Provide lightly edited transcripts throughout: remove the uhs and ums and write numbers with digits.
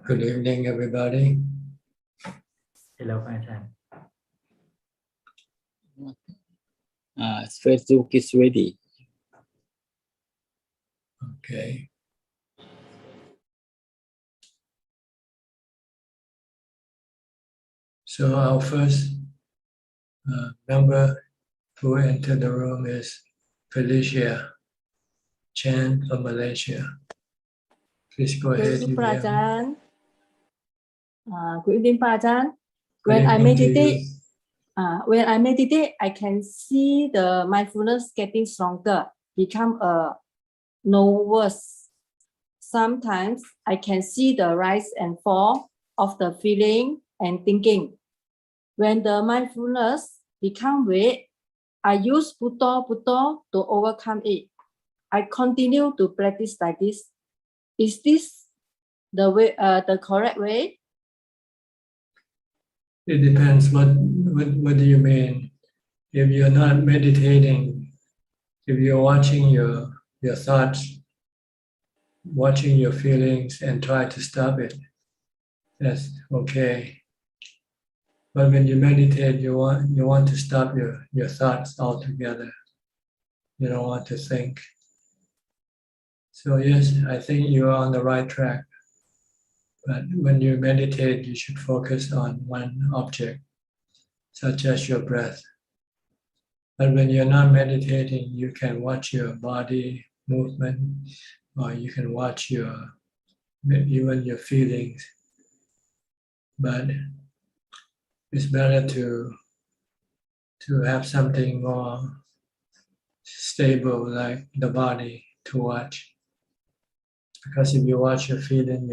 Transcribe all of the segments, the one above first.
Good evening, everybody. Hello, Ajahn. Facebook is ready. Okay. So our first member who entered the room is Felicia Chan from Malaysia. Please go ahead. Good evening, Vivian. Prajan. Good evening, Prajan. Good When I evening to meditate, you. I can see the mindfulness getting stronger, become no worse. Sometimes I can see the rise and fall of the feeling and thinking. When the mindfulness become weak, I use Butto to overcome it. I continue to practice like this. Is this the way, the correct way? It depends what do you mean. If you're not meditating, if you're watching your thoughts, watching your feelings and try to stop it, that's okay. But when you meditate, you want to stop your thoughts altogether. You don't want to think. So yes, I think you are on the right track. But when you meditate, you should focus on one object, such as your breath. But when you're not meditating, you can watch your body movement, or you can watch even your feelings. But it's better to have something more stable like the body to watch. Because if you watch your feeling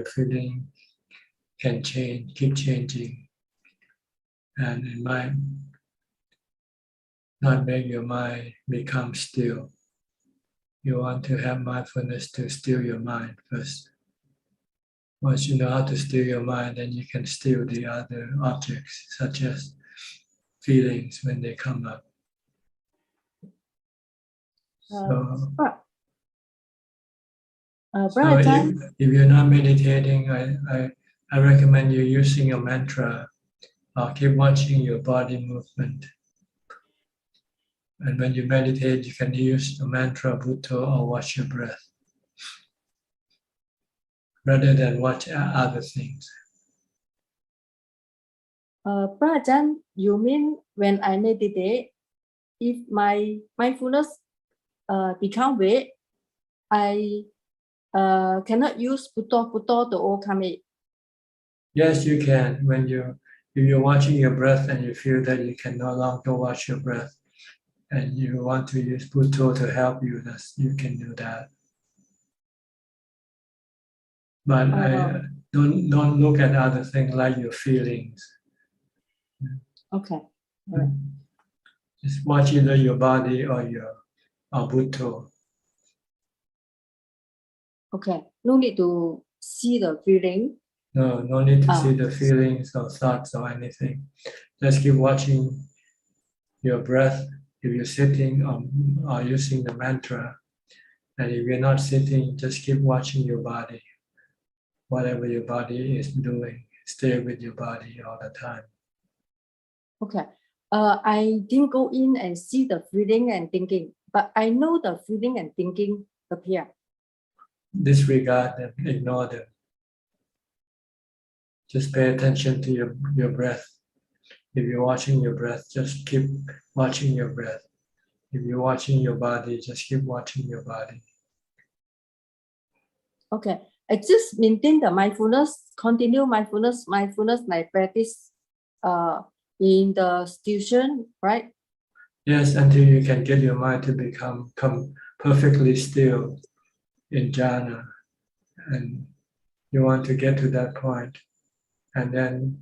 can change, keep changing. And it might not make your mind become still. You want to have mindfulness to still your mind first. Once you know how to still your mind, then you can still the other objects, such as feelings when they come up. So if you're not meditating, I recommend you using a mantra or keep watching your body movement. And when you meditate, you can use the mantra Bhutto or watch your breath rather than watch other things. Prajan, you mean when I meditate, if my mindfulness become weak, I cannot use Butto to overcome it? Yes, you can. If you're watching your breath and you feel that you can no longer watch your breath, and you want to use Bhutto to help you, you can do that. But don't look at other things like your feelings. Okay. All right. Just watch either your body or Bhutto. Okay. No need to see the feeling. No need to see the feelings or thoughts or anything. Just keep watching your breath. If you're sitting or using the mantra, and if you're not sitting, just keep watching your body. Whatever your body is doing, stay with your body all the time. Okay. I didn't go in and see the feeling and thinking, but I know the feeling and thinking appear. Disregard them, ignore them. Just pay attention to your breath. If you're watching your breath, just keep watching your breath. If you're watching your body, just keep watching your body. Okay. I just maintain the mindfulness, continue mindfulness, like practice in the situation, right? Yes, until you can get your mind to become perfectly still in jhana. And you want to get to that point and then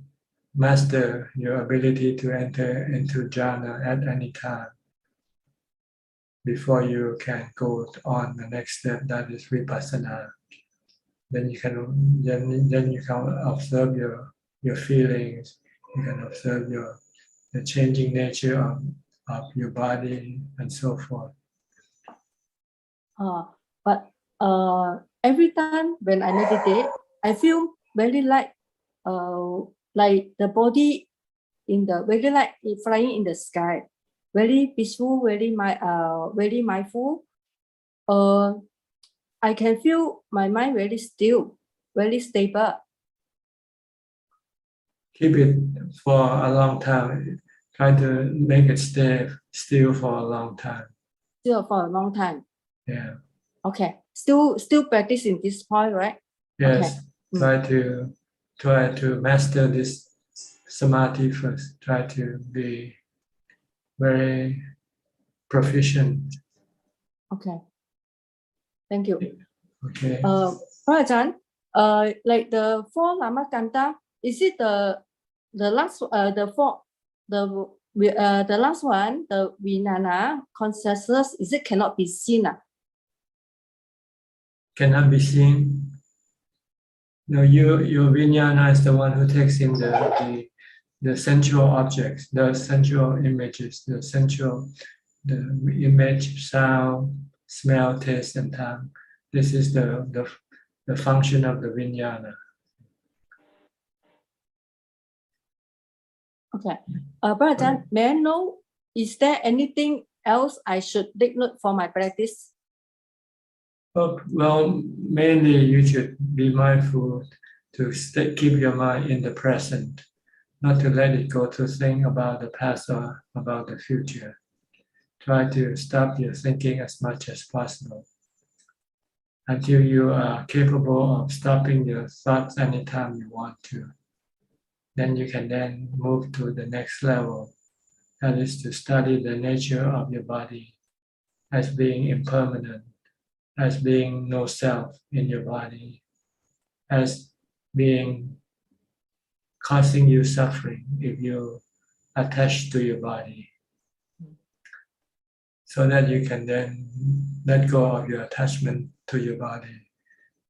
master your ability to enter into jhana at any time before you can go on the next step, that is vipassana. Then you can observe your feelings. You can observe the changing nature of your body and so forth. But every time when I meditate, I feel very light, like the body in the very light flying in the sky, very peaceful, very mindful. I can feel my mind very still, very stable. Keep it for a long time. Try to make it stay still for a long time. Still for a long time. Yeah. Okay. Still practicing this point, right? Yes. Okay. Try to master this samadhi first. Try to be very proficient. Okay. Thank you. Okay. Prajan, like the four Dhammakanta, is it the last the last one, the Vijnana consciousness, is it cannot be seen? Cannot be seen. No, your Vijnana is the one who takes in the sensual objects, the sensual images, the image, sound, smell, taste, and tongue. This is the function of the Vijnana. Okay. Prajan, may I know, is there anything else I should take note for my practice? Well, mainly you should be mindful to keep your mind in the present, not to let it go to think about the past or about the future. Try to stop your thinking as much as possible until you are capable of stopping your thoughts anytime you want to. Then you can then move to the next level, that is to study the nature of your body as being impermanent, as being no self in your body, as being causing you suffering if you attach to your body, so that you can then let go of your attachment to your body,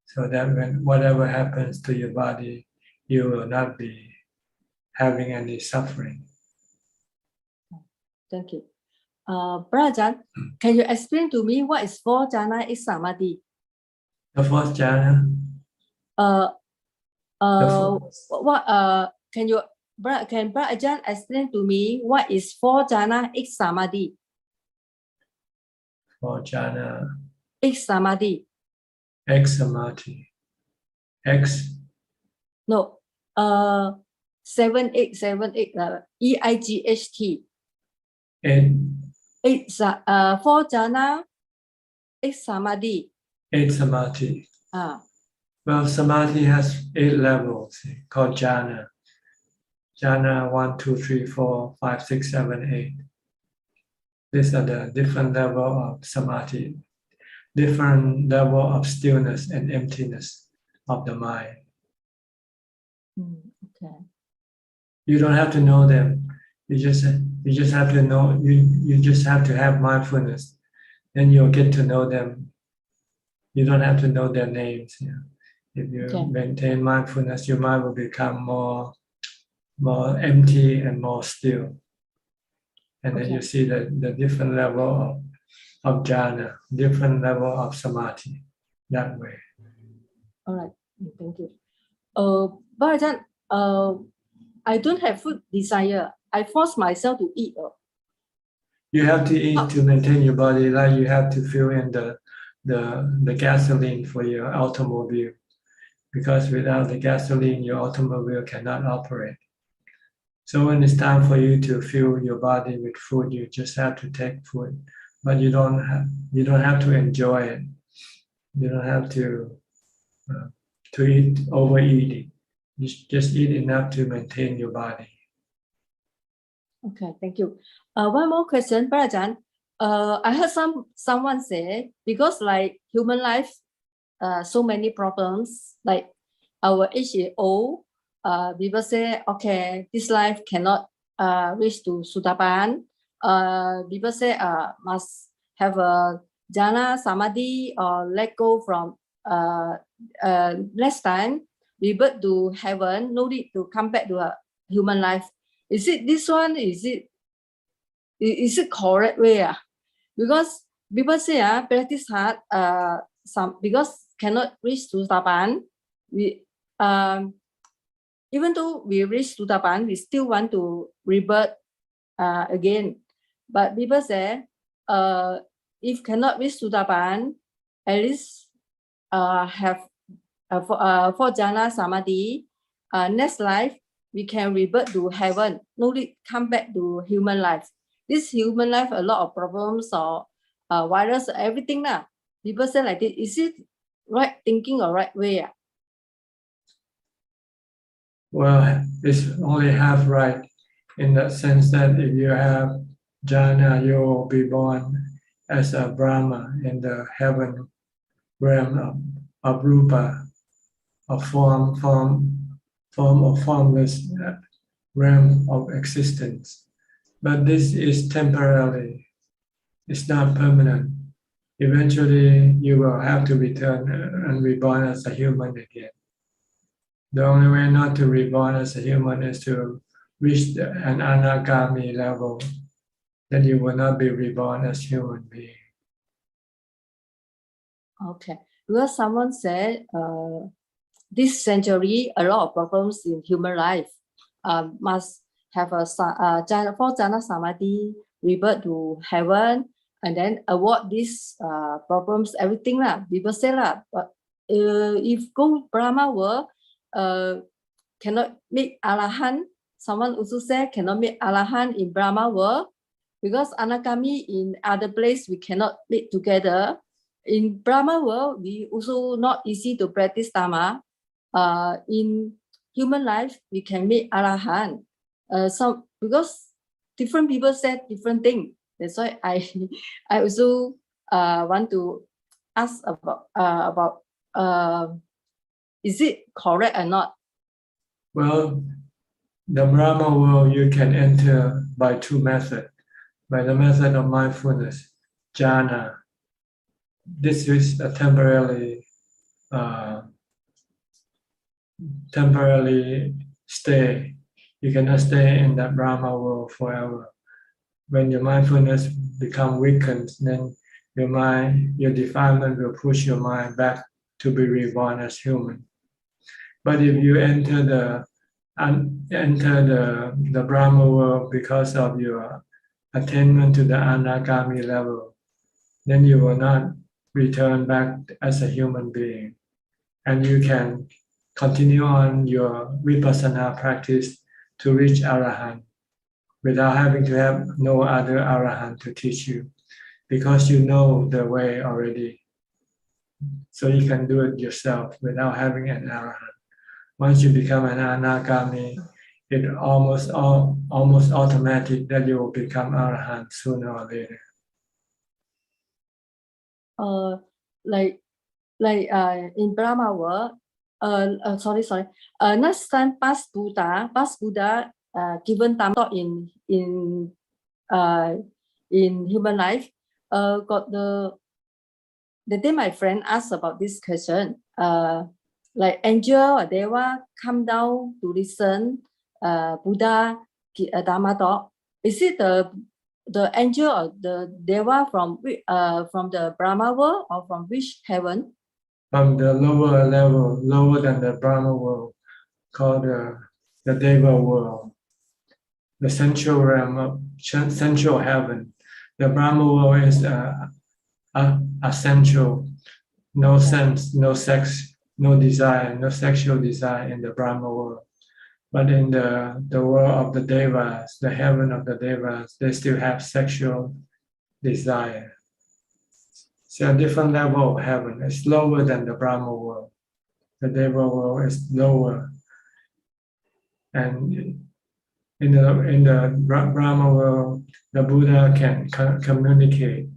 so that when whatever happens to your body, you will not be having any suffering. Thank you. Prajan, can you explain to me what is four jhana is samadhi? The fourth jhana. Can Prajan explain to me what is four jhana is samadhi? Four jhana. Is samadhi. X samadhi. X. No. 7878. EIGHT. Four jhana is samadhi. 8 samadhi. Well, samadhi has 8 levels called jhana. Jhana 1, 2, 3, 4, 5, 6, 7, 8. These are the different level of samadhi, different level of stillness and emptiness of the mind. Okay. You don't have to know them. You just have to know. You just have to have mindfulness. Then you'll get to know them. You don't have to know their names. If you maintain mindfulness, your mind will become more empty and more still. And then you see the different level of jhana, different level of samadhi, that way. All right, thank you. Bhajan, I don't have food desire. I force myself to eat. You have to eat to maintain your body, like you have to fill in the gasoline for your automobile. Because without the gasoline, your automobile cannot operate. So when it's time for you to fill your body with food, you just have to take food, but you don't have to enjoy it. You don't have to eat overeating. You just eat enough to maintain your body. Okay, thank you. One more question, Prajan. I heard someone say, because like human life, so many problems, like our age is old. People say, okay, this life cannot reach to Sotapanna. People say must have a jhana, samadhi, or let go from last time. We go to heaven, no need to come back to a human life. Is it this one? Is it correct way? Because people say practice hard. Because cannot reach to Sotapanna. even though we reach Sotapan, we still want to rebirth again. But people say, if cannot reach Sotapan, at least have for Janna Samadhi, next life we can rebirth to heaven. No need come back to human life. This human life a lot of problems or virus, everything lah. People say like this. Is it right thinking or right way? Well, it's only half right in the sense that if you have jhana, you will be born as a Brahma in the heaven realm of rupa, of form or formless realm of existence. But this is temporary. It's not permanent. Eventually, you will have to return and reborn as a human again. The only way not to reborn as a human is to reach an anagami level. Then you will not be reborn as human being. Okay, because someone said this century a lot of problems in human life. Must have a for Janna Samadhi, rebirth to heaven, and then avoid these problems, everything lah. People say lah, but if go Brahma world, cannot meet Arahant. Someone also said cannot meet Arahant in Brahma world because Anagami in other place we cannot meet together. In Brahma world, we also not easy to practice Dhamma. In human life, we can meet Arahant. Some because different people said different things. That's why I also want to ask about is it correct or not? Well, the Brahma world you can enter by two methods. By the method of mindfulness, jhana. This is a temporarily stay. You cannot stay in that Brahma world forever. When your mindfulness become weakened, then your defilement will push your mind back to be reborn as human. But if you enter the Brahma world because of your attainment to the anagami level, then you will not return back as a human being, and you can continue on your vipassana practice to reach Arahant without having to have no other Arahant to teach you, because you know the way already. So you can do it yourself without having an Arahant. Once you become an anagami, it's almost automatic that you will become Arahant sooner or later. Like in Brahma world, next time past Buddha given Dhammatalk in human life, got the day my friend asked about this question, like angel or deva come down to listen Buddha Dhammatalk. Is it the angel or the deva from the Brahma world or from which heaven? From the lower level, lower than the Brahma world, called the Deva world, the central realm of central heaven. The Brahma world is essential, no sense, no sex, no desire, no sexual desire in the Brahma world. But in the world of the Devas, the heaven of the Devas, they still have sexual desire. So a different level of heaven. It's lower than the Brahma world. The Deva world is lower. And in the Brahma world, the Buddha can communicate.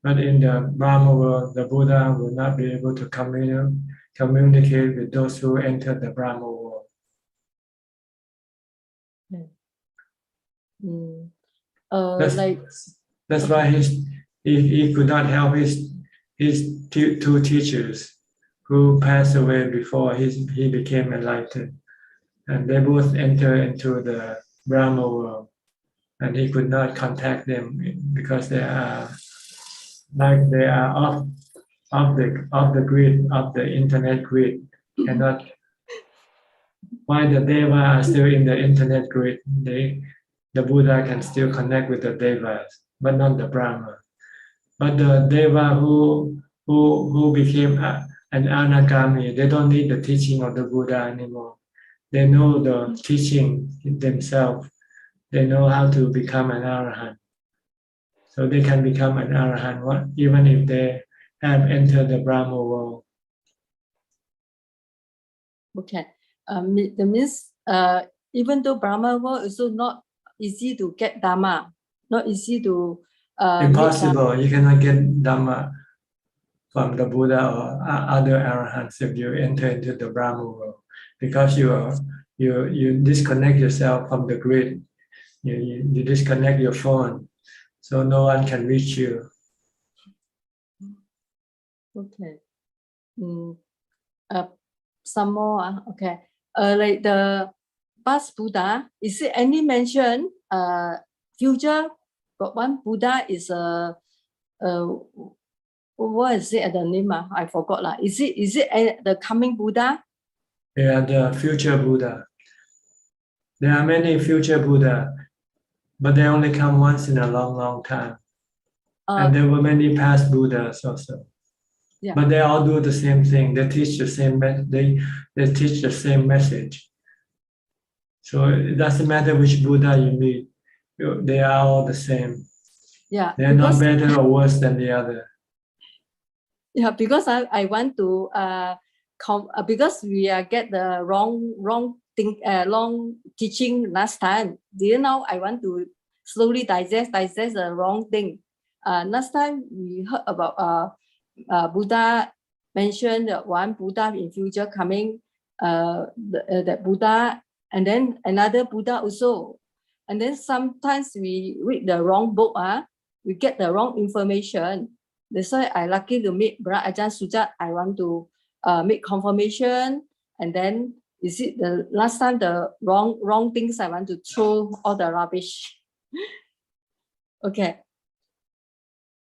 But in the Brahma world, the Buddha will not be able to communicate with those who enter the Brahma world. That's why he could not help his two teachers who passed away before he became enlightened, and they both enter into the Brahma world, and he could not contact them because they are off the grid, of the internet grid, While the Deva are still in the internet grid, the Buddha can still connect with the Devas, but not the Brahma. But the Deva who became an Anagami, they don't need the teaching of the Buddha anymore. They know the teaching themselves. They know how to become an Arahant. So they can become an Arahant even if they have entered the Brahma world. Okay. That means even though Brahma world also not easy to get Dhamma, not easy to impossible. You cannot get Dhamma from the Buddha or other Arahants if you enter into the Brahma world, because you disconnect yourself from the grid. You disconnect your phone, so no one can reach you. Okay. Some more. Okay. Like the past Buddha, is it any mention? Future, but one Buddha is what is it the name? I forgot lah. Is it the coming Buddha? Yeah, the future Buddha. There are many future Buddha, but they only come once in a long time. And there were many past Buddhas also. Yeah. But they all do the same thing. They teach the same. They teach the same message. So it doesn't matter which Buddha you meet. They are all the same. Yeah. They're not better or worse than the other. Yeah, because I want to because we get the wrong thing, wrong teaching last time. Do you know? I want to slowly digest the wrong thing. Last time we heard about Buddha mentioned that one Buddha in future coming, that Buddha, and then another Buddha also. And then sometimes we read the wrong book, we get the wrong information. That's why I lucky to meet Brother Ajahn Sujat. I want to make confirmation, and then is it the last time the wrong things? I want to throw all the rubbish. Okay.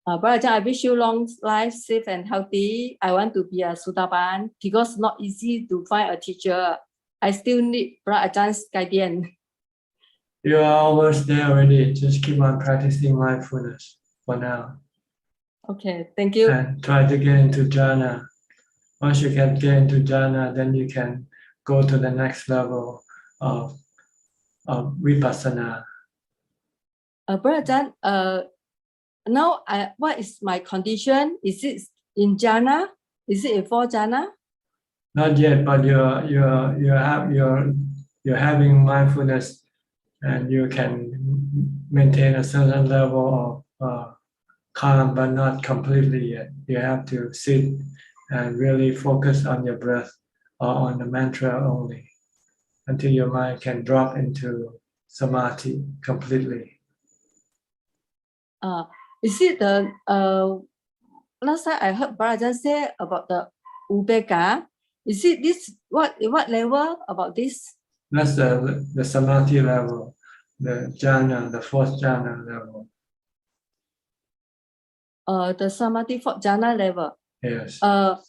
Brother Ajahn, I wish you long life, safe and healthy. I want to be a Sotapan because not easy to find a teacher. I still need Brother Ajah's guidance. You are almost there already. Just keep on practicing mindfulness for now. Okay, thank you. And try to get into Janna. Once you can get into Janna, then you can go to the next level of Vipassana. Brother Ajahn, now what is my condition? Is it in Janna? Is it in 4 Janna? Not yet, but you're having mindfulness, and you can maintain a certain level of calm, but not completely yet. You have to sit and really focus on your breath or on the mantra only until your mind can drop into samadhi completely. Is it the last time I heard Brother say about the Ubeka? Is it this what level about this? That's the samadhi level, the jhana, the 4th jhana level. The samadhi 4th jhana level. Yes. How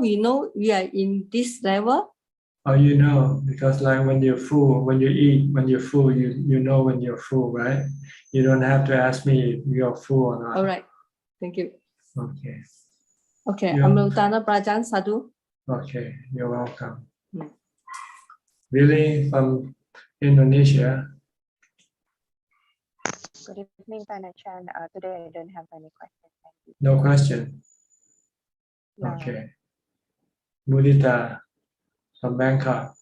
we know we are in this level? Oh, you know, because like when you're full, when you eat, when you're full, you know when you're full, right? You don't have to ask me if you're full or not. All right. Thank you. Okay. Okay. Amrutana Prajan Sadhu. Okay, you're welcome. Really, from Indonesia. Good evening, Panachan. Today I don't have any questions. Thank you. No question? No. Okay. Mudita from Bangkok.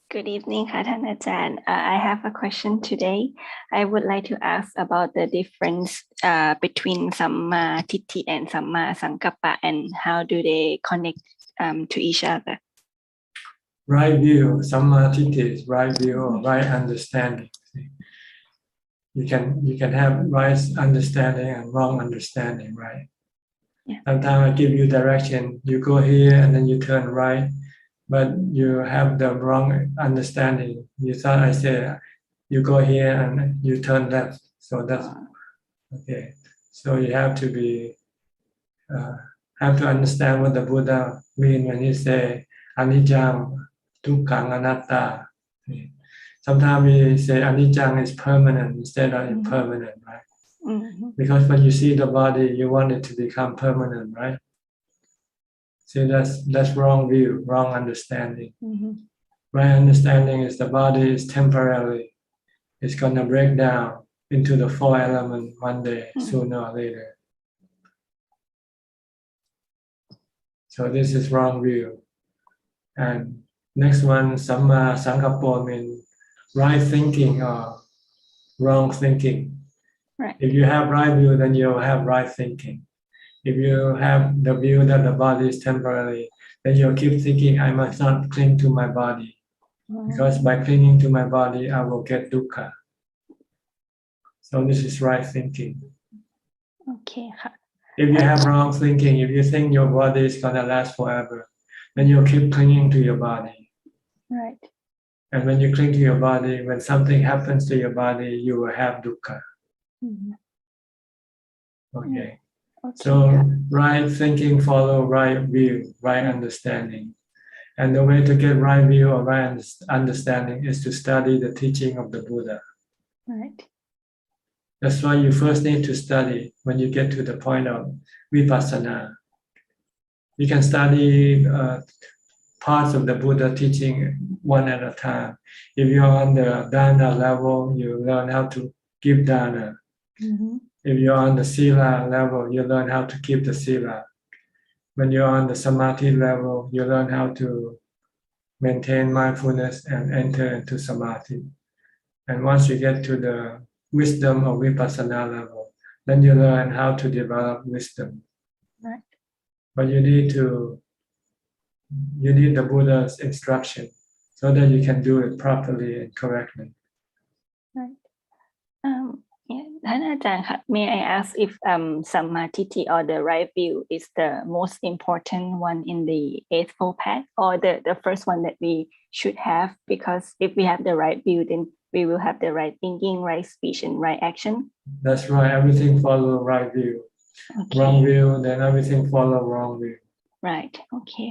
Good evening,ท่านอาจารย์. I have a question today. I would like to ask about the difference between Samma Titti and Samma Sankappa, and how do they connect to each other? Right view, Samma Titti is right view or right understanding. You can have right understanding and wrong understanding, right? Yeah. Sometimes I give you direction, you go here and then you turn right, but you have the wrong understanding. You thought I say you go here and you turn left, so that's okay. So you have to be have to understand what the Buddha mean when he say anicca, dukkha, anatta. Sometimes we say anicca is permanent instead of impermanent, right? Because when you see the body, you want it to become permanent, right? See, that's wrong view, wrong understanding. Right understanding is the body is temporary. It's gonna break down into the four elements one day, sooner or later. So this is wrong view. And next one, samma sankappo means right thinking or wrong thinking. Right. If you have right view, then you'll have right thinking. If you have the view that the body is temporary, then you'll keep thinking, I must not cling to my body. Because by clinging to my body, I will get dukkha. So this is right thinking. Okay. If you have wrong thinking, if you think your body is gonna last forever, then you'll keep clinging to your body. Right. And when you cling to your body, when something happens to your body, you will have dukkha. Okay. So right thinking follow right view, right understanding. And the way to get right view or right understanding is to study the teaching of the Buddha. Right. That's why you first need to study when you get to the point of vipassana. You can study parts of the Buddha teaching one at a time. If you're on the dana level, you learn how to give dana. If you're on the sila level, you learn how to keep the sila. When you're on the samadhi level, you learn how to maintain mindfulness and enter into samadhi. And once you get to the wisdom of vipassana level, then you learn how to develop wisdom. Right. But you need the Buddha's instruction so that you can do it properly and correctly. Right. Yeah. ท่านอาจารย์ค่ะ May I ask if samadhi or the right view is the most important one in the Eightfold Path or the first one that we should have? Because if we have the right view, then we will have the right thinking, right speech, and right action. That's right. Everything follow right view. Okay. Wrong view, then everything follow wrong view. Right. Okay.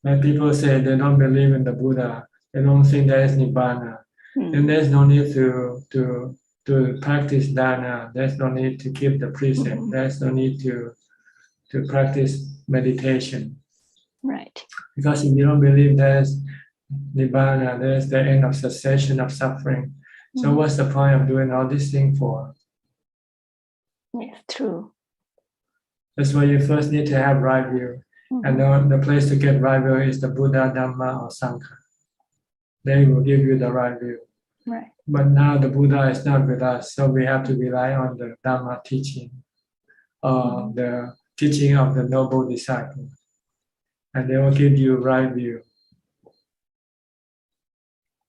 When people say they don't believe in the Buddha, they don't think there is Nirvana, then there's no need to practice dana. There's no need to keep the precept. There's no need to practice meditation. Right. Because if you don't believe there's Nibbana, there's the end of cessation of suffering. So what's the point of doing all this thing for? Yes, true. That's why you first need to have right view. And the place to get right view is the Buddha, Dhamma, or Sangha. They will give you the right view. Right. But now the Buddha is not with us, so we have to rely on the Dhamma teaching, or the teaching of the noble disciple. And they will give you right view.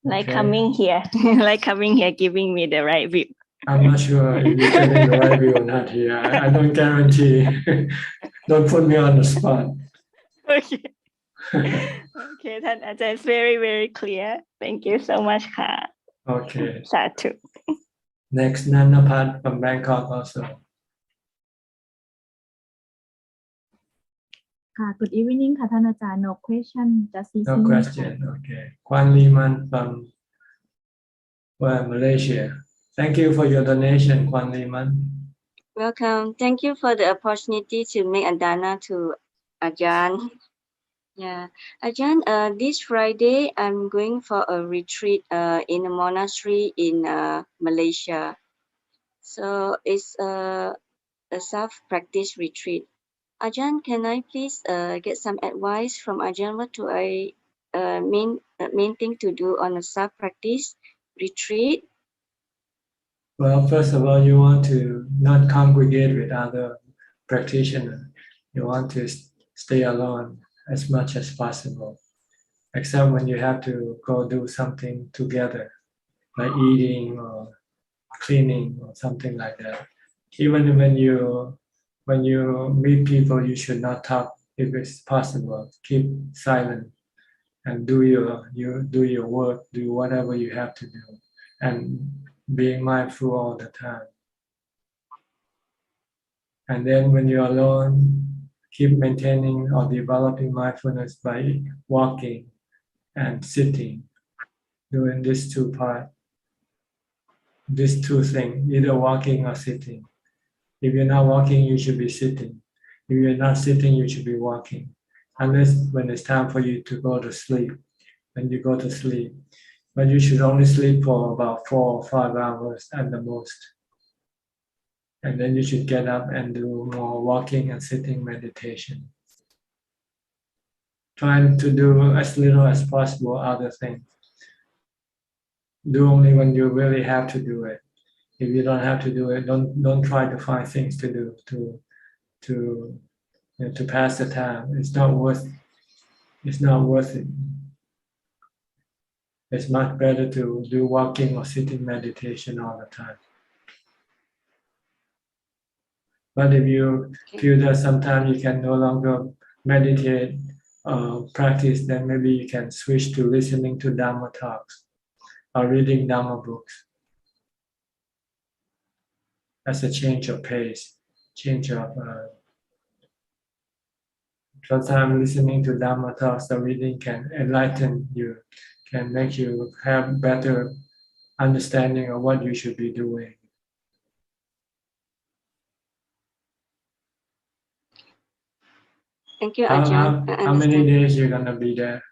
Like Okay. coming here, giving me the right view. I'm not sure if you're getting the right view or not here. I don't guarantee. Don't put me on the spot. Okay. Okay, ท่านอาจารย์ it's very very clear. Thank you so much ค่ะ Okay. สาธุ Next, Nanapat from Bangkok also. Good evening ค่ะท่านอาจารย์ No question just No listening question. Okay. Kwan Liman from Malaysia. Thank you for your donation, Kwan Liman. Welcome. Thank you for the opportunity to make a dana to Ajahn. Yeah, Ajahn, this Friday I'm going for a retreat in a monastery in Malaysia. So it's a self-practice retreat. Ajahn, can I please get some advice from Ajahn? What do I main thing to do on a self-practice retreat? Well, first of all, you want to not congregate with other practitioners. You want to stay alone as much as possible, except when you have to go do something together, like eating or cleaning or something like that. Even when you meet people, you should not talk if it's possible. Keep silent and do your work, do whatever you have to do, and being mindful all the time. And then when you're alone, keep maintaining or developing mindfulness by walking and sitting, doing these two things, either walking or sitting. If you're not walking, you should be sitting. If you're not sitting, you should be walking. Unless when it's time for you to go to sleep, then you go to sleep. But you should only sleep for about 4 or 5 hours at the most. And then you should get up and do more walking and sitting meditation. Trying to do as little as possible other things. Do only when you really have to do it. If you don't have to do it, don't try to find things to do to pass the time. It's not worth it. It's much better to do walking or sitting meditation all the time. But if you feel that sometimes you can no longer meditate, practice, then maybe you can switch to listening to Dhammatalks or reading Dhamma books. That's a change of pace, change of. Sometimes listening to Dhammatalks, the reading can enlighten you, can make you have better understanding of what you should be doing. Thank you, Ajahn. How many days you're gonna be there?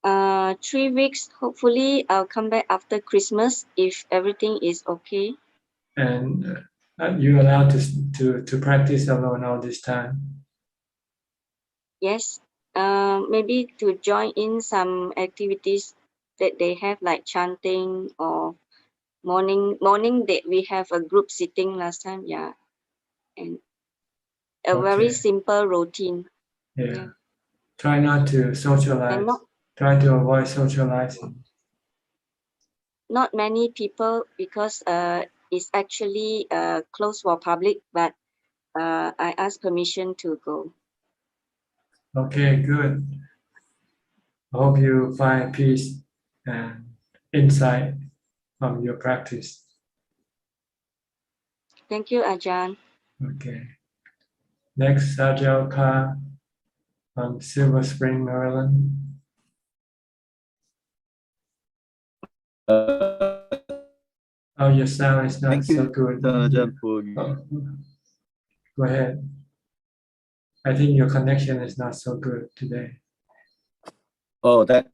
3 weeks. Hopefully, I'll come back after Christmas if everything is okay. And you allowed to practice alone all this time? Yes. Maybe to join in some activities that they have, like chanting or morning that we have a group sitting last time. Yeah, and a very simple routine. Yeah. Try not to socialize. Try to avoid socializing. Not many people because it's actually closed for public, but I asked permission to go. Okay, good. I hope you find peace and insight from your practice. Thank you, Ajahn. Okay. Next, Aruka from Silver Spring, Maryland. Oh, your sound is not so good. Go ahead. I think your connection is not so good today. Oh, that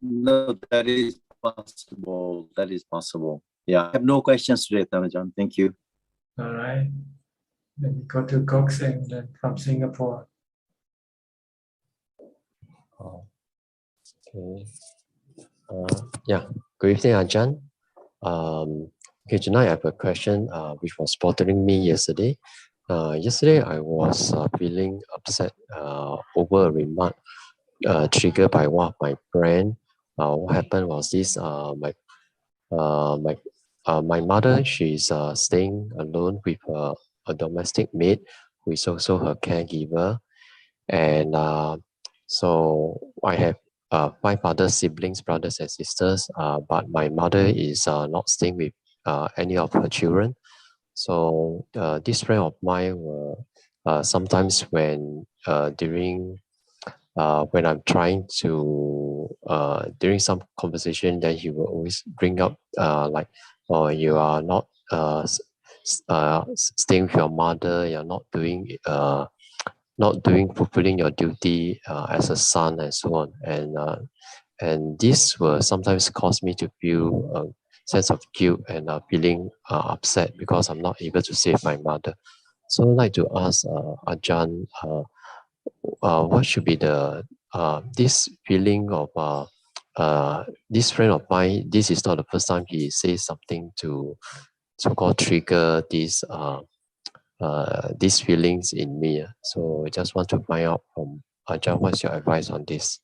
is possible. That is possible. Yeah, I have no questions today, Tanajan. Thank you. All right. Then we go to Coxing then from Singapore. Oh, okay. Yeah. Good evening, Ajahn. Okay, tonight I have a question which was bothering me yesterday. Yesterday I was feeling upset over a remark triggered by one of my friend. What happened was this: my mother, she's staying alone with a domestic maid who is also her caregiver, and so I have 5 other siblings, brothers and sisters, but my mother is not staying with any of her children. So this friend of mine will sometimes when I'm trying to during some conversation, then he will always bring up like, oh, you are not staying with your mother, you're not fulfilling your duty as a son and so on, and this will sometimes cause me to feel a sense of guilt and feeling upset because I'm not able to save my mother. So I'd like to ask Ajahn, what should be the this feeling of this friend of mine? This is not the first time he says something to so-called trigger these feelings in me. So I just want to find out from Ajahn, what's your advice on this?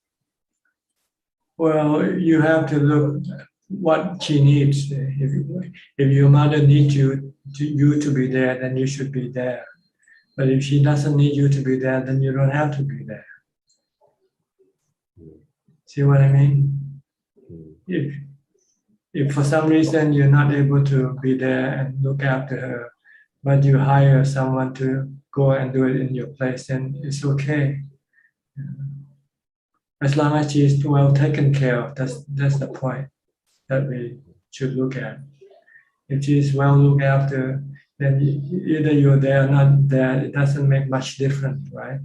Well, you have to look what she needs. If your mother needs you to be there, then you should be there. But if she doesn't need you to be there, then you don't have to be there. See what I mean? If for some reason you're not able to be there and look after her, but you hire someone to go and do it in your place, then it's okay. As long as she is well taken care of, that's the point that we should look at. If she is well looked after, then either you're there or not there, it doesn't make much difference, right?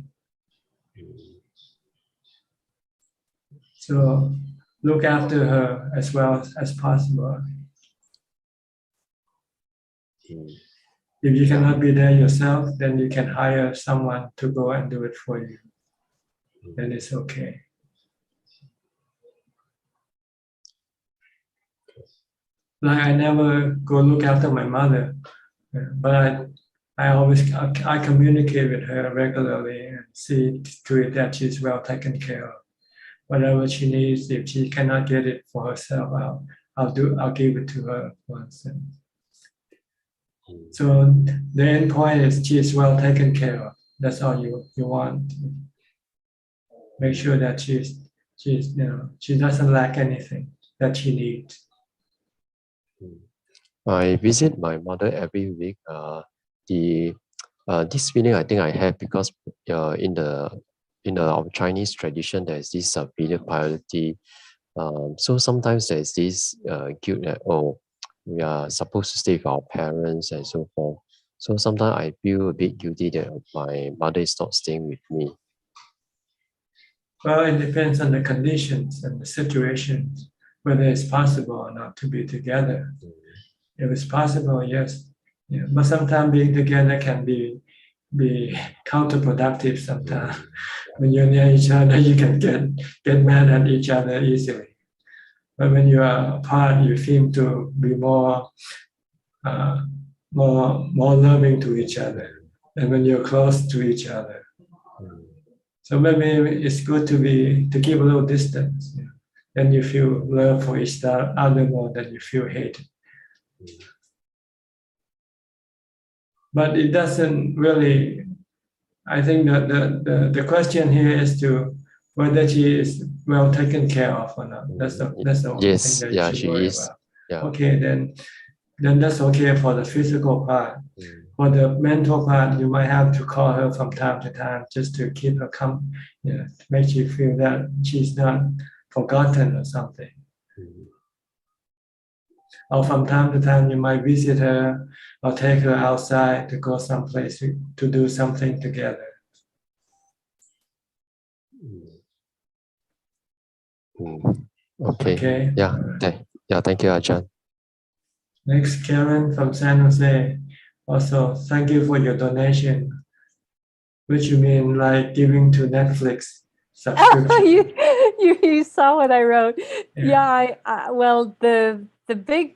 So look after her as well as possible. If you cannot be there yourself, then you can hire someone to go and do it for you. Then it's okay. Like I never go look after my mother, but I communicate with her regularly and see to it that she's well taken care of. Whatever she needs, if she cannot get it for herself, I'll give it to her once. So the end point is she is well taken care of. That's all you want. Make sure that she doesn't lack anything that she needs. I visit my mother every week. This feeling I think I have because in our Chinese tradition there's this filial piety. So sometimes there's this guilt that we are supposed to stay with our parents and so forth. So sometimes I feel a bit guilty that my mother is not staying with me. Well, it depends on the conditions and the situations, whether it's possible or not to be together. If it's possible, yes. Yeah. But sometimes being together can be counterproductive sometimes. When you're near each other, you can get mad at each other easily. But when you are apart, you seem to be more loving to each other than when you're close to each other. So maybe it's good to keep a little distance. Then you feel love for each other more than you feel hate. But it doesn't really. I think that the question here is to whether she is well taken care of or not. That's the only thing that she worry about. Yeah. Okay, then that's okay for the physical part. For the mental part, you might have to call her from time to time just to keep her to make she feel that she's not forgotten or something. Or from time to time, you might visit her or take her outside to go someplace to do something together. Okay. Yeah. Thank you, Ajahn. Next, Karen from San Jose. Also, thank you for your donation, which you mean like giving to Netflix subscription. You saw what I wrote. Yeah, well, the big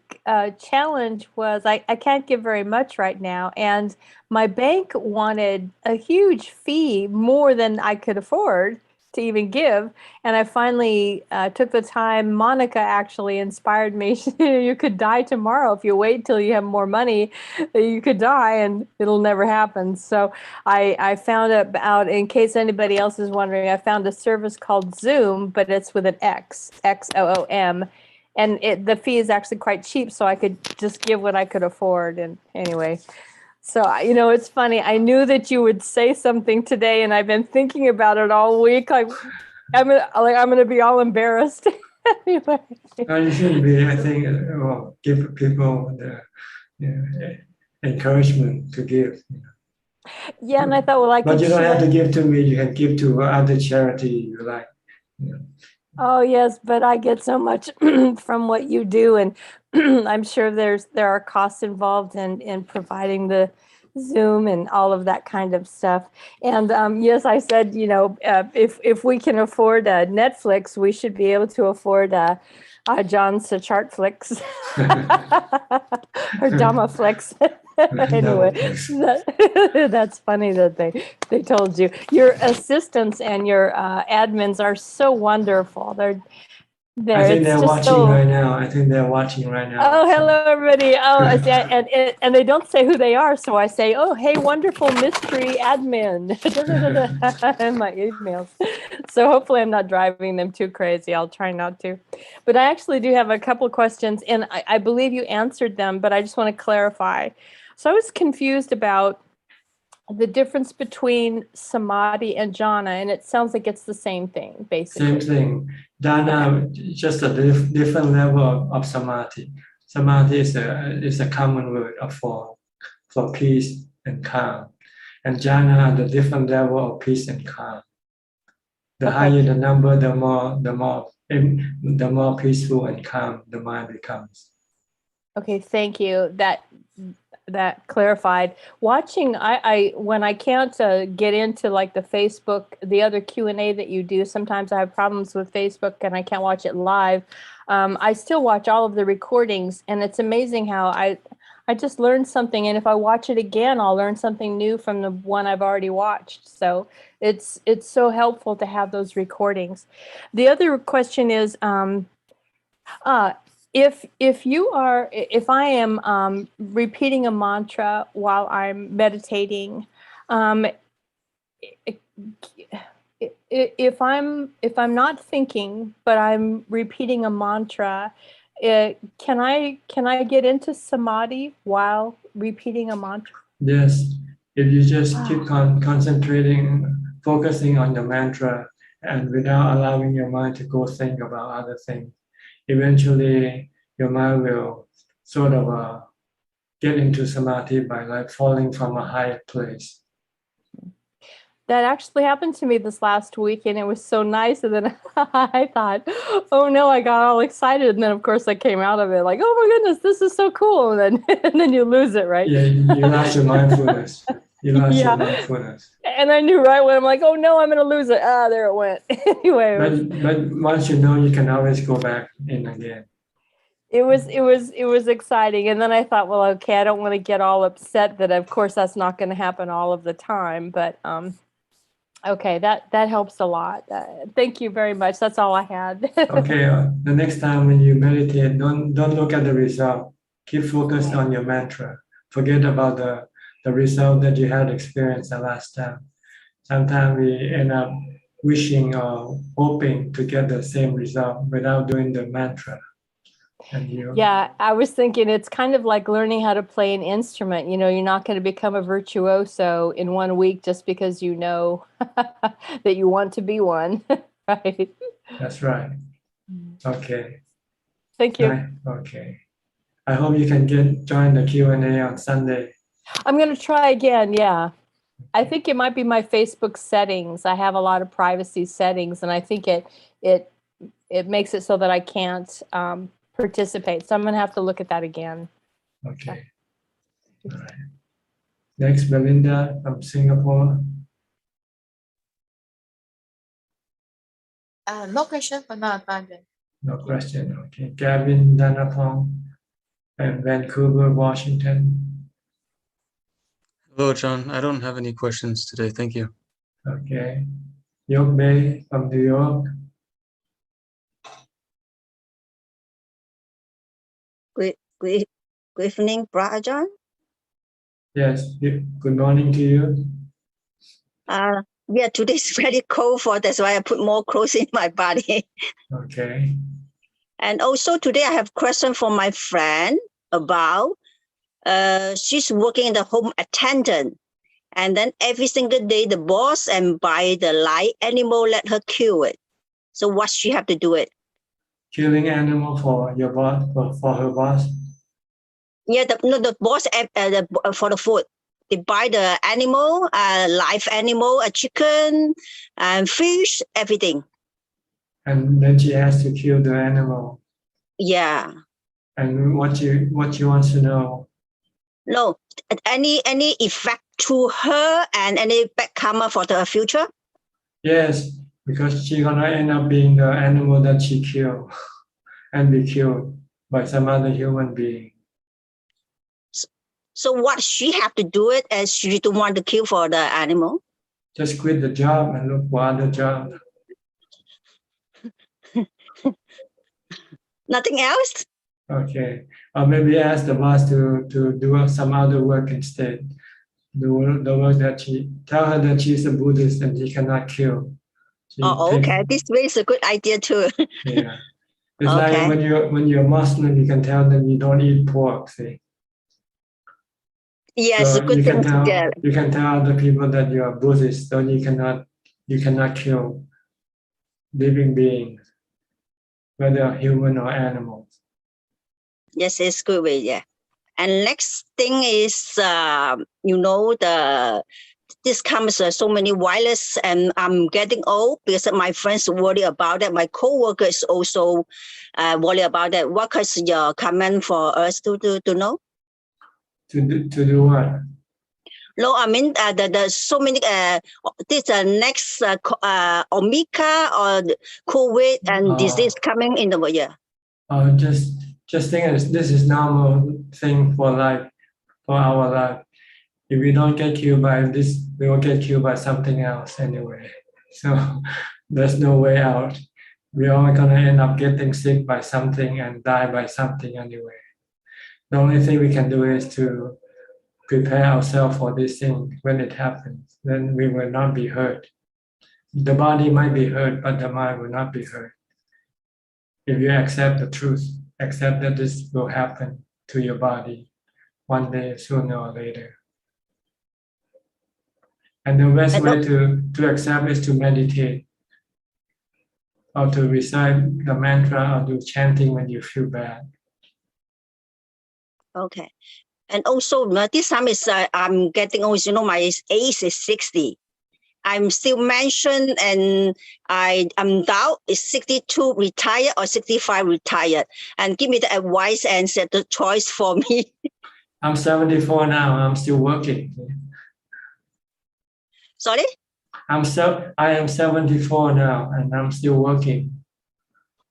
challenge was I can't give very much right now, and my bank wanted a huge fee, more than I could afford to even give, and I finally took the time. Monica actually inspired me. You could die tomorrow if you wait till you have more money. You could die and it'll never happen. So I found out, in case anybody else is wondering, I found a service called Zoom, but it's with an Xoom. And the fee is actually quite cheap, so I could just give what I could afford. And anyway, so it's funny. I knew that you would say something today, and I've been thinking about it all week. I'm gonna be all embarrassed. Anyway, you shouldn't be. I think give people the encouragement to give. Yeah, and I thought, but you don't have to give to me. You can give to other charity you like. Oh yes, but I get so much from what you do, and I'm sure there are costs involved in providing the Zoom and all of that kind of stuff. And yes, I said, if we can afford Netflix, we should be able to afford John's Chartflix or Dhammaflix. Anyway, that's funny that they told you. Your assistants and your admins are so wonderful. I think they're watching right now. Oh, hello, everybody. Oh, and they don't say who they are. So I say, oh, hey, wonderful mystery admin in my emails. So hopefully I'm not driving them too crazy. I'll try not to. But I actually do have a couple of questions, and I believe you answered them, but I just want to clarify. So I was confused about the difference between Samadhi and Janna, and it sounds like it's the same thing, basically. Same thing. Dana, just a different level of Samadhi. Samadhi is a common word for peace and calm. And Jhana are the different level of peace and calm. The higher the number, the more peaceful and calm the mind becomes. Okay, thank you. That clarified. Watching, I when I can't get into like the Facebook, the other Q&A that you do, sometimes I have problems with Facebook and I can't watch it live. I still watch all of the recordings, and it's amazing how I just learned something, and if I watch it again, I'll learn something new from the one I've already watched. So it's so helpful to have those recordings. The other question is, if I am repeating a mantra while I'm meditating, if I'm not thinking but I'm repeating a mantra, can I get into samadhi while repeating a mantra? Yes, if you just keep concentrating, focusing on the mantra, and without allowing your mind to go think about other things, eventually your mind will sort of get into samadhi by like falling from a high place. That actually happened to me this last week, and it was so nice. And then I thought, oh no, I got all excited. And then of course I came out of it like, oh my goodness, this is so cool. And then you lose it, right? Yeah, you lost your mindfulness. You lost your mindfulness. And I knew right when I'm like, oh no, I'm going to lose it. There it went. Anyway. But once you know, you can always go back in again. It was exciting. And then I thought, well, okay, I don't want to get all upset that of course that's not going to happen all of the time. But okay, that helps a lot. Thank you very much. That's all I had. Okay, the next time when you meditate, don't look at the result. Keep focused on your mantra. Forget about the result that you had experienced the last time. Sometimes we end up wishing or hoping to get the same result without doing the mantra. Yeah, I was thinking it's kind of like learning how to play an instrument. You know, you're not going to become a virtuoso in 1 week just because you know that you want to be one, right? That's right. Okay. Thank you. Okay. I hope you can join the Q&A on Sunday. I'm going to try again, yeah. I think it might be my Facebook settings. I have a lot of privacy settings, and I think it makes it so that I can't participate. So I'm going to have to look at that again. Okay. All right. Next, Belinda from Singapore. No question for now, Ajahn. No question. Okay. Gavin Danapong and Vancouver, Washington. Hello, John. I don't have any questions today. Thank you. Okay. Yok Bay from New York. Good evening, Brother John. Yes, good morning to you. Yeah, today's very cold, that's why I put more clothes in my body. Okay. And also today I have a question for my friend about, she's working in the home attendant. And then every single day the boss and buy the live animal, let her kill it. So what she have to do it? Killing animal for your boss, for her boss? Yeah, the boss for the food. They buy the animal, live animal, a chicken, and fish, everything. And then she has to kill the animal. Yeah. And what she wants to know? No, any effect to her and any bad karma for the future? Yes, because she's gonna end up being the animal that she killed and be killed by some other human being. So what she have to do it as she don't want to kill for the animal? Just quit the job and look for other job. Nothing else? Okay. Or maybe ask the boss to do some other work instead. The work that tell her that she's a Buddhist and she cannot kill. Oh, okay. This is a good idea too. Yeah. It's Okay. like when you're Muslim, you can tell them you don't eat pork, see. Yes, So a good thing to get. you can tell other people that you are Buddhist, so you cannot kill living beings, whether human or animals. Yes, it's good way, yeah. And next thing is, this comes so many virus, and I'm getting old because my friends worry about that. My co-worker is also worry about that. What is your comment for us to know? To do what? No, I mean the so many this next Omicron or COVID and disease coming in the world. Yeah. Just think this is normal thing for life, for our life. If we don't get killed by this, we will get killed by something else anyway. So there's no way out. We're all gonna end up getting sick by something and die by something anyway. The only thing we can do is to prepare ourselves for this thing when it happens. Then we will not be hurt. The body might be hurt, but the mind will not be hurt. If you accept the truth, accept that this will happen to your body one day, sooner or later. And the best way to accept is to meditate or to recite the mantra or do chanting when you feel bad. Okay. And also this time is I'm getting old, my age is 60. I'm still mentioned, and I'm doubt is 62 retired or 65 retired, and give me the advice and set the choice for me. I'm 74 now. I'm still working. Sorry? I am 74 now, and I'm still working.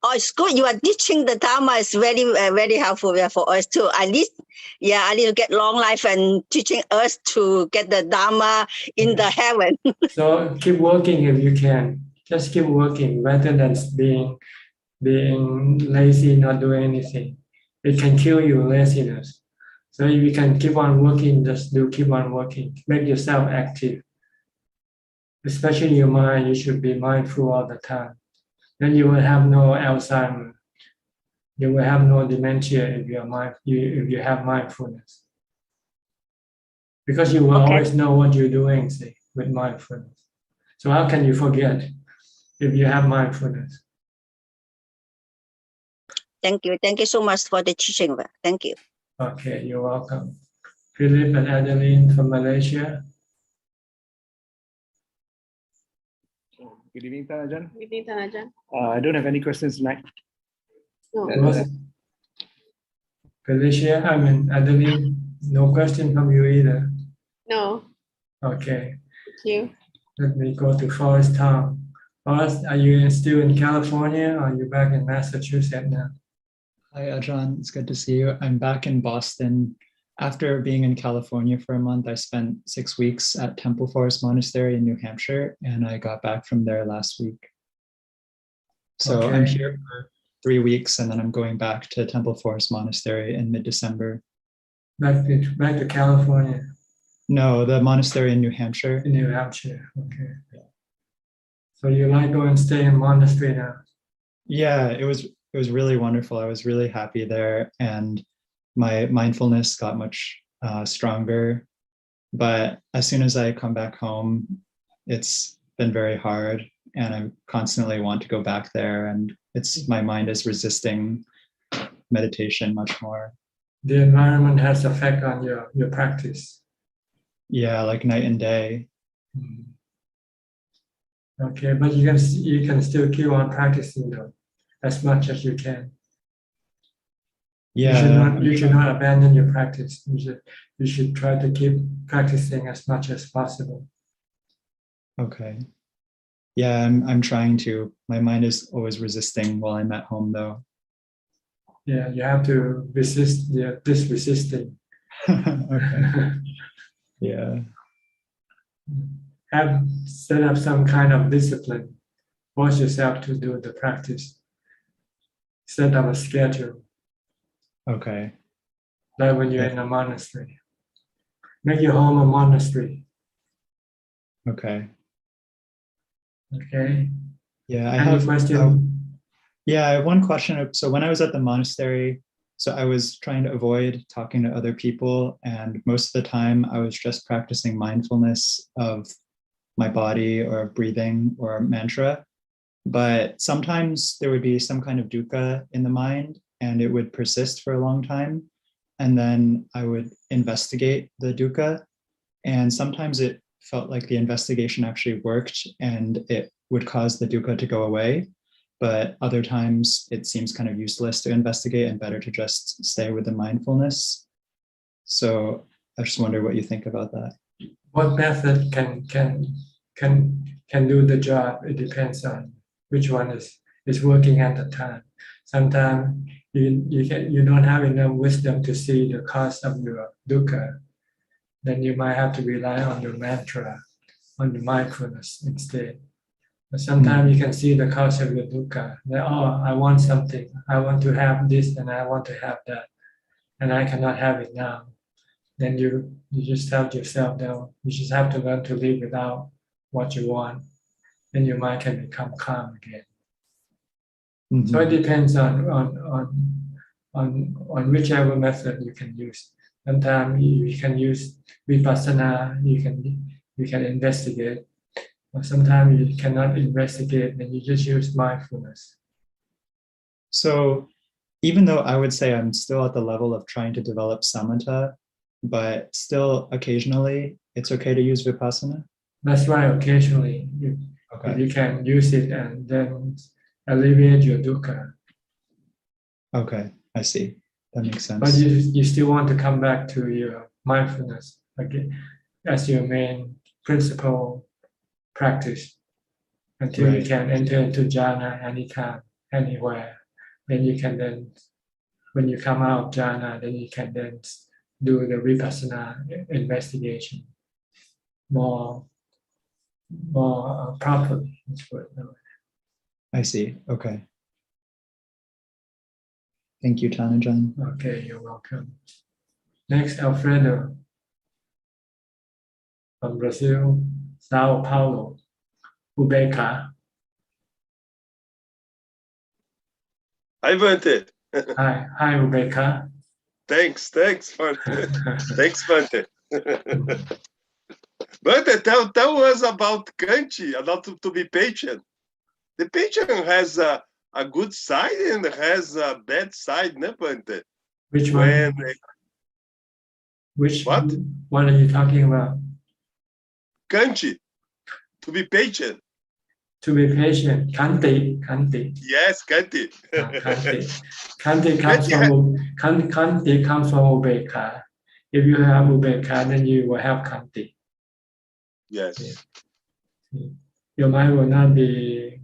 Oh, it's good. You are teaching the Dharma is very, very helpful for us too. I need to get long life and teaching us to get the Dharma in the heaven. So keep working if you can. Just keep working rather than being lazy, not doing anything. It can kill you, laziness. So if you can keep on working, just keep on working. Make yourself active. Especially your mind, you should be mindful all the time. Then you will have no Alzheimer. You will have no dementia if you have mindfulness. Because you will always know what you're doing, see, with mindfulness. So how can you forget if you have mindfulness? Thank you. Thank you so much for the teaching. Thank you. Okay, you're welcome. Philip and Adeline from Malaysia. Good evening, Tanajan. Good evening, Tanajan. I don't have any questions tonight. No. Felicia, Adeline, no question from you either. No. Okay. Thank you. Let me go to Forest Town. Forest, are you still in California or are you back in Massachusetts now? Hi, Ajahn. It's good to see you. I'm back in Boston. After being in California for a month, I spent 6 weeks at Temple Forest Monastery in New Hampshire, and I got back from there last week. So Okay. I'm here for 3 weeks, and then I'm going back to Temple Forest Monastery in mid-December. Back to California? No, the monastery in New Hampshire. In New Hampshire, okay. Yeah. So you like going and stay in monastery now? Yeah, it was really wonderful. I was really happy there, and my mindfulness got much stronger. But as soon as I come back home, it's been very hard, and I constantly want to go back there, and my mind is resisting meditation much more. The environment has effect on your practice. Yeah, like night and day. Okay, but you can still keep on practicing though, as much as you can. Yeah, you should not abandon your practice. You should try to keep practicing as much as possible. Okay. Yeah, I'm trying to. My mind is always resisting while I'm at home though. Yeah, you have to resist this resisting. Okay. Yeah. Have set up some kind of discipline. Force yourself to do the practice. Set up a schedule. Okay. Like when you're in a monastery. Make your home a monastery. Okay. Okay. Yeah, I Any have question? yeah, I have one question. So when I was at the monastery, so I was trying to avoid talking to other people, and most of the time I was just practicing mindfulness of my body or breathing or mantra. But sometimes there would be some kind of dukkha in the mind, and it would persist for a long time. And then I would investigate the dukkha, and sometimes it felt like the investigation actually worked and it would cause the dukkha to go away. But other times it seems kind of useless to investigate and better to just stay with the mindfulness. So I just wonder what you think about that. What method can do the job? It depends on which one is working at the time. Sometimes you don't have enough wisdom to see the cause of your dukkha. Then you might have to rely on your mantra, on the mindfulness instead. But sometimes you can see the cause of your dukkha. That, oh, I want something. I want to have this and I want to have that. And I cannot have it now. Then you just help yourself down. You just have to learn to live without what you want. Then your mind can become calm again. Mm-hmm. So it depends on whichever method you can use. Sometimes you can use vipassana, you can investigate. Or sometimes you cannot investigate and you just use mindfulness. So even though I would say I'm still at the level of trying to develop samatha, but still occasionally it's okay to use vipassana? That's right, occasionally. You can use it and then alleviate your dukkha. Okay, I see. That makes sense. But you still want to come back to your mindfulness again as your main principal practice until you can enter into jhana anytime, anywhere. Then you can when you come out of jhana, then you can then do the vipassana investigation more properly. I see. Okay. Thank you, Tanajan. Okay, you're welcome. Next, Alfredo from Brazil, Sao Paulo, Ubeka. Hi, Bante. Hi, Ubeka. Thanks, thanks, Bante. Bante, tell us about Kanti, about to be patient. The patient has a good side and has a bad side, ne, Bante? Which one? Which one are you talking about? Kanti, to be patient. To be patient, Kanti. Yes, Kanti. Kanti comes from Ubeka. If you have Ubeka, then you will have Kanti. Yes. Your mind will not be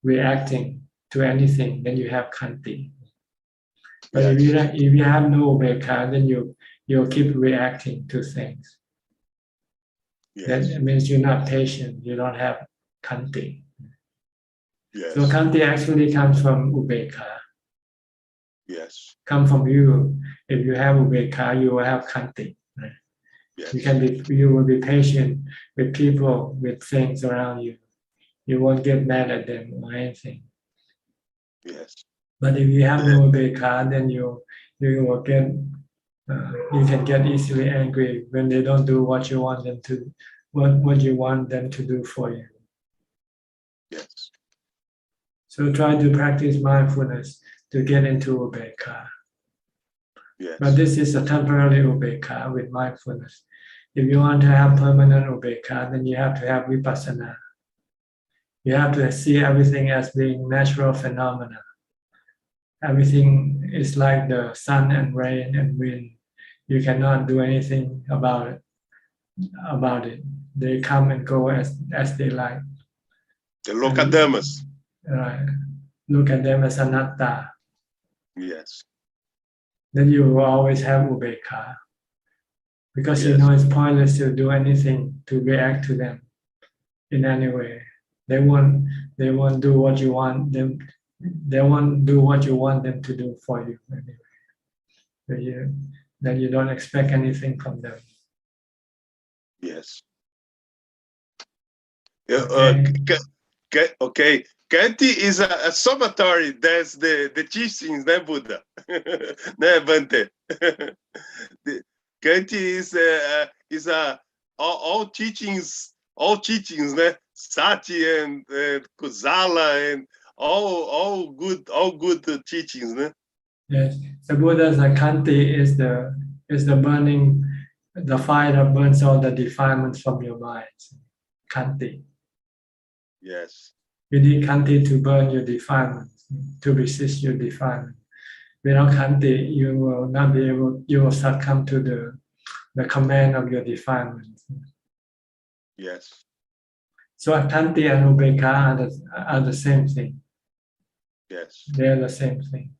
reacting to anything, then you have Kanti. But if you have no Ubeka, then you'll keep reacting to things. Yes. That means you're not patient, you don't have Kanti. Yes. So Kanti actually comes from Ubeka. Yes. Come from you. If you have Ubeka, you will have Kanti. Right? Yes. You will be patient with people, with things around you. You won't get mad at them or anything. Yes. But if you have no Ubeka, then you will get you can get easily angry when they don't do what you want them to, what you want them to do for you. Yes. So try to practice mindfulness to get into Ubeka. Yes. But this is a temporary Ubeka with mindfulness. If you want to have permanent Ubeka, then you have to have vipassana. You have to see everything as being natural phenomena. Everything is like the sun and rain and wind. You cannot do anything about it. They come and go as they like. Look at them as. Right. Look at them as anatta. Yes. Then you will always have ubeka. Because you know it's pointless to do anything to react to them in any way. They won't do what you want them. They won't do what you want them to do for you anyway. Then you don't expect anything from them. Yes. Okay. Okay. Kanti is a summatory. That's the teachings, né, Buddha? Né, Bante? Kanti is all teachings, né? Sati and Kusala and all good teachings, né? Yes, the Buddha's Kanti is the burning, the fire that burns all the defilements from your mind. Kanti. Yes. You need Kanti to burn your defilements, to resist your defilement. Without Kanti, you will not be able. You will succumb to the command of your defilements. Yes. So Kanti and Upekkha are the same thing. Yes. They are the same thing.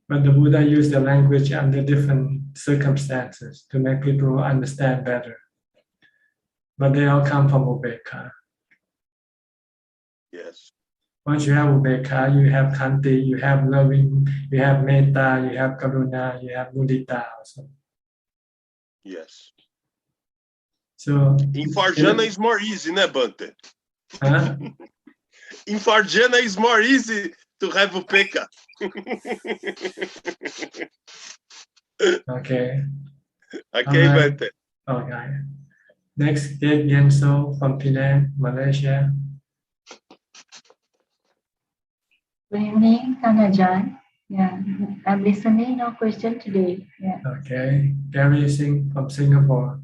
But the Buddha used the language under different circumstances to make people understand better. But they all come from Upekkha. Yes. Once you have Upekkha, you have Kanti, you have loving, you have Metta, you have Karuna, you have Mudita also. Yes. So in Farjana is more easy, né, Bante? Huh? In Farjana is more easy to have Upekkha. Okay. Okay, right. Bante. Okay. Next, Dave Yenso from Penang, Malaysia. Good evening, Tanajan. Yeah, I'm listening. No question today. Yeah. Okay. Gary Singh from Singapore.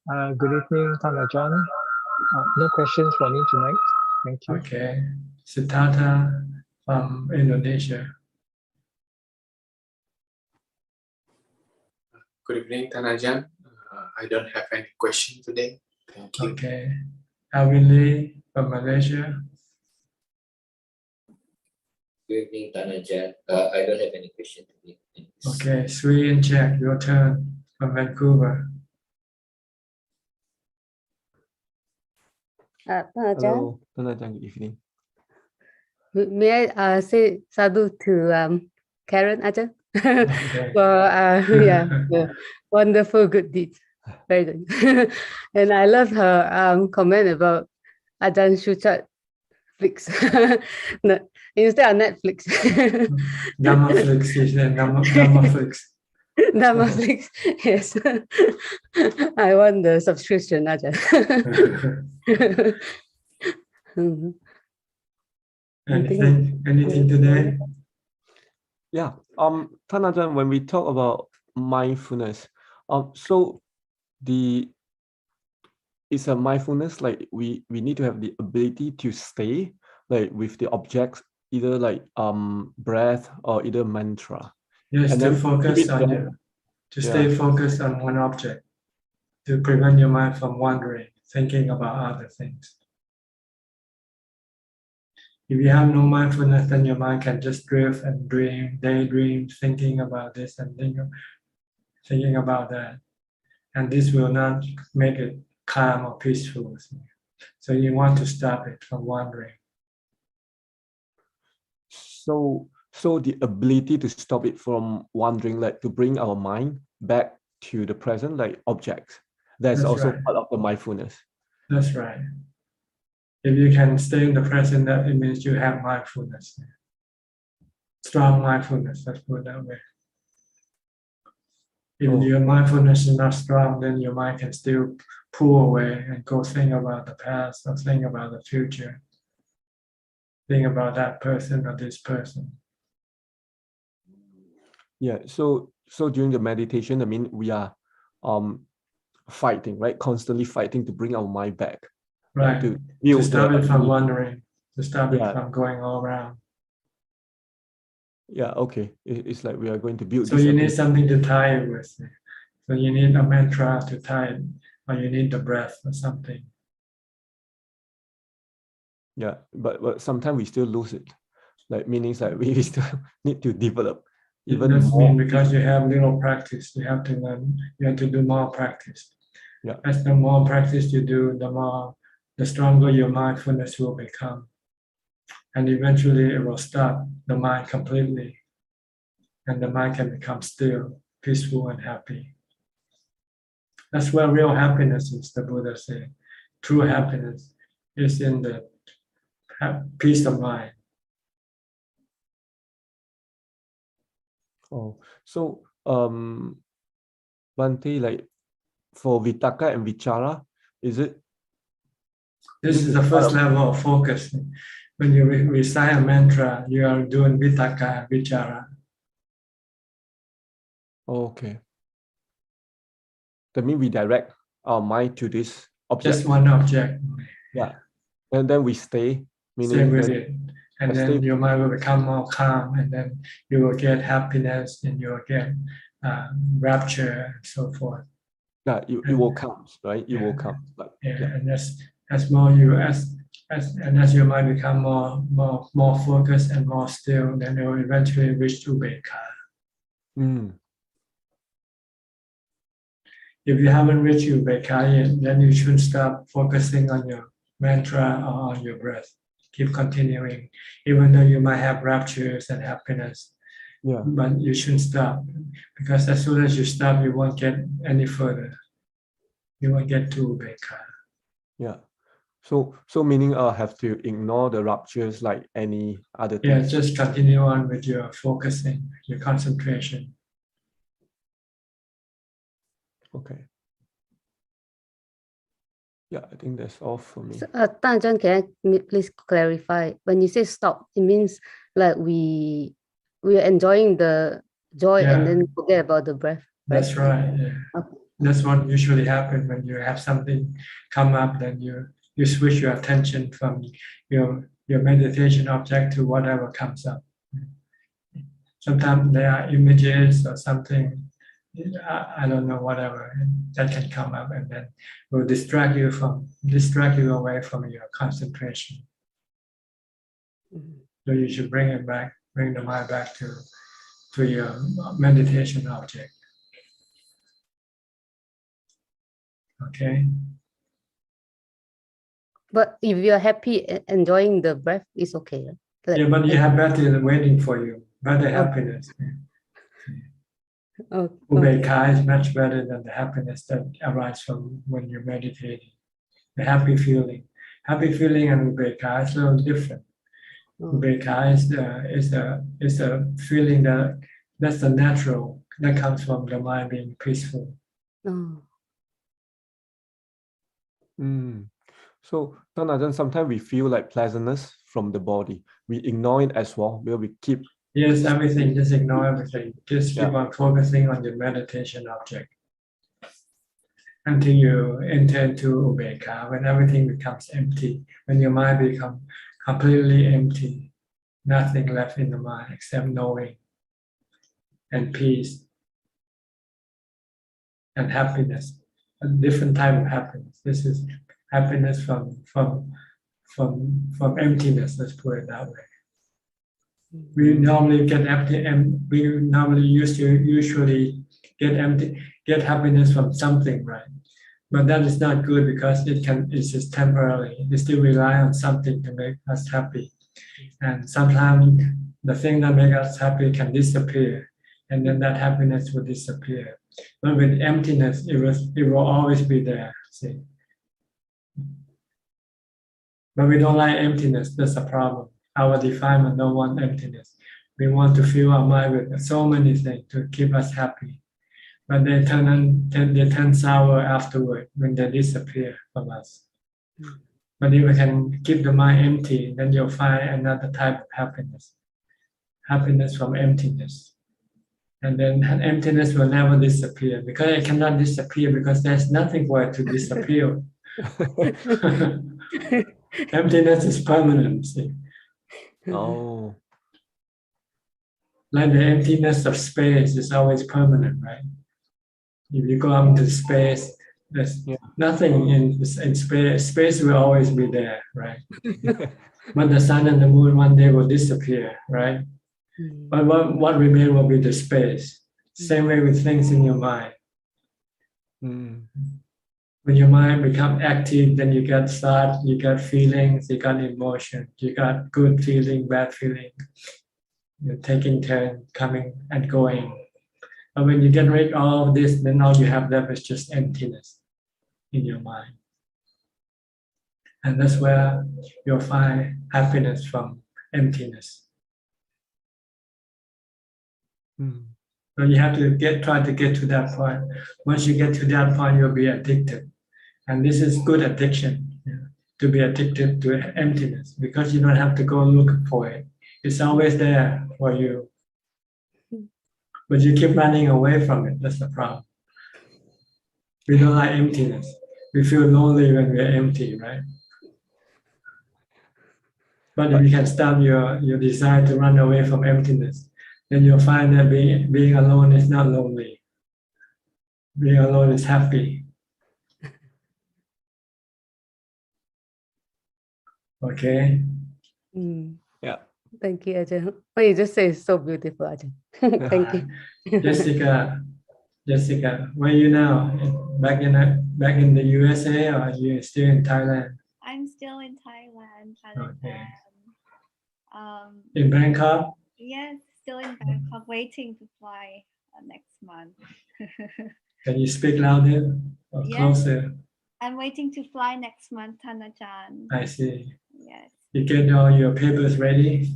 Good evening, Tanajan. No questions for me tonight. Thank you. Okay. Siddhartha from Indonesia. Good evening, Tanajan. I don't have any question today. Thank you. Okay. Alvin Lee from Malaysia. Good evening, Tanajan. I don't have any question today. Okay. Sri and Jack, your turn from Vancouver. Tanajan, Hello, Tanajan, good evening. may I say sadhu to Karen Ajahn Okay. for wonderful good deeds. Very good. And I love her comment about Ajahn Shuchat Flix. Instead of Netflix. Dhammaflix is the Dhammaflix. Dhammaflix, yes. I want the subscription, Ajahn. Anything today? Yeah. Tanajan, when we talk about mindfulness, so it's a mindfulness like we need to have the ability to stay like with the objects, either like breath or either mantra. Yes, and to then focus on there. stay focused on one object, to prevent your mind from wandering, thinking about other things. If you have no mindfulness, then your mind can just drift and dream, daydream, thinking about this and thinking about that. And this will not make it calm or peaceful. So you want to stop it from wandering. So the ability to stop it from wandering, like to bring our mind back to the present, like objects, that's also right. part of the mindfulness. That's right. If you can stay in the present, that it means you have mindfulness. Strong mindfulness, let's put it that way. If your mindfulness is not strong, then your mind can still pull away and go think about the past or think about the future. Think about that person or this person. Yeah, so during the meditation, I mean, we are fighting, right? Constantly fighting to bring our mind back. Right. To stop it from wandering, to stop it from going all around. Yeah, okay. It's like we are going to build. So you need something to tie it with. So you need a mantra to tie it, or you need the breath or something. Yeah, but sometimes we still lose it. Like meaning like we still need to develop even more. Because you have little practice, you have to learn. You have to do more practice. Yeah. As the more practice you do, the stronger your mindfulness will become. And eventually it will stop the mind completely. And the mind can become still, peaceful and happy. That's where real happiness is, the Buddha said. True happiness. is in the peace of mind. Oh, so Bhante, like for Vitakka and Vichara, is it? This is the first level of focus. When you recite a mantra, you are doing Vitakka and Vichara. Okay. That means we direct our mind to this object. Just one object. Yeah. And then we stay, meaning Stay with it. And then stay. your mind will become more calm, and then you will get happiness, and you will get rapture, and so forth. Yeah, it will come, right? It will come. Like, And as more you as your mind become more focused and more still, then it will eventually reach Upekkha. If you haven't reached Upekkha yet, then you should stop focusing on your mantra or on your breath. Keep continuing, even though you might have raptures and happiness. Yeah. But you shouldn't stop, because as soon as you stop, you won't get any further. You won't get to Upekkha. Yeah. So meaning have to ignore the raptures like any other things. Yeah, just continue on with your focusing, your concentration. Okay. Yeah, I think that's all for me. So, Tan, can I please clarify? When you say stop, it means like we are enjoying the joy and then forget about the breath. Right? That's right. Yeah. Okay. That's what usually happens when you have something come up. Then you switch your attention from your meditation object to whatever comes up. Sometimes there are images or something. I don't know, whatever that can come up, and then will distract you away from your concentration. So you should bring the mind back to your meditation object. Okay. But if you're happy enjoying the breath, it's okay. Like, yeah, but you have better waiting for you, better happiness. Upekkha is much better than the happiness that arises from when you're meditating. The happy feeling and Upekkha is a little different. Upekkha is a feeling that's the natural, that comes from the mind being peaceful. So Tanajan, sometimes we feel like pleasantness from the body. We ignore it as well, where we keep. Yes, everything. Just ignore everything. Just keep on focusing on your meditation object until you enter into Upekkha, when everything becomes empty, when your mind becomes completely empty, nothing left in the mind except knowing and peace and happiness, a different type of happiness. This is happiness from emptiness. Let's put it that way. We normally get empty, and we normally usually get happiness from something, right? But that is not good, because it's just temporary. We still rely on something to make us happy, and sometimes the thing that makes us happy can disappear, and then that happiness will disappear. But with emptiness, it will always be there. See, but we don't like emptiness. That's a problem. Our defilement don't want emptiness. We want to fill our mind with so many things to keep us happy. But they turn sour afterward when they disappear from us. But if we can keep the mind empty, then you'll find another type of happiness. Happiness from emptiness. And then emptiness will never disappear, because it cannot disappear, because there's nothing for it to disappear. Emptiness is permanent. See? Oh. Like the emptiness of space is always permanent, right? If you go out into space, there's nothing in space. Space will always be there, right? But the sun and the moon one day will disappear, right? But what remains will be the space. Same way with things in your mind. When your mind becomes active, then you get thought, you get feelings, you got emotion, you got good feeling, bad feeling. You're taking turn, coming and going. But when you get rid of all of this, then all you have left is just emptiness in your mind. And that's where you'll find happiness from emptiness. So you have to try to get to that point. Once you get to that point, you'll be addicted. And this is good addiction, to be addicted to emptiness, because you don't have to go look for it. It's always there for you. But you keep running away from it. That's the problem. We don't like emptiness. We feel lonely when we're empty, right? But if you can stop your desire to run away from emptiness, then you'll find that being alone is not lonely. Being alone is happy. Okay? Yeah. Thank you, Ajahn. What you just say is so beautiful, Ajahn. Thank you. Jessica, where are you now? Back in the USA, or are you still in Thailand? I'm still in Thailand. Okay. In Bangkok? Yes, still in Bangkok, waiting to fly next month. Can you speak louder or closer? I'm waiting to fly next month, Thanajan. I see. Yes. You get all your papers ready?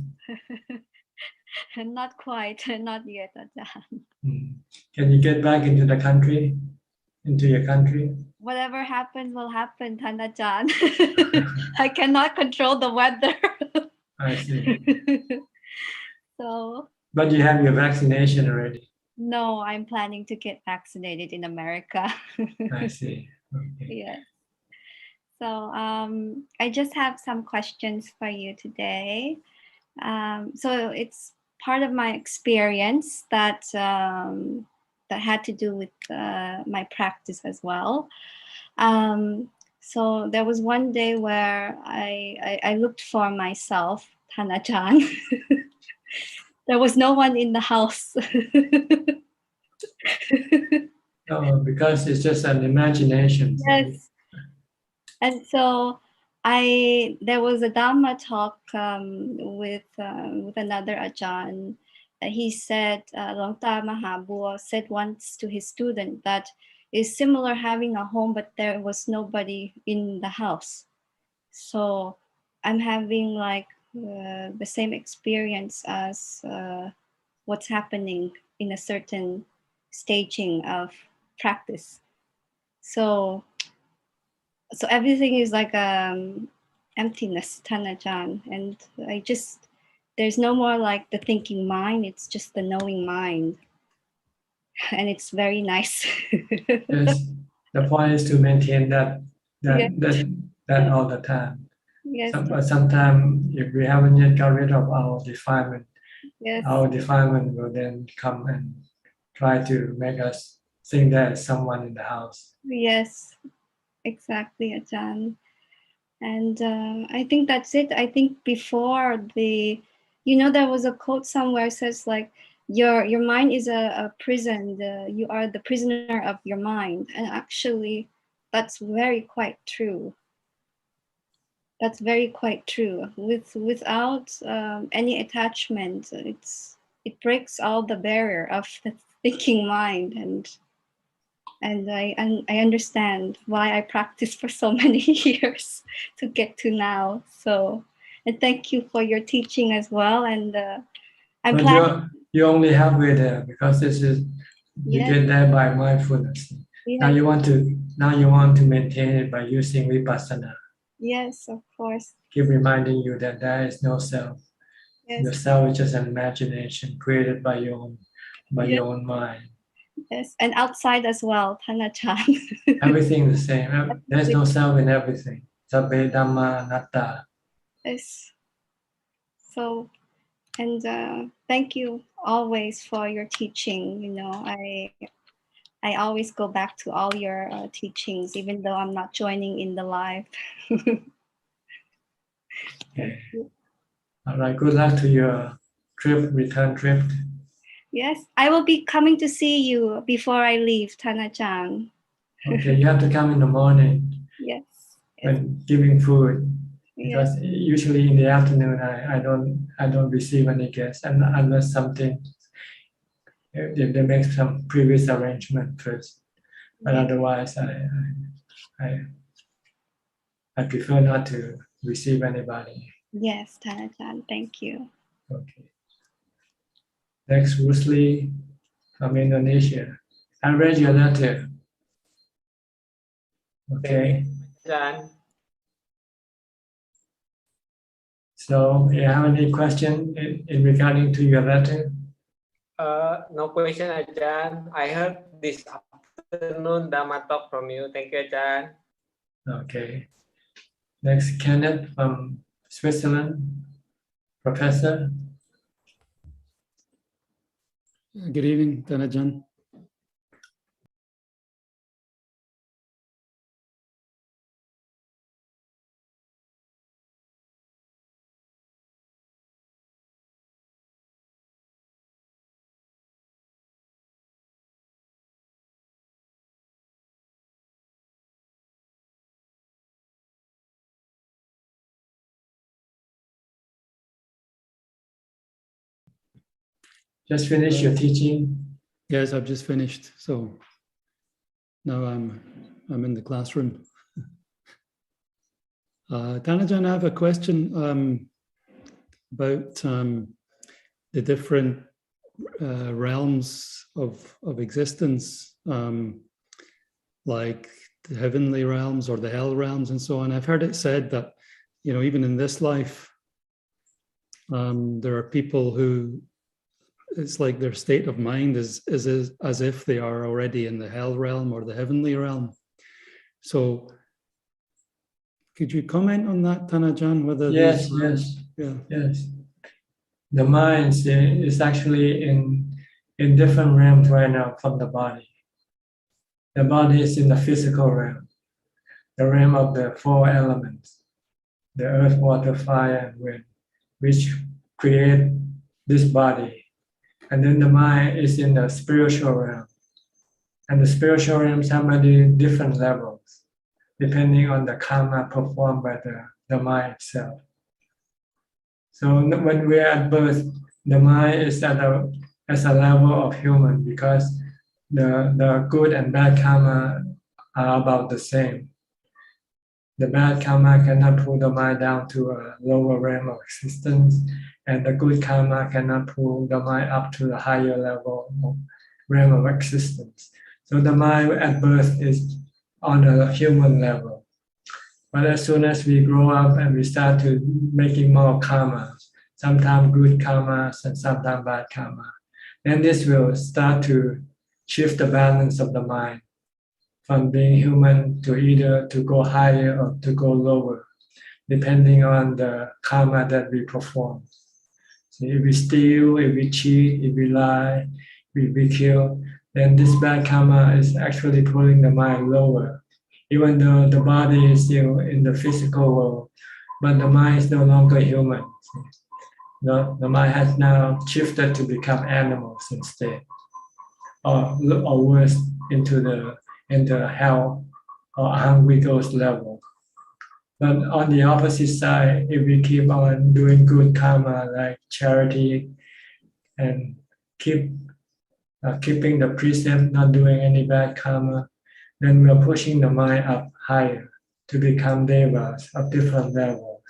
Not quite, not yet, Ajahn. Can you get back into the country? Into your country? Whatever happens will happen, Thanajan. I cannot control the weather. I see. So. But you have your vaccination already? No, I'm planning to get vaccinated in America. I see. Okay. Yes. So I just have some questions for you today. So it's part of my experience that that had to do with my practice as well. So there was one day where I looked for myself, Thanajan. There was no one in the house. Oh, because it's just an imagination. Yes. And so there was a Dhammatalk with another Ajahn. He said, Longta Mahabua said once to his student that it's similar having a home, but there was nobody in the house. So I'm having like the same experience as what's happening in a certain staging of practice. So everything is like emptiness, Thanajan, and there's no more like the thinking mind, it's just the knowing mind. And it's very nice. Yes, the point is to maintain that all the time. Yes. Sometimes if we haven't yet got rid of our defilement, yes, our defilement will then come and try to make us think there's someone in the house. Yes, exactly, Ajahn. And I think that's it. I think before there was a quote somewhere says like, your mind is a prison. You are the prisoner of your mind. And actually, that's very quite true. That's very quite true. Without any attachment, it breaks all the barrier of the thinking mind, and I understand why I practiced for so many years to get to now. So, and thank you for your teaching as well. And I'm planning. You're only halfway there, because you get there by mindfulness. Yes. Now you want to maintain it by using vipassana. Yes, of course. Keep reminding you that there is no self. Yes. The self is just an imagination created by your own mind. Yes, and outside as well, Thanajan. Everything is the same. There's no self in everything. Sabbe Dhamma Anatta. Yes. So, and thank you always for your teaching. I always go back to all your teachings, even though I'm not joining in the live. Okay. All right. Good luck to your return trip. Yes, I will be coming to see you before I leave, Thanajan. Okay, you have to come in the morning. Yes. When giving food, because usually in the afternoon I don't receive any guests, and unless something they make some previous arrangement first, but otherwise I I prefer not to receive anybody. Yes, Tanajan, thank you. Okay. Next, Rusli from Indonesia. I read your letter. Okay. Jan. So, you have any question in regarding to your letter? No question, Ajahn. I heard this afternoon Dhammatalk from you. Thank you, Ajahn. Okay. Next, Kenneth from Switzerland. Professor. Good evening, Tanajan. Just finished your teaching? Yes, I've just finished. So now I'm in the classroom. Tanajan, I have a question about the different realms of existence, like the heavenly realms or the hell realms and so on. I've heard it said that, even in this life, there are people who it's like their state of mind is as if they are already in the hell realm or the heavenly realm. So could you comment on that, Tanajan? Whether Yes, these yes, yeah. yes. The mind is actually in different realms right now from the body. The body is in the physical realm, the realm of the four elements, the earth, water, fire, and wind, which create this body. And then the mind is in the spiritual realm. And the spiritual realms have many different levels, depending on the karma performed by the mind itself. So when we are at birth, the mind is at a level of human because the good and bad karma are about the same. The bad karma cannot pull the mind down to a lower realm of existence, and the good karma cannot pull the mind up to the higher level of realm of existence. So the mind at birth is on a human level. But as soon as we grow up and we start to making more karma, sometimes good karma and sometimes bad karma, then this will start to shift the balance of the mind from being human to either to go higher or to go lower, depending on the karma that we perform. So if we steal, if we cheat, if we lie, if we kill, then this bad karma is actually pulling the mind lower, even though the body is still in the physical world, but the mind is no longer human. The mind has now shifted to become animals instead, or worse, into the hell or hungry ghost level. But on the opposite side, if we keep on doing good karma like charity and keeping the precept, not doing any bad karma, then we are pushing the mind up higher to become devas of different levels.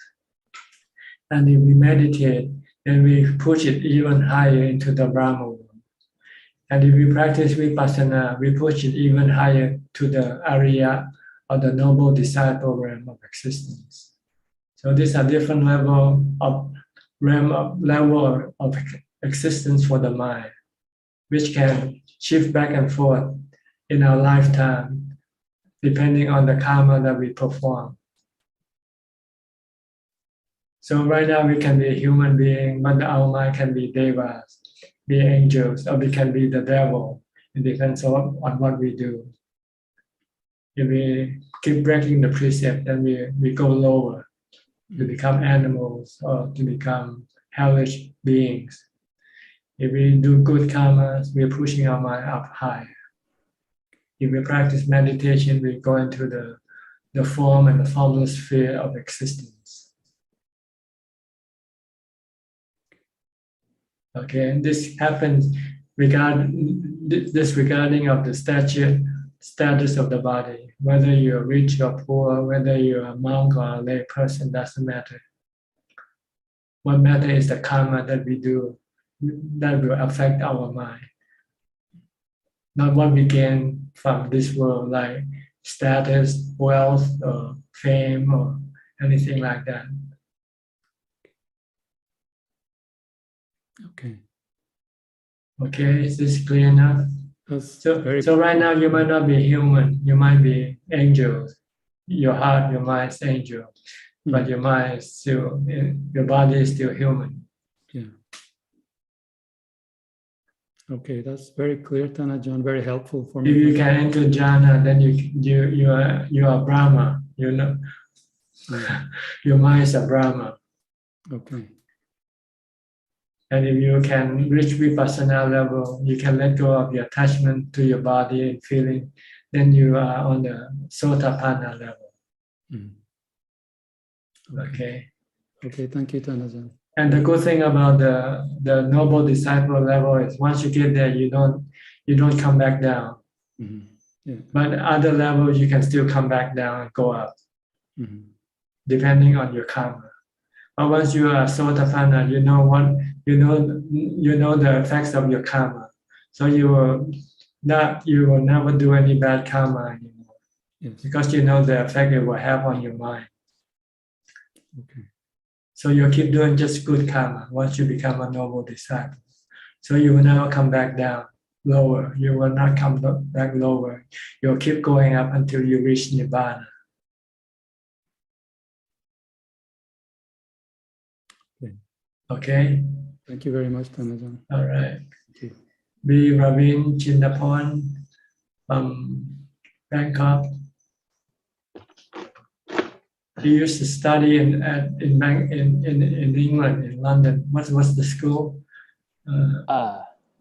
And if we meditate, then we push it even higher into the Brahma world. And if we practice vipassana, we push it even higher to the Arya or the noble disciple realm of existence. So these are different level of existence for the mind, which can shift back and forth in our lifetime, depending on the karma that we perform. So right now we can be a human being, but our mind can be devas, be angels, or we can be the devil. It depends on what we do. If we keep breaking the precept, then we go lower to become animals or to become hellish beings. If we do good karmas, we're pushing our mind up higher. If we practice meditation, we go into the form and the formless sphere of existence. Okay, and this happens regarding of the statute status of the body, whether you're rich or poor, whether you're a monk or a lay person, doesn't matter. What matters is the karma that we do that will affect our mind. Not what we gain from this world, like status, wealth, or fame, or anything like that. Okay. Okay, is this clear enough? So right now you might not be human, you might be angels. Your heart, your mind is angel, but your mind is still, your body is still human. Yeah. Okay, that's very clear, Tanajan. Very helpful for me. If you can enter jhana, then you are Brahma. You know, your mind is a Brahma. Okay. And if you can reach vipassana level, you can let go of your attachment to your body and feeling. Then you are on the Sotapanna level. Okay. Okay. Thank you, Tanajan. And the good thing about the noble disciple level is once you get there, you don't come back down. Yeah. But other levels you can still come back down and go up, depending on your karma. But once you are Sotapanna, you know the effects of your karma. So you will never do any bad karma anymore, because you know the effect it will have on your mind. Okay. So you keep doing just good karma once you become a noble disciple. So you will never come back down lower. You will not come back lower. You'll keep going up until you reach Nirvana. Okay. Thank you very much, Tanajan. All right. Thank you. B. Ravin Chindapon from Bangkok. He used to study in England, in London. What's the school?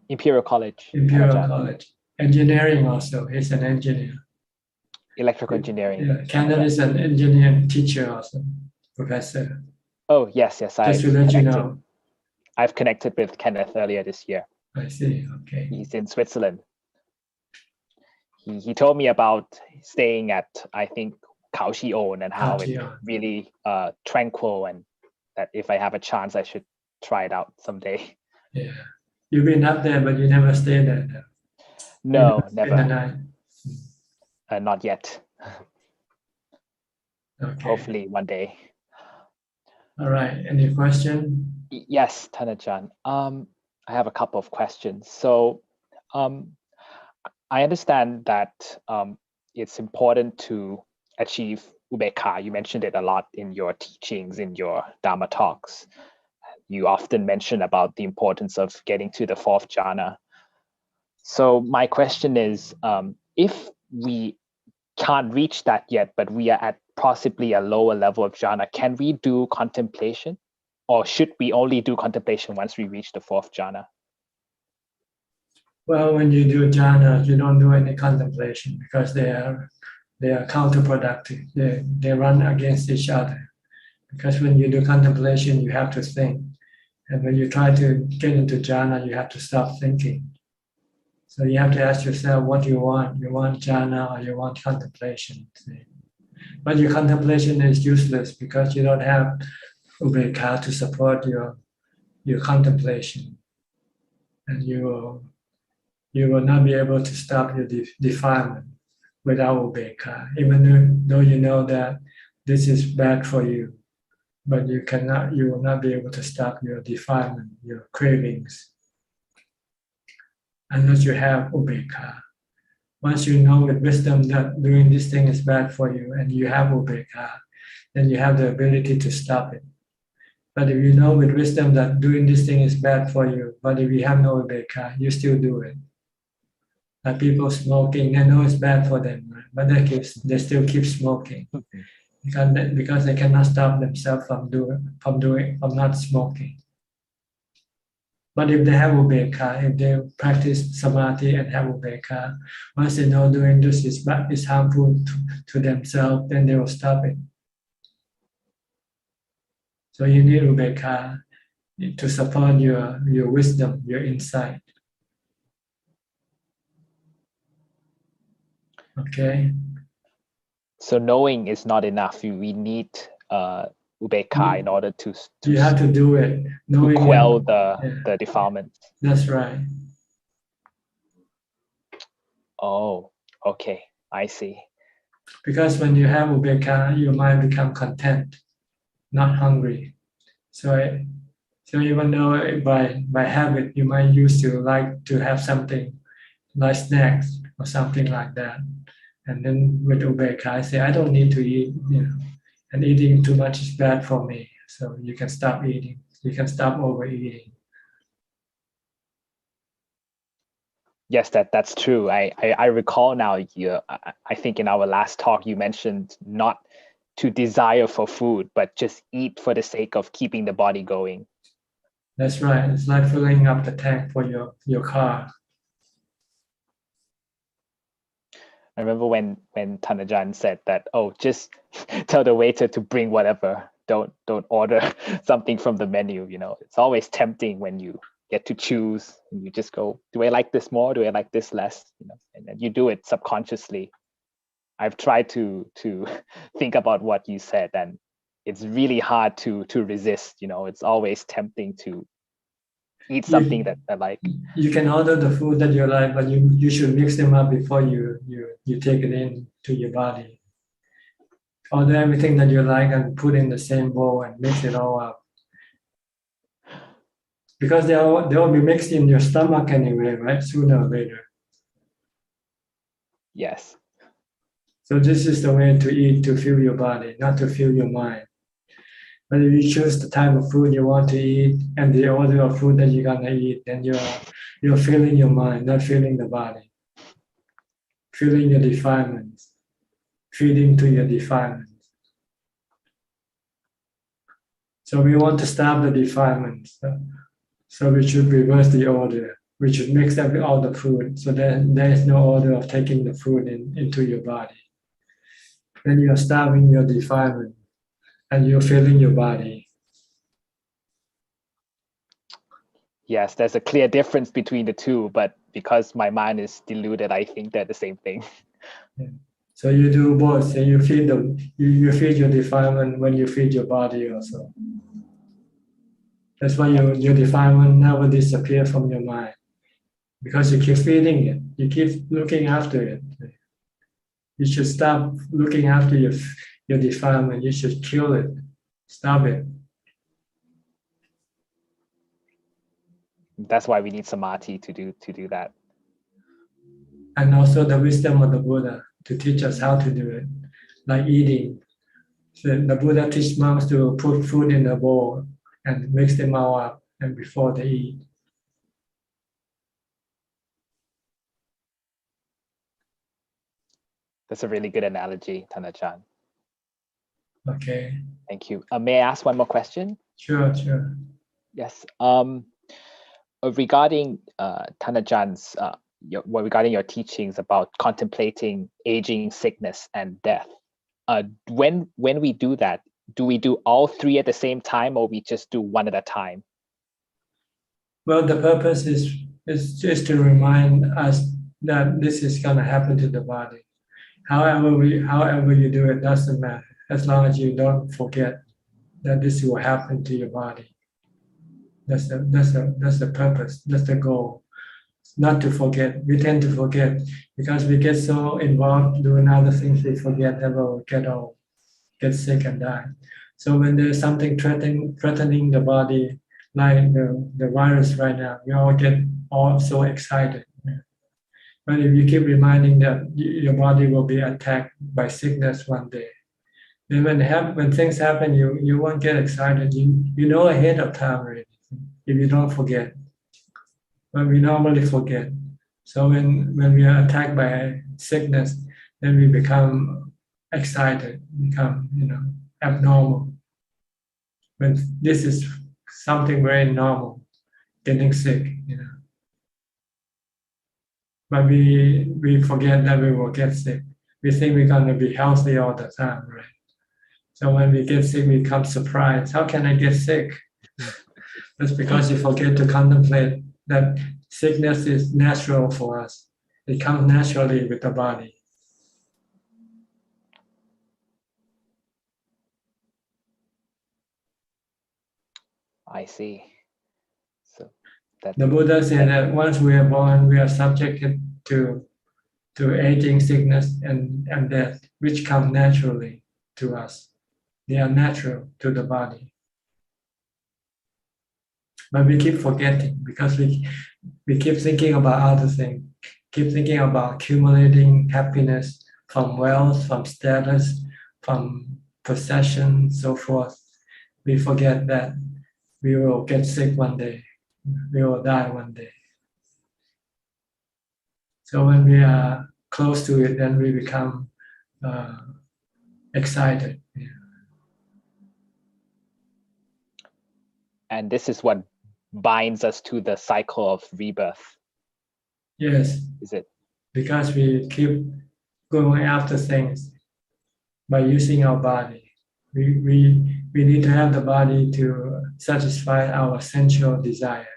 Imperial College. Imperial College. Engineering also. He's an engineer. Electrical engineering. Yeah. Canada is an engineer teacher also, professor. Oh, yes. Just to let you know. I've connected with Kenneth earlier this year. I see. Okay. He's in Switzerland. He told me about staying at, I think, Kaohsiung and how it's really tranquil, and that if I have a chance, I should try it out someday. Yeah. You've been up there, but you never stayed there. No, never. In the night. Not yet. Okay. Hopefully one day. All right. Any question? Yes, Tanajan. I have a couple of questions. So I understand that it's important to achieve Ubekkha. You mentioned it a lot in your teachings, in your Dhamma talks. You often mention about the importance of getting to the fourth jhana. So my question is, if we can't reach that yet, but we are at possibly a lower level of jhana, can we do contemplation? Or should we only do contemplation once we reach the fourth jhana? Well, when you do jhana, you don't do any contemplation because they are counterproductive. They run against each other. Because when you do contemplation, you have to think. And when you try to get into jhana, you have to stop thinking. So you have to ask yourself what you want. You want jhana or you want contemplation? But your contemplation is useless because you don't have ubekkha to support your contemplation. And you will not be able to stop your defilement without ubekkha, even though you know that this is bad for you. But you will not be able to stop your defilement, your cravings, unless you have ubekkha. Once you know with wisdom that doing this thing is bad for you and you have ubekkha, then you have the ability to stop it. But if you know with wisdom that doing this thing is bad for you, but if you have no ubekkha, you still do it. Like people smoking, they know it's bad for them, right? But they still keep smoking because they cannot stop themselves from not smoking. But if they have ubekkha, if they practice samadhi and have ubekkha, once they know doing this is harmful to themselves, then they will stop it. So you need ubekkha to support your wisdom, your insight. Okay. So knowing is not enough. We need ubeka in order to you have to do it. Knowing quell it. the defilements. That's right. Oh, okay. I see. Because when you have ubeka, your mind become content, not hungry. So even though by habit you might used to like to have something like snacks or something like that, and then with ubeka, I say I don't need to eat, and eating too much is bad for me. So you can stop eating. You can stop overeating. Yes, that's true. I recall now. I think in our last talk you mentioned not to desire for food, but just eat for the sake of keeping the body going. That's right. It's like filling up the tank for your car. I remember when Thanajan said that, oh, just tell the waiter to bring whatever. Don't order something from the menu. It's always tempting when you get to choose and you just go, do I like this more? Do I like this less? And then you do it subconsciously. I've tried to think about what you said, and it's really hard to resist. It's always tempting to eat something that I like. You can order the food that you like, but you should mix them up before you take it into your body. Order everything that you like and put in the same bowl and mix it all up. Because they will be mixed in your stomach anyway, right? Sooner or later. Yes. So this is the way to eat to fuel your body, not to fuel your mind. But if you choose the type of food you want to eat and the order of food that you're gonna eat, then you're filling your mind, not filling the body. Filling your defilements, feeding to your defilements. So we want to stop the defilements. So we should reverse the order. We should mix up all the food. So then there is no order of taking the food into your body. Then you're starving your defilement and you're filling your body. Yes, there's a clear difference between the two, but because my mind is deluded, I think they're the same thing. Yeah. So you do both. So you feed you feed your defilement when you feed your body also. That's why your defilement never disappear from your mind, because you keep feeding it. You keep looking after it. You should stop looking after your defilement. You should kill it. Stop it. That's why we need samadhi to do that. And also the wisdom of the Buddha to teach us how to do it, like eating. So the Buddha teach monks to put food in a bowl and mix them all up and before they eat. That's a really good analogy, Thanajan. Okay. Thank you. May I ask one more question? Sure. Yes. Regarding Thanajan's, regarding your teachings about contemplating aging, sickness, and death, when we do that, do we do all three at the same time, or we just do one at a time? Well, the purpose is just to remind us that this is going to happen to the body. However you do it, doesn't matter, as long as you don't forget that this will happen to your body. That's the purpose. That's the goal. Not to forget. We tend to forget because we get so involved doing other things. We forget that we'll get sick and die. So when there's something threatening the body, like the virus right now, we all get so excited. But if you keep reminding that your body will be attacked by sickness one day, then when things happen, you won't get excited. You know ahead of time already, if you don't forget. But we normally forget. So when we are attacked by sickness, then we become excited, become abnormal. When this is something very normal, getting sick, But we forget that we will get sick. We think we're going to be healthy all the time, right? So when we get sick, we become surprised. How can I get sick? That's because you forget to contemplate that sickness is natural for us. It comes naturally with the body. I see. So that The Buddha said that once we are born, we are subjected to aging, sickness, and death, which come naturally to us. They are natural to the body. But we keep forgetting because we keep thinking about other things, keep thinking about accumulating happiness from wealth, from status, from possession, so forth. We forget that we will get sick one day, we will die one day. So when we are close to it, then we become excited. And this is what binds us to the cycle of rebirth. Yes. Is it? Because we keep going after things by using our body. We need to have the body to satisfy our sensual desire.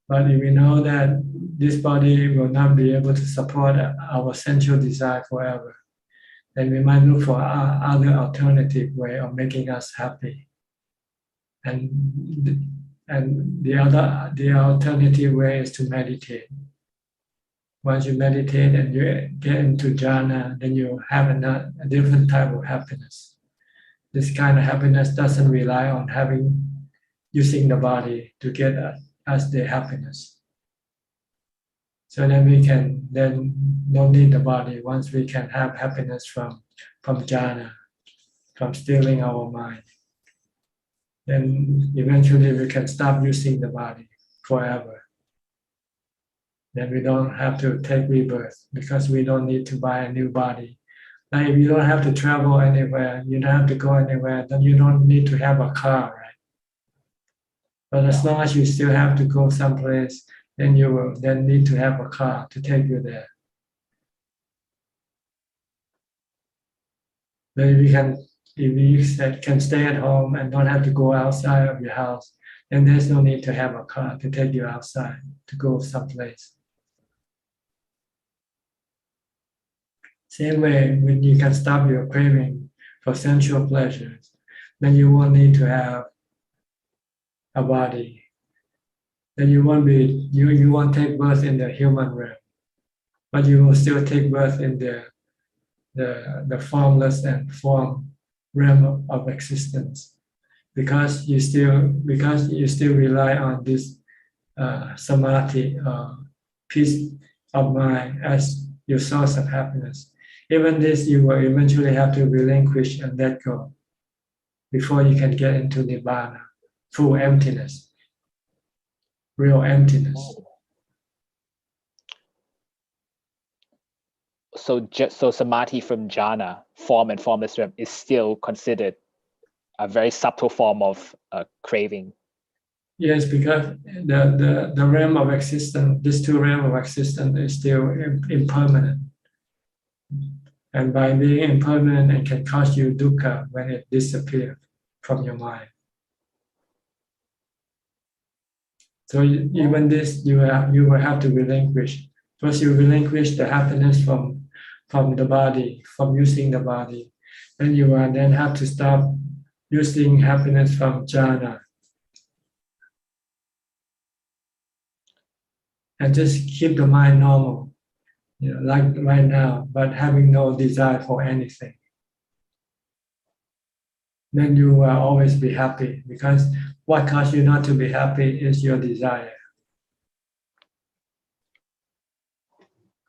But if we know that this body will not be able to support our sensual desire forever, then we might look for other alternative way of making us happy. And the alternative way is to meditate. Once you meditate and you get into jhana, then you have a different type of happiness. This kind of happiness doesn't rely on using the body to get us the happiness. So then we can don't need the body once we can have happiness from jhana, from stilling our mind. Then eventually we can stop using the body forever. Then we don't have to take rebirth because we don't need to buy a new body. Now, if you don't have to travel anywhere, you don't have to go anywhere, then you don't need to have a car, right? But as long as you still have to go someplace, then you will then need to have a car to take you there. But if you can stay at home and don't have to go outside of your house, then there's no need to have a car to take you outside to go someplace. Same way, when you can stop your craving for sensual pleasures, then you won't need to have a body. Then you won't take birth in the human realm, but you will still take birth in the formless and form realm of existence, because you still rely on this samadhi, peace of mind as your source of happiness. Even this, you will eventually have to relinquish and let go before you can get into Nirvana, full emptiness, real emptiness. So samadhi from jhana, form and formless realm, is still considered a very subtle form of craving. Yes, because the realm of existence, these two realms of existence, is still impermanent. And by being impermanent, it can cause you dukkha when it disappears from your mind. So even this, you will have to relinquish. First, you relinquish the happiness from the body, from using the body. Then you will then have to stop using happiness from jhana. And just keep the mind normal, like right now, but having no desire for anything. Then you will always be happy, because what causes you not to be happy is your desire.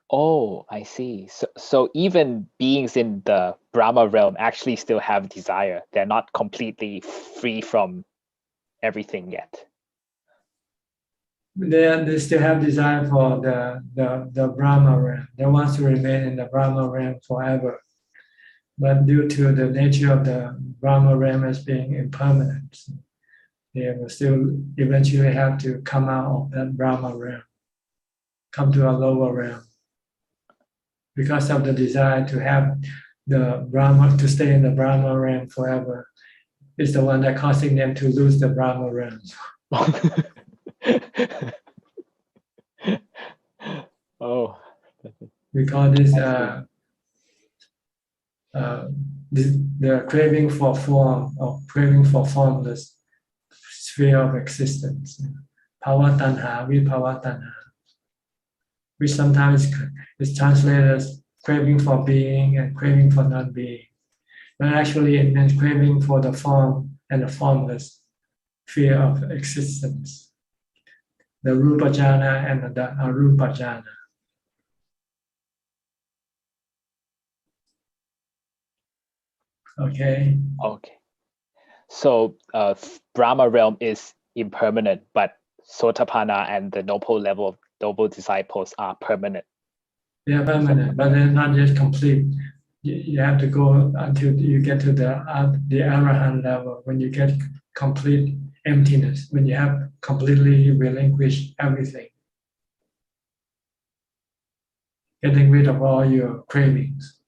Oh, I see. So even beings in the Brahma realm actually still have desire. They're not completely free from everything yet. They still have desire for the Brahma realm. They want to remain in the Brahma realm forever. But due to the nature of the Brahma realm as being impermanent, they will still eventually have to come out of that Brahma realm, come to a lower realm. Because of the desire to have the Brahma, to stay in the Brahma realm forever, is the one that causing them to lose the Brahma realm. Oh. We call this the craving for form or craving for formless sphere of existence. Bhava tanha, vibhava tanha, which sometimes is translated as craving for being and craving for not being. But actually it means craving for the form and the formless sphere of existence. The rupa jhana and the arupa jhana. Okay. Okay. So Brahma realm is impermanent, but Sotapanna and the noble disciples are permanent. They are permanent, but they're not yet complete. You have to go until you get to the Arahant level, when you get complete emptiness, when you have completely relinquished everything, getting rid of all your cravings.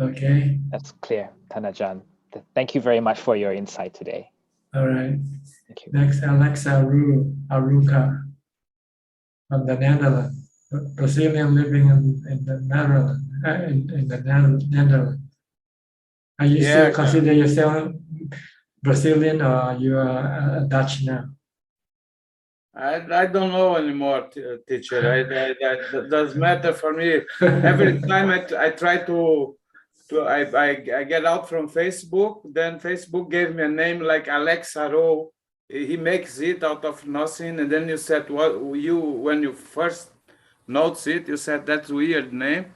Okay. That's clear, Tanajan. Thank you very much for your insight today. All right. Thank you. Next, Aruka from the Netherlands, Brazilian living in the Netherlands. In the Netherlands. Are you still consider yourself Brazilian, or you are Dutch now? I don't know anymore, teacher. That doesn't matter for me. Every time I try I get out from Facebook, then Facebook gave me a name like Alex Haro. He makes it out of nothing, and then you said when you first noticed it, you said that's a weird name.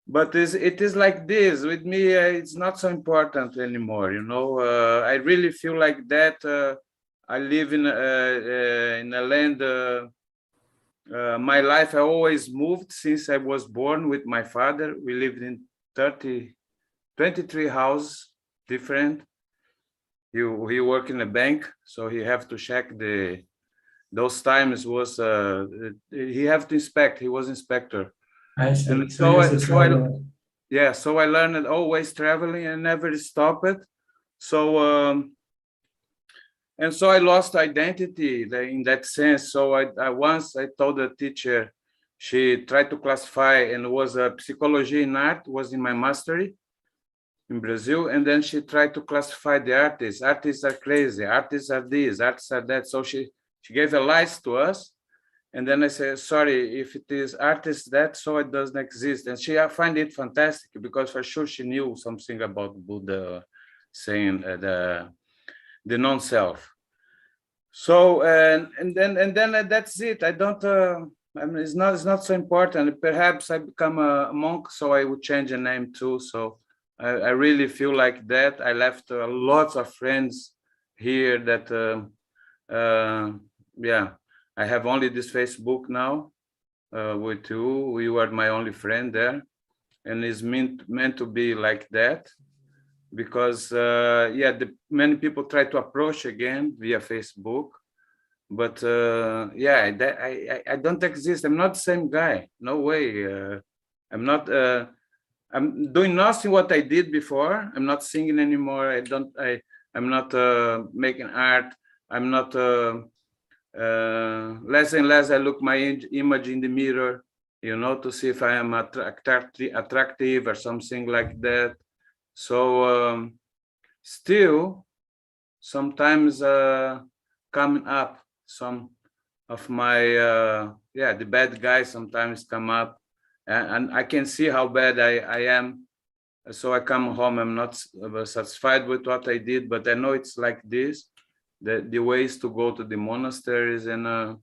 But it is like this with me. It's not so important anymore. You know, I really feel like that. I live in a land. My life, I always moved since I was born with my father. We lived in 23 houses, different. He worked in a bank, so he have to check those times was he have to inspect. He was inspector. I see. And so I learned always traveling and never stop it. So and so I lost identity in that sense. So I once told the teacher, she tried to classify, and was a psychology in art, was in my mastery in Brazil. And then she tried to classify the artists. Artists are crazy, artists are this, artists are that. So she gave a list to us. And then I said, sorry, if it is artist that, so it doesn't exist. And I find it fantastic, because for sure she knew something about Buddha saying the non-self. So and then that's it. I don't. I mean, it's not so important. Perhaps I become a monk, so I would change the name too. So I really feel like that. I left lots of friends here that yeah. I have only this Facebook now with you. You are my only friend there, and it's meant to be like that, because yeah, many people try to approach again via Facebook, but yeah, I don't exist. I'm not the same guy. No way. I'm not. I'm doing nothing what I did before. I'm not singing anymore. I'm not making art. I'm not. Less and less I look my image in the mirror, you know, to see if I am attractive or something like that. So still sometimes coming up, some of my yeah, the bad guys sometimes come up, and I can see how bad I am. So I come home, I'm not satisfied with what I did, but I know it's like this. The ways to go to the monasteries, and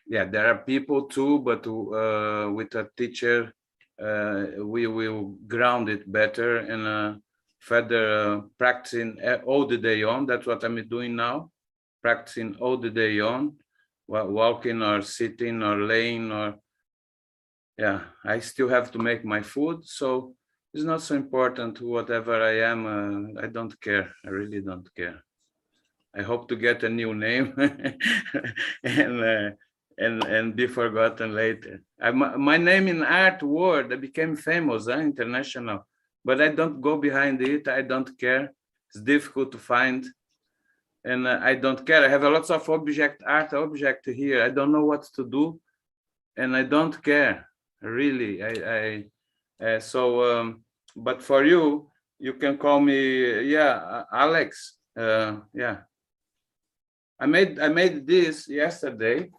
yeah, there are people too, but with a teacher we will ground it better, and further practicing all the day on. That's what I'm doing now, practicing all the day on, walking or sitting or laying, or yeah, I still have to make my food, so it's not so important whatever I am. I don't care. I really don't care. I hope to get a new name and be forgotten later. My name in art world, I became famous, international, but I don't go behind it. I don't care. It's difficult to find, and I don't care. I have lots of art object here. I don't know what to do, and I don't care. really. But for you, you can call me, Alex. Yeah. I made this yesterday.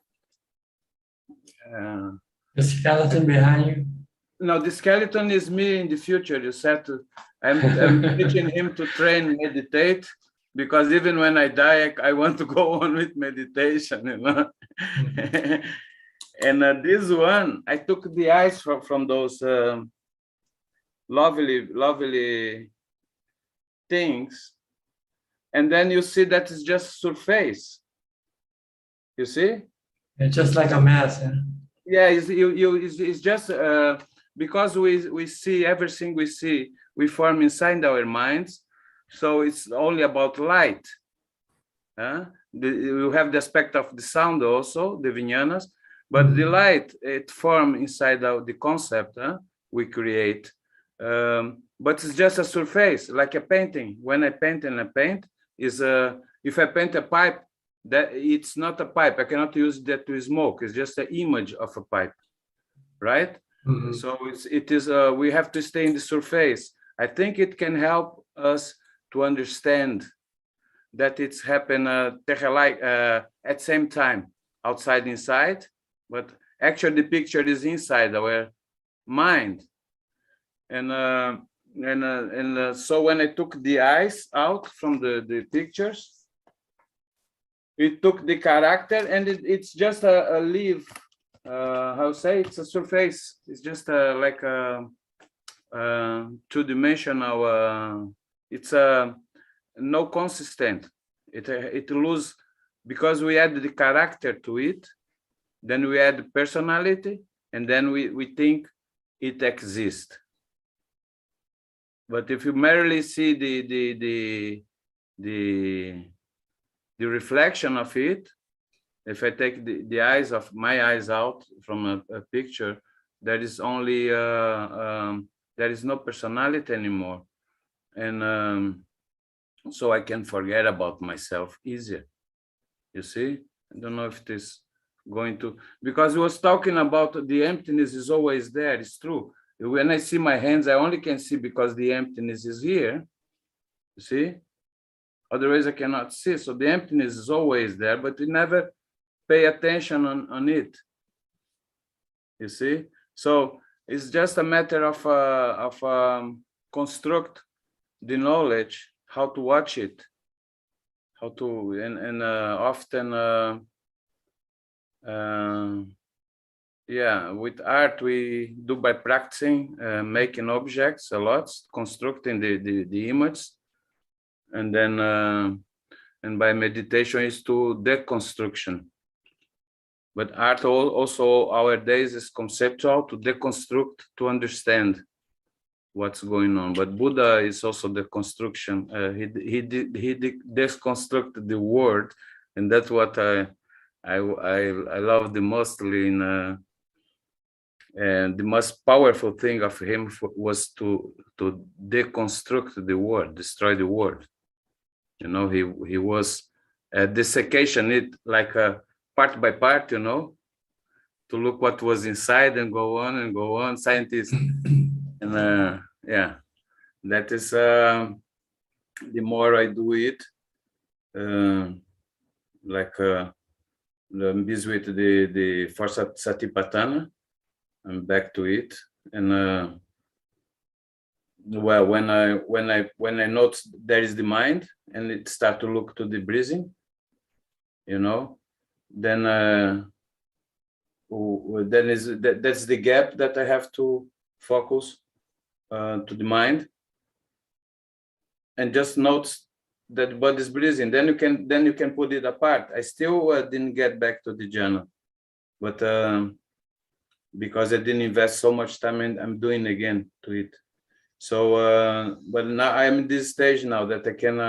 The skeleton behind you? No, the skeleton is me in the future. You said I'm teaching him to train, meditate, because even when I die, I want to go on with meditation, you know. And this one, I took the eyes from those lovely things, and then you see that it's just surface. You see? It's just like a mask. Yeah, it's just because we see everything we form inside our minds, so it's only about light. You have the aspect of the sound also, the vijnanas, but the light, it forms inside of the concept we create. But it's just a surface, like a painting. When I paint is if I paint a pipe, that it's not a pipe. I cannot use that to smoke. It's just an image of a pipe, right? So it is. We have to stay in the surface. I think it can help us to understand that it's happened at same time, outside, inside. But actually, the picture is inside our mind, and so when I took the eyes out from the pictures, it took the character, and it's just a leaf. How say? It's a surface. It's just like a two-dimensional. It's no consistent. It lose because we add the character to it. Then we add personality, and then we think it exists. But if you merely see the reflection of it, if I take my eyes out from a picture, there is only there is no personality anymore, and so I can forget about myself easier. You see, I don't know if it is going to, because we was talking about the emptiness is always there. It's true. When I see my hands, I only can see because the emptiness is here. You see, otherwise I cannot see. So the emptiness is always there, but we never pay attention on it. You see, so it's just a matter of construct the knowledge, how to watch it, how to, and often, yeah, with art we do by practicing, making objects a lot, constructing the image, and then and by meditation is to deconstruction. But art also our days is conceptual, to deconstruct, to understand what's going on. But Buddha is also deconstruction. He deconstructed the world, and that's what I love the mostly in. And the most powerful thing of him was to deconstruct the world, destroy the world. You know, he was desiccation it like part by part, you know, to look what was inside and go on. Scientists, and yeah, that is the more I do it, like I'm busy with the first Satipatthana. I'm back to it, and well, when I note there is the mind and it start to look to the breathing, you know, then that's the gap that I have to focus to the mind, and just note that the body is breathing. Then you can put it apart. I still didn't get back to the jhana, but because I didn't invest so much time, and I'm doing again to it. So, but now I'm in this stage now that I can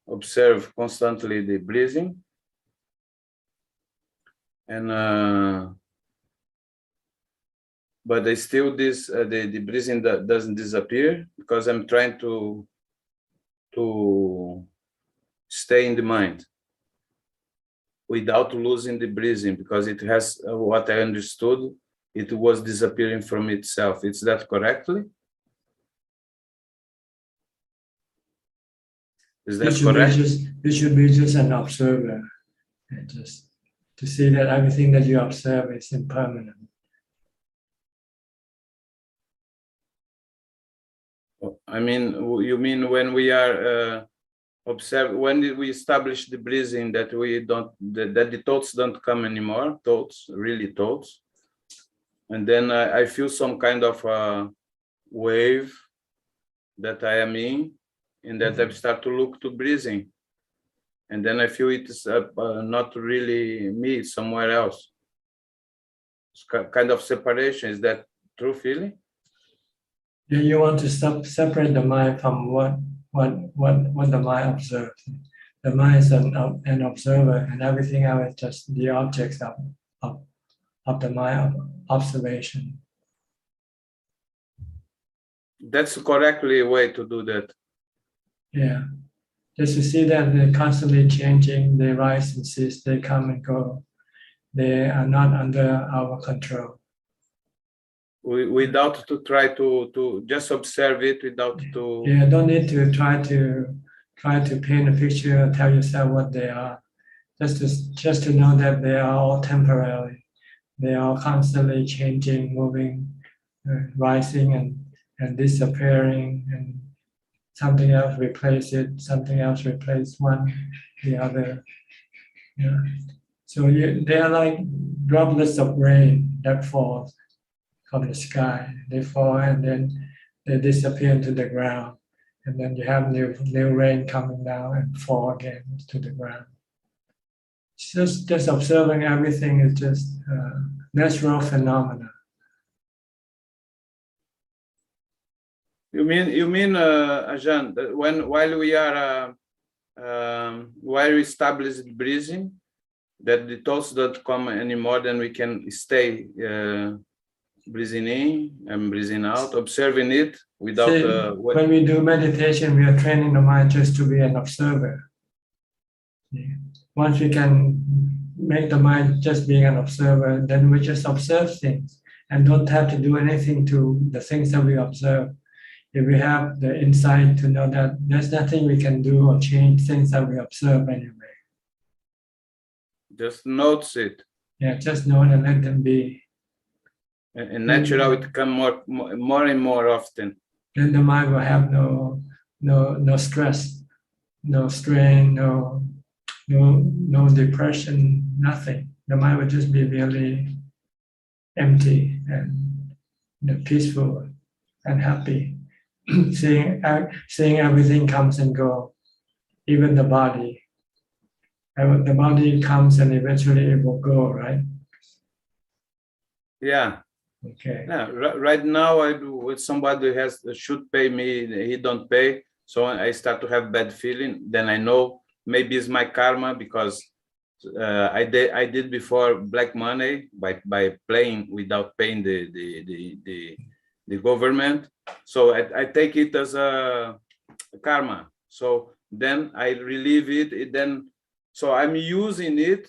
observe constantly the breathing, and but I still the breathing that doesn't disappear because I'm trying to stay in the mind. without losing the breathing, because it has, what I understood, it was disappearing from itself. Is that correctly? Is that correct? You should be just an observer, and just to see that everything that you observe is impermanent. I mean, you mean when we are when we establish the breathing, that we don't, that the thoughts don't come anymore, really thoughts, and then I feel some kind of wave that I am in, and that I start to look to breathing, and then I feel it's not really me, it's somewhere else. It's kind of separation. Is that true feeling? Yeah, you want to separate the mind from what the mind observes. The mind is an observer, and everything else is just the objects of the mind observation. That's the correctly way to do that. Yeah, just to see that they're constantly changing. They rise and cease. They come and go. They are not under our control. Without to try to just observe it, without to. Yeah, don't need to try to paint a picture or tell yourself what they are. Just to know that they are all temporary. They are constantly changing, moving, rising and disappearing, and something else replace it. Something else replace one, the other. Yeah. So they are like droplets of rain that falls from the sky. They fall and then they disappear into the ground, and then you have new rain coming down and fall again to the ground. Just observing everything is just natural phenomena. You mean, Ajahn, that while we are while we establish breathing, that the thoughts don't come anymore, then we can stay breathing in and breathing out, observing it without. See, when we do meditation, we are training the mind just to be an observer. Once we can make the mind just being an observer, then we just observe things and don't have to do anything to the things that we observe. If we have the insight to know that there's nothing we can do or change things that we observe anyway. Just notice it. Yeah, just know and let them be. And natural, it come more and more often. Then the mind will have no stress, no strain, no depression, nothing. The mind will just be really empty and peaceful and happy. seeing everything comes and go, even the body. And the body comes and eventually it will go, right? Yeah. Okay. Yeah. Right now, I do with somebody who should pay me, he don't pay, so I start to have bad feeling. Then I know maybe it's my karma, because I did before black money by playing without paying the government. So I take it as a karma. So then I relieve it. Then so I'm using it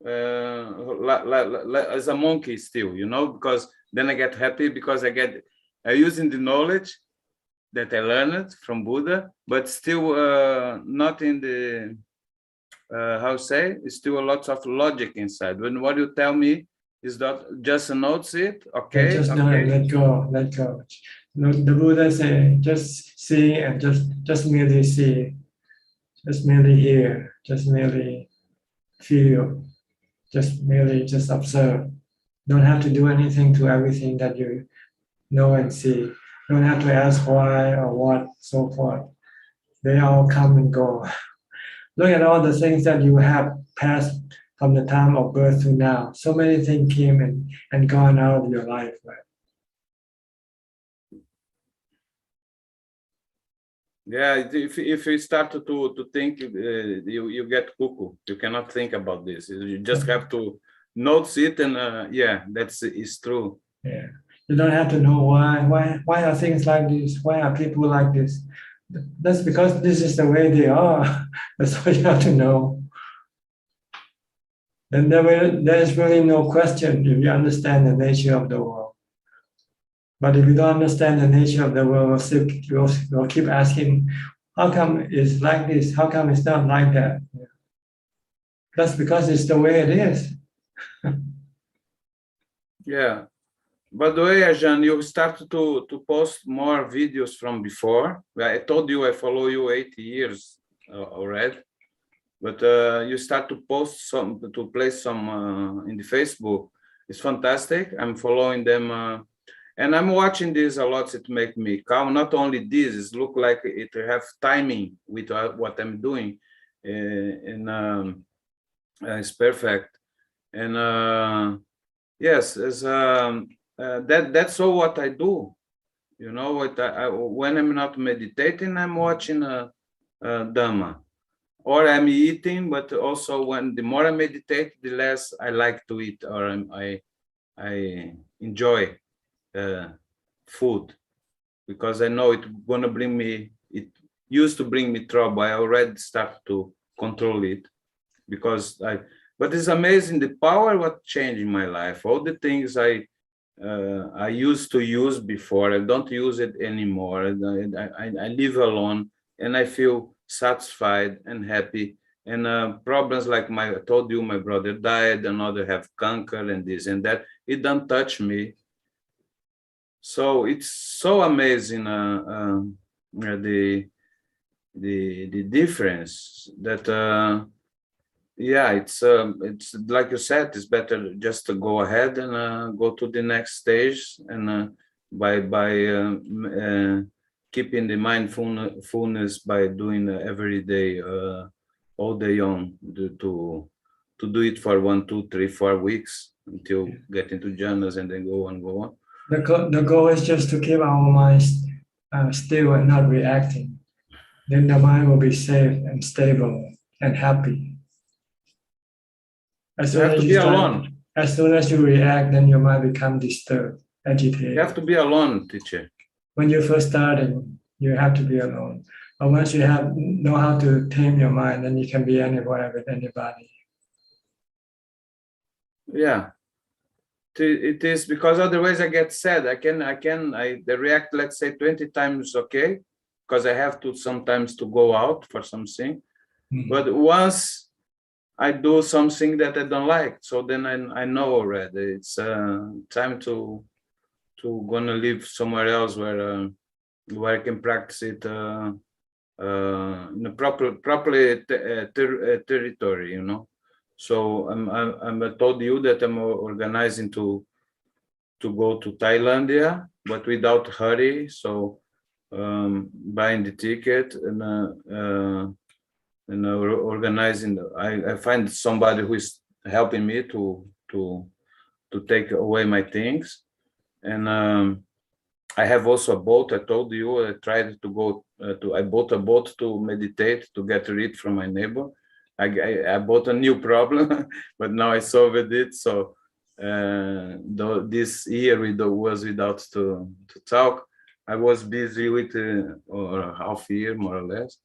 as a monkey still, because then I get happy because I'm using the knowledge that I learned from Buddha, but still not in the it's still a lot of logic inside. When what you tell me is not just notice it, okay? Just okay. let go. The Buddha say just see and just merely see, just merely hear, just merely feel, just observe. Don't have to do anything to everything that you know and see. Don't have to ask why or what, so forth. They all come and go. Look at all the things that you have passed from the time of birth to now. So many things came and gone out of your life, right? Yeah, if you start to think, you get cuckoo. You cannot think about this. You just have to notice it, and yeah, it's true. Yeah, you don't have to know why are things like this? Why are people like this? That's because this is the way they are. That's what you have to know. then there is really no question if you understand the nature of the world. But if you don't understand the nature of the world, we'll keep asking, how come it's like this? How come it's not like that? That's because it's the way it is. Yeah. By the way, Ajahn, you started to post more videos from before. I told you I follow you 8 years already, but you start to post some, to place some in the Facebook. It's fantastic. I'm following them, and I'm watching this a lot. It makes me calm. Not only this, it look like it have timing with what I'm doing, and it's perfect. And yes, as that's all what I do. You know, when I'm not meditating, I'm watching Dhamma, or I'm eating. But also, when the more I meditate, the less I like to eat, or I enjoy food, because I know it's gonna bring me. It used to bring me trouble. I already start to control it, because But it's amazing the power what changed in my life. All the things I used to use before, I don't use it anymore. I live alone, and I feel satisfied and happy. And problems like I told you, my brother died, another have cancer and this and that. It don't touch me. So it's so amazing the difference that. Yeah, it's like you said, it's better just to go ahead and go to the next stage, and by keeping the mindfulness by doing every day, all day on, to do it for 1, 2, 3, 4 weeks until get into jhanas, and then go on. The goal is just to keep our minds still and not reacting. Then the mind will be safe and stable and happy. As soon as you react, then your mind becomes disturbed, agitated. You have to be alone, teacher. When you first starting, you have to be alone. But once you know how to tame your mind, then you can be anywhere with anybody. Yeah, it is, because otherwise I get sad. I react, let's say 20 times, okay, because I have to sometimes to go out for something. But once I do something that I don't like, so then I know already it's time to gonna live somewhere else where I can practice it in a properly territory, you know. So I told you that I'm organizing to go to Thailand, but without hurry. So buying the ticket and organizing. I find somebody who is helping me to take away my things, and I have also a boat. I told you I tried to go I bought a boat to meditate, to get rid from my neighbor. I bought a new problem, but now I solved it. So this year was without to talk. I was busy with or half a year more or less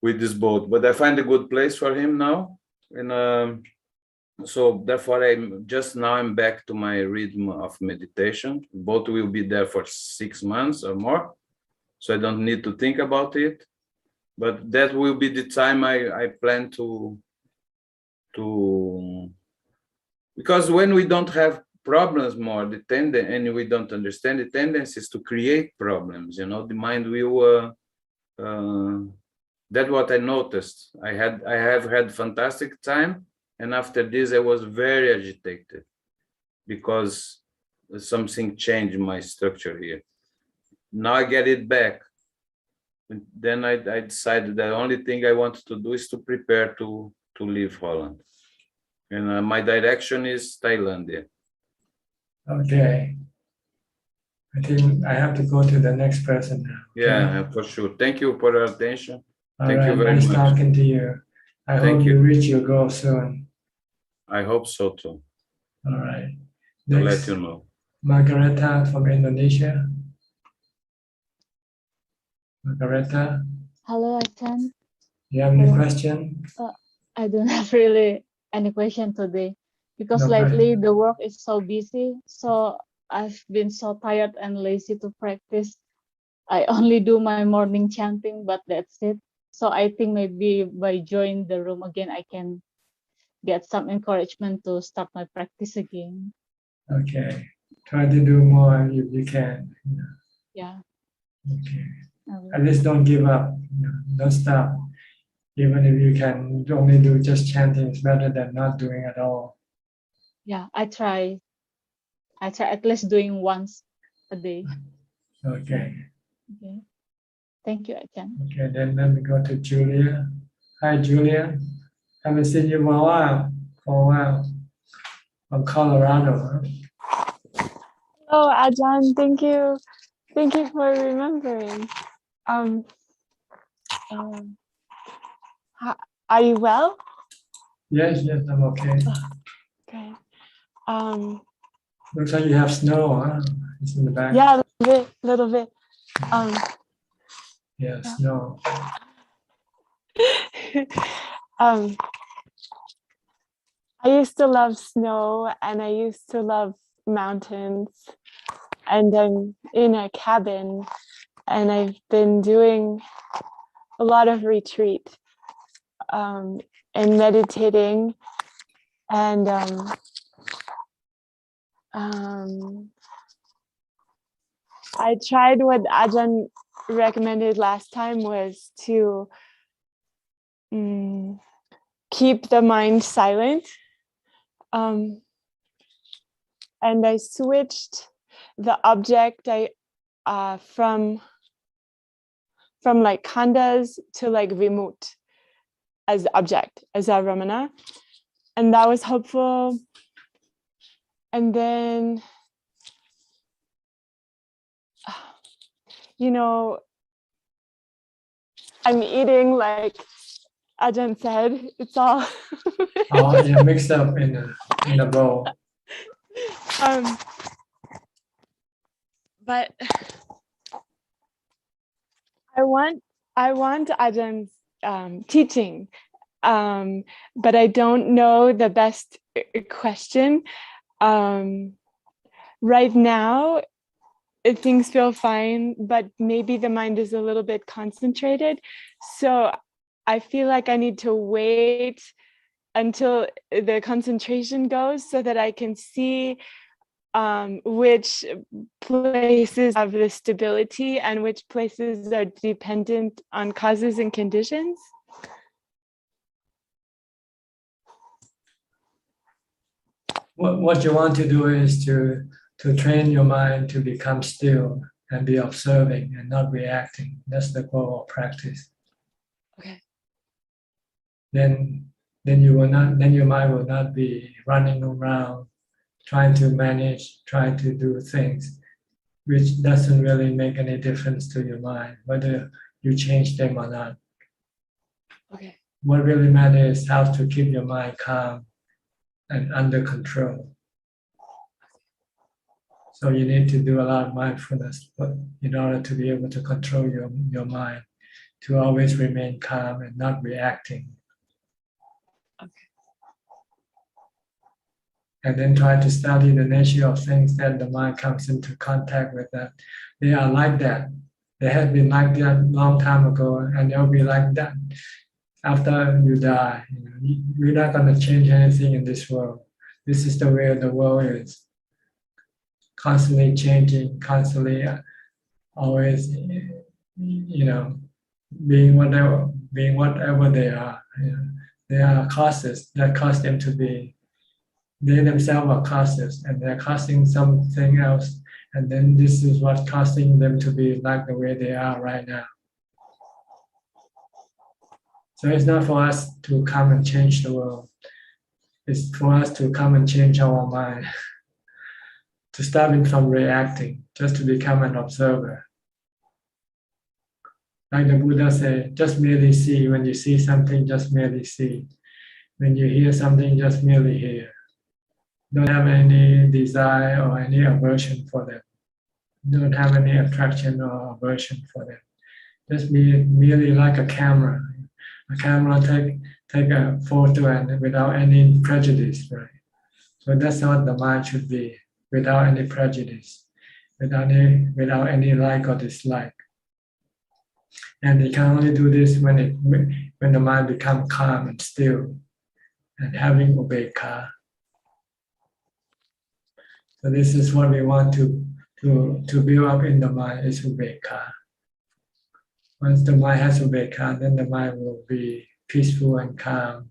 with this boat, but I find a good place for him now, and so therefore I'm back to my rhythm of meditation. Boat will be there for 6 months or more, so I don't need to think about it. But that will be the time I plan to because when we don't have problems more, and we don't understand, the tendency is to create problems. You know, the mind will. That's what I noticed. I have had fantastic time, and after this I was very agitated because something changed my structure here. Now I get it back. And then I decided that the only thing I wanted to do is to prepare to leave Holland, and my direction is Thailand. Okay. I think I have to go to the next person now. Yeah, for sure. Thank you for your attention. Thank you very nice much. Talking to you. I hope you reach your goal soon. I hope so too. All right. I'll let you know. Margareta from Indonesia. Margareta. Hello, Ajahn. You have any question? I don't have really any question today because No lately the work is so busy. So I've been so tired and lazy to practice. I only do my morning chanting, but that's it. So I think maybe by joining the room again, I can get some encouragement to start my practice again. Okay. Try to do more if you can. Yeah. Okay. At least don't give up. Don't stop. Even if you can only do just chanting, it's better than not doing at all. Yeah, I try at least doing once a day. Okay. Okay. Thank you, Ajahn. Okay, then let me go to Julia. Hi, Julia. Haven't seen you for a while. From Colorado, huh? Oh, Ajahn, thank you. Thank you for remembering. Are you well? Yes, I'm okay. Okay. Looks like you have snow, huh? It's in the back. Yeah, a little bit. Yeah, snow. I used to love snow and I used to love mountains, and I'm in a cabin and I've been doing a lot of retreat and meditating, and I tried what Ajahn recommended last time was to keep the mind silent, and I switched the object from like khandas to like vimut as the object, as a ramana, and that was helpful. And then I'm eating like Ajahn said, it's all Mixed up in a bowl. But I want Ajahn teaching, but I don't know the best question. Right now, things feel fine, but maybe the mind is a little bit concentrated. So I feel like I need to wait until the concentration goes so that I can see which places have the stability and which places are dependent on causes and conditions. What you want to do is to train your mind to become still and be observing and not reacting. That's the goal of practice. Okay. Then your mind will not be running around trying to manage, trying to do things, which doesn't really make any difference to your mind, whether you change them or not. Okay. What really matters is how to keep your mind calm and under control. So you need to do a lot of mindfulness, but in order to be able to control your mind, to always remain calm and not reacting. Okay. And then try to study the nature of things that the mind comes into contact with. That they are like that. They have been like that long time ago, and they'll be like that after you die. We're not going to change anything in this world. This is the way the world is. Constantly changing, constantly always, being whatever they are. They are causes that cause them to be. They themselves are causes, and they're causing something else, and then this is what's causing them to be like the way they are right now. So it's not for us to come and change the world. It's for us to come and change our mind, to stop it from reacting, just to become an observer. Like the Buddha said, just merely see. When you see something, just merely see. When you hear something, just merely hear. Don't have any desire or any aversion for them. Don't have any attraction or aversion for them. Just be merely like a camera. A camera take a photo and without any prejudice, right? So that's what the mind should be, without any prejudice, without any like or dislike. And you can only do this when the mind becomes calm and still, and having upekkha. So this is what we want to build up in the mind, is upekkha. Once the mind has upekkha, then the mind will be peaceful and calm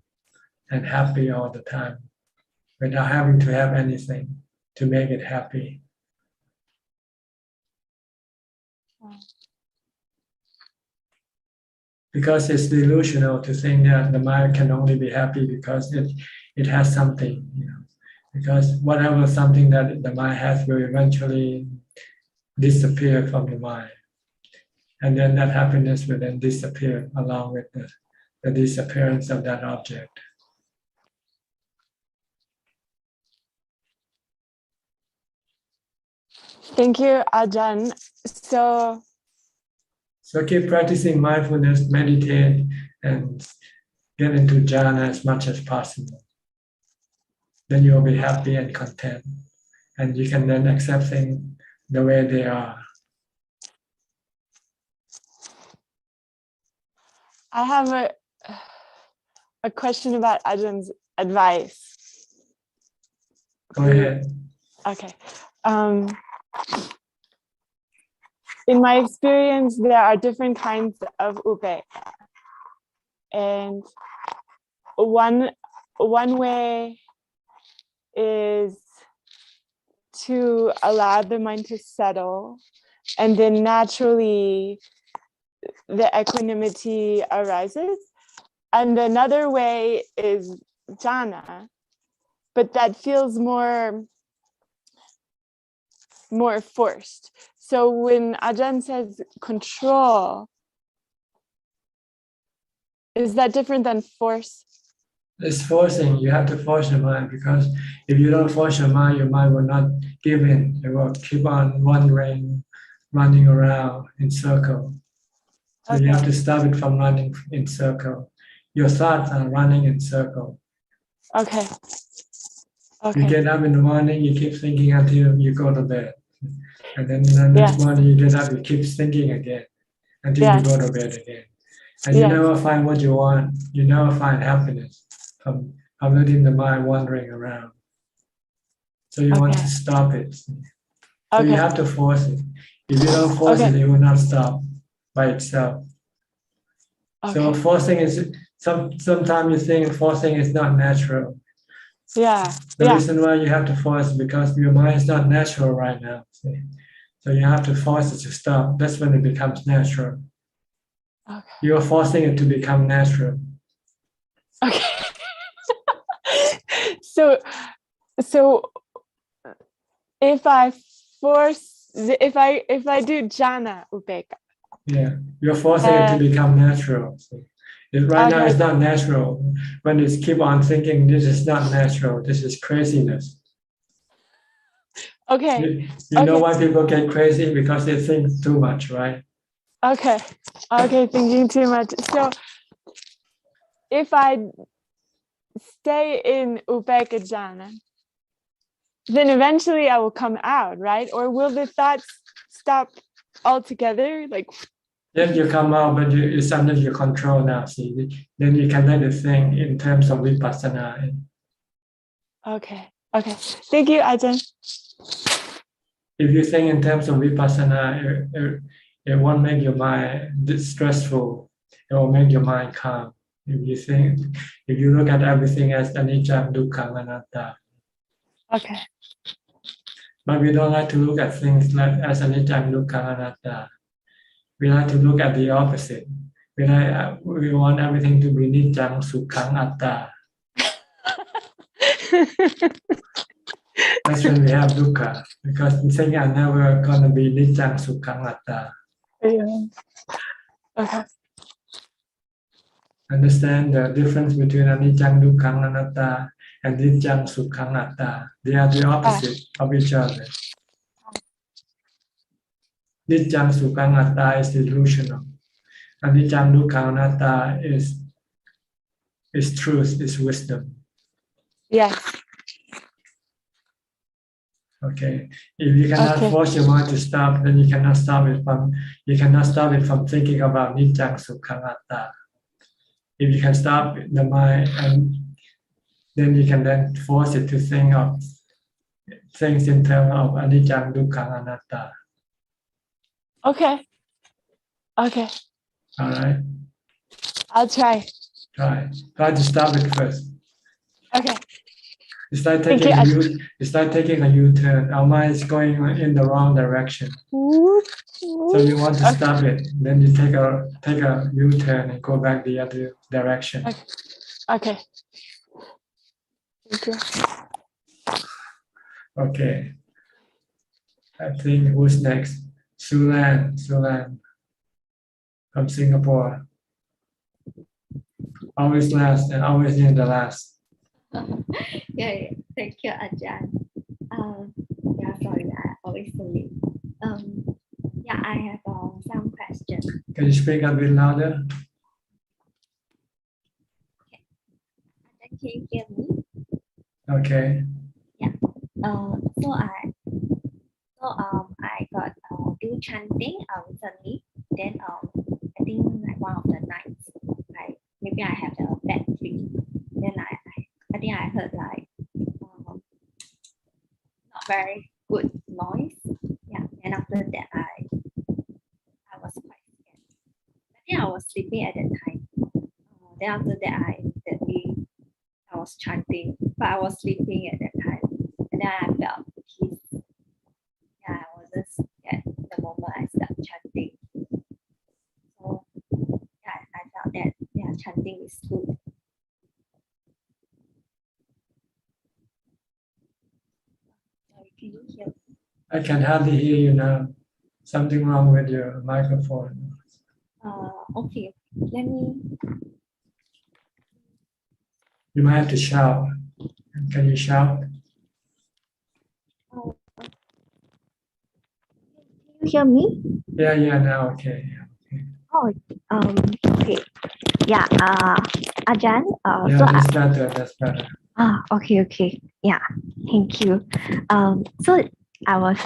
and happy all the time, without having to have anything to make it happy. Because it's delusional to think that the mind can only be happy because it has something, because whatever something that the mind has will eventually disappear from the mind. And then that happiness will then disappear along with the disappearance of that object. Thank you, Ajahn. So keep practicing mindfulness, meditate, and get into jhana as much as possible. Then you will be happy and content, and you can then accept things the way they are. I have a question about Ajahn's advice. Go ahead. Okay. In my experience, there are different kinds of upekkha. And one way is to allow the mind to settle, and then naturally the equanimity arises. And another way is jhana, but that feels more forced. So when Ajahn says control, is that different than force? It's forcing. You have to force your mind, because if you don't force your mind will not give in. It will keep on wandering, running around in circle. So you have to stop it from running in circle. Your thoughts are running in circle. Okay. You get up in the morning, you keep thinking until you go to bed. And then the next morning you get up, you keep thinking again until you go to bed again. And you never find what you want. You never find happiness from letting the mind wandering around. So you want to stop it. So you have to force it. If you don't force it, it will not stop by itself. So forcing is, sometimes you think forcing is not natural. The reason why you have to force is because your mind is not natural right now. See? So you have to force it to stop. That's when it becomes natural. You're forcing it to become natural. Okay. So if I do jhana upekkha. You're forcing it to become natural. See? Right now it's not natural. When you keep on thinking this is not natural, this is craziness. Okay. You know why people get crazy? Because they think too much, right? Okay, thinking too much. So if I stay in upekkha jhana, then eventually I will come out, right? Or will the thoughts stop altogether? Then you come out, but it's under your control now. See, then you can let it think in terms of vipassana. Okay. Thank you, Ajahn. If you think in terms of vipassana, it won't make your mind stressful. It will make your mind calm. If you look at everything as anicca, dukkha, anatta. Okay. But we don't like to look at things as anicca, dukkha, anatta. We like to look at the opposite. We want everything to be niccang, sukhang, atta. That's when we have dukkha, because things are never going to be niccang, sukhang, atta. Okay. Understand the difference between anicca, dukkha, anatta and niccang, sukhang, atta. They are the opposite of each other. Niccang, sukhang, atta is delusional. Anicca, dukkha, anatta is is truth, is wisdom. Yes. Okay. If you cannot force your mind to stop, then you cannot stop it from thinking about nijjang sukhang atta. If you can stop the mind, and then you can then force it to think of things in terms of anicca, dukkha, anatta. Okay. Okay. All right. I'll try. Try to stop it first. Okay. It's like taking a U-turn. Our mind is going in the wrong direction. So you want to stop it. Then you take a U-turn and go back the other direction. Okay. Thank you. Okay. I think who's next? Sulan from Singapore. Always last and always in the last. Yeah, thank you, Ajahn. Yeah, sorry, I always late. Yeah, I have some questions. Can you speak a bit louder? Can you hear me? Okay. Yeah. So I got do chanting recently. Then I think like one of the nights, maybe I have a bad dream. Then I think I heard like not very good noise. Yeah. And after that I was quite scared. I think I was sleeping at that time. Then after that I was chanting, but I was sleeping at that time. And then I felt peace. Yeah, I wasn't scared the moment I started chanting. So yeah, I felt that chanting is good. Sorry, can you hear me? I can hardly hear you now. Something wrong with your microphone. Okay, let me. You might have to shout. Can you shout? Can you hear me? Yeah, now okay. Oh, okay. Yeah, Ajahn. Yeah, that's better. Okay. Yeah, thank you. So I was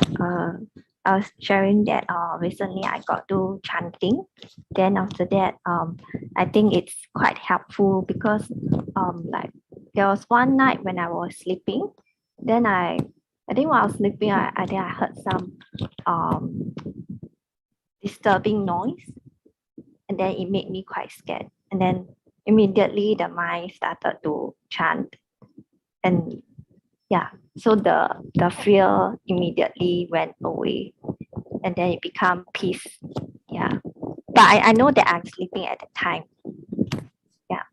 sharing that recently I got to chanting. Then after that, I think it's quite helpful because like there was one night when I was sleeping. Then I think while I was sleeping, I think I heard some disturbing noise, and then it made me quite scared. And then immediately the mind started to chant, and yeah, so the fear immediately went away, and then it became peace. Yeah, but I know that I'm sleeping at the time. Yeah,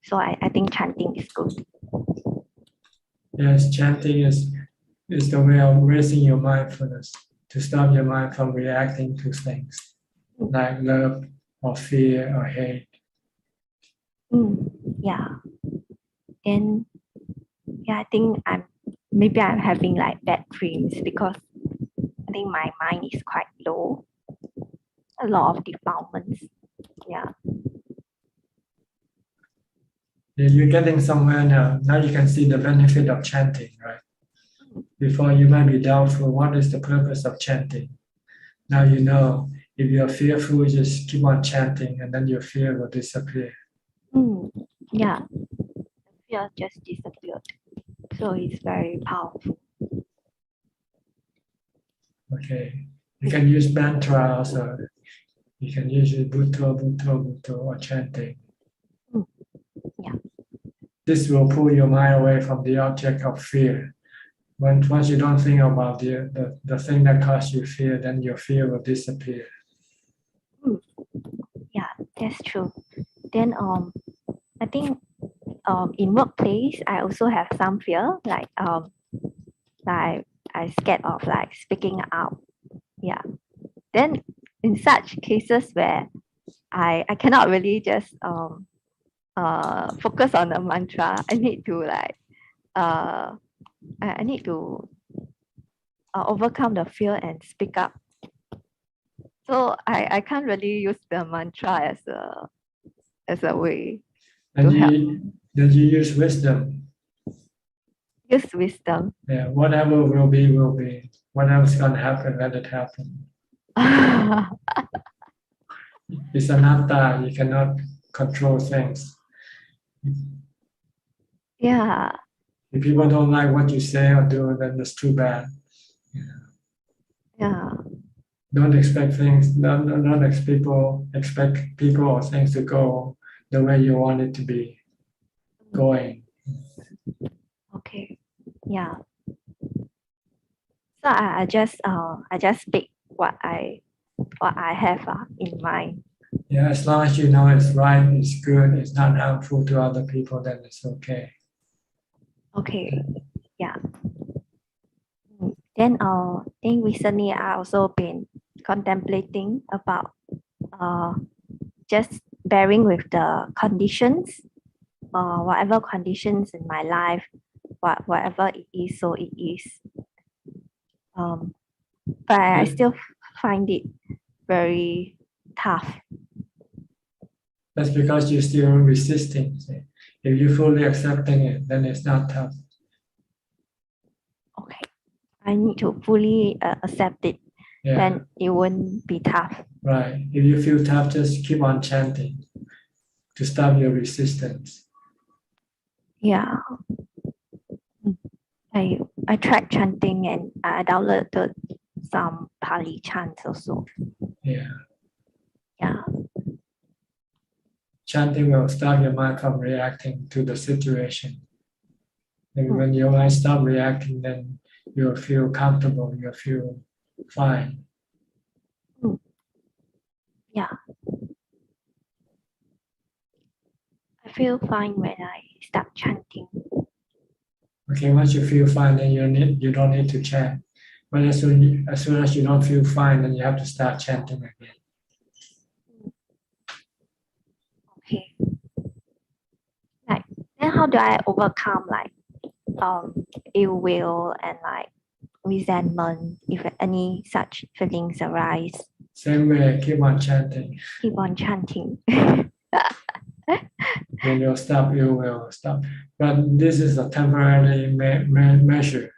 so I think chanting is good. Yes, chanting is the way of raising your mindfulness to stop your mind from reacting to things like love or fear or hate. Yeah, and yeah, I think I'm having like bad dreams because I think my mind is quite low. A lot of defilements. Yeah. You're getting somewhere now. Now you can see the benefit of chanting, right? Before you might be doubtful, what is the purpose of chanting? Now you know. If you're fearful, just keep on chanting and then your fear will disappear. Yeah. The fear just disappeared. So it's very powerful. Okay. You can use mantra also. You can use Bhutto or chanting. Yeah. This will pull your mind away from the object of fear. Once you don't think about the thing that caused you fear, then your fear will disappear. Yeah, that's true. Then I think in workplace I also have some fear, like I scared of like speaking out. Yeah. Then in such cases where I cannot really just focus on the mantra, I need to like I need to overcome the fear and speak up. So I can't really use the mantra as a way. to help. Then you use wisdom. Use wisdom. Yeah, whatever will be, will be. Whatever's going to happen, let it happen. It's anatta. You cannot control things. Yeah. If people don't like what you say or do, then it's too bad. Yeah. Don't expect things. Don't expect people or things to go the way you want it to be going. Okay. Yeah. So I just speak what I have in mind. Yeah, as long as you know it's right, it's good, it's not harmful to other people, then it's okay. Okay. Yeah. Then I think recently I also been contemplating about just bearing with the conditions, whatever conditions in my life, whatever it is, so it is. But I still find it very tough. That's because you're still resisting. See? If you're fully accepting it, then it's not tough. Okay. I need to fully accept it. Yeah. Then it won't be tough. Right. If you feel tough, just keep on chanting to stop your resistance. Yeah. I tried chanting and I downloaded some Pali chants also. Yeah. Yeah. Chanting will stop your mind from reacting to the situation. And when your mind stops reacting, then you'll feel comfortable, you'll feel fine. Yeah. I feel fine when I start chanting. Okay, once you feel fine, then you don't need to chant. But as soon as you don't feel fine, then you have to start chanting again. Okay. Like then how do I overcome like ill will and like resentment if any such feelings arise? Same way, keep on chanting. Keep on chanting. Then you'll stop, you will stop. But this is a temporary measure.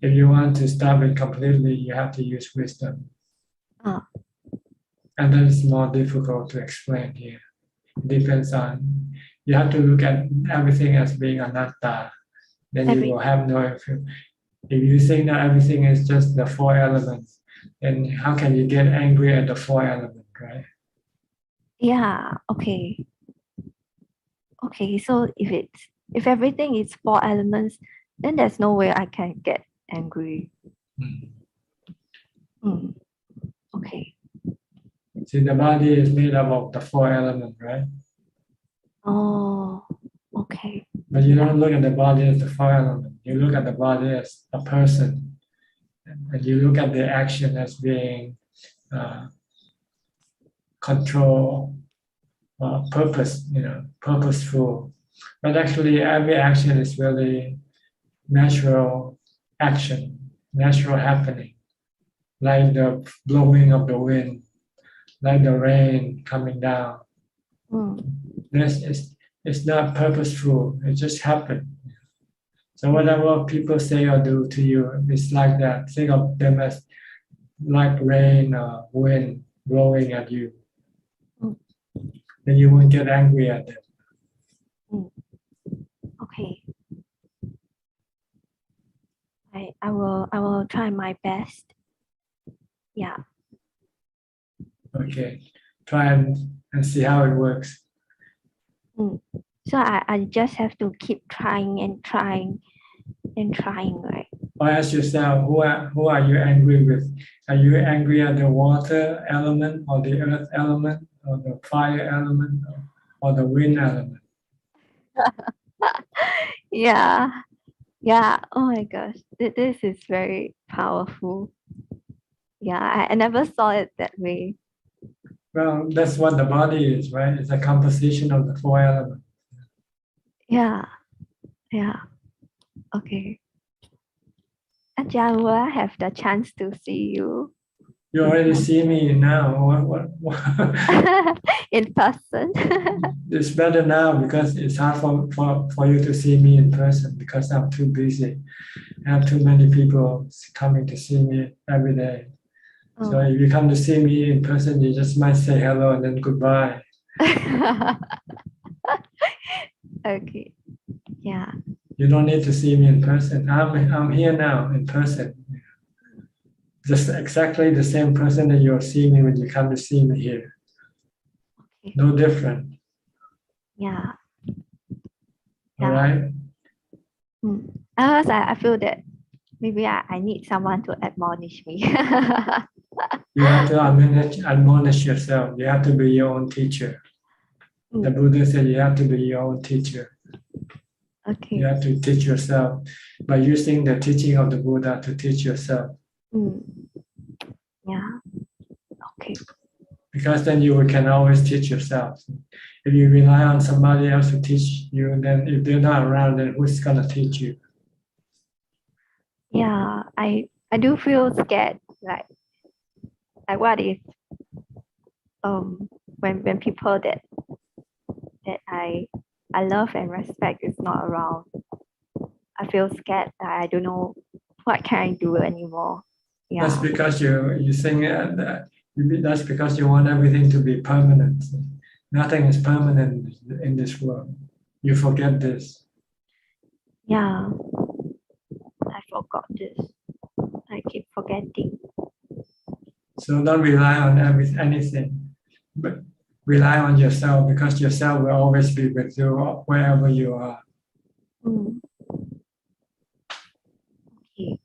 If you want to stop it completely, you have to use wisdom. And then it's more difficult to explain here. It depends on, you have to look at everything as being anatta. Then you will have no effect. If you think that everything is just the four elements, then how can you get angry at the four elements, right? Yeah, okay. Okay, so if everything is four elements, then there's no way I can get angry. Okay. See, the body is made up of the four elements, right? Oh, okay. But you don't look at the body as the four elements. You look at the body as a person. And you look at the action as being control, purpose, purposeful. But actually, every action is really natural action, natural happening, like the blowing of the wind, like the rain coming down. It's not purposeful, it just happened. So whatever people say or do to you, it's like that. Think of them as like rain or wind blowing at you. Then you won't get angry at them. Okay. I will try my best. Yeah. Okay. Try and see how it works. So I just have to keep trying and trying and trying, right? Or ask yourself, who are you angry with? Are you angry at the water element or the earth element or the fire element or the wind element? Yeah. Yeah. Oh my gosh. This is very powerful. Yeah, I never saw it that way. Well, that's what the body is, right? It's a composition of the four elements. Yeah. Yeah. Okay. Ajahn, will I have the chance to see you? You already see me now. What? In person. It's better now because it's hard for you to see me in person because I'm too busy. I have too many people coming to see me every day. So if you come to see me in person, you just might say hello and then goodbye. Okay. Yeah. You don't need to see me in person. I'm here now in person. Just exactly the same person that you'll see me when you come to see me here. Okay. No different. Yeah. All right. I feel that maybe I need someone to admonish me. You have to admonish yourself. You have to be your own teacher. The Buddha said you have to be your own teacher. Okay. You have to teach yourself by using the teaching of the Buddha to teach yourself. Yeah. Okay. Because then you can always teach yourself. If you rely on somebody else to teach you, then if they're not around, then who's gonna teach you? Yeah, I do feel scared. Like what if when people that I love and respect is not around? I feel scared that I don't know what can I do anymore. Yeah. That's because you think that that's because you want everything to be permanent. Nothing is permanent in this world. You forget this. Yeah, I forgot this. I keep forgetting. So don't rely on anything, but rely on yourself because yourself will always be with you wherever you are. Okay.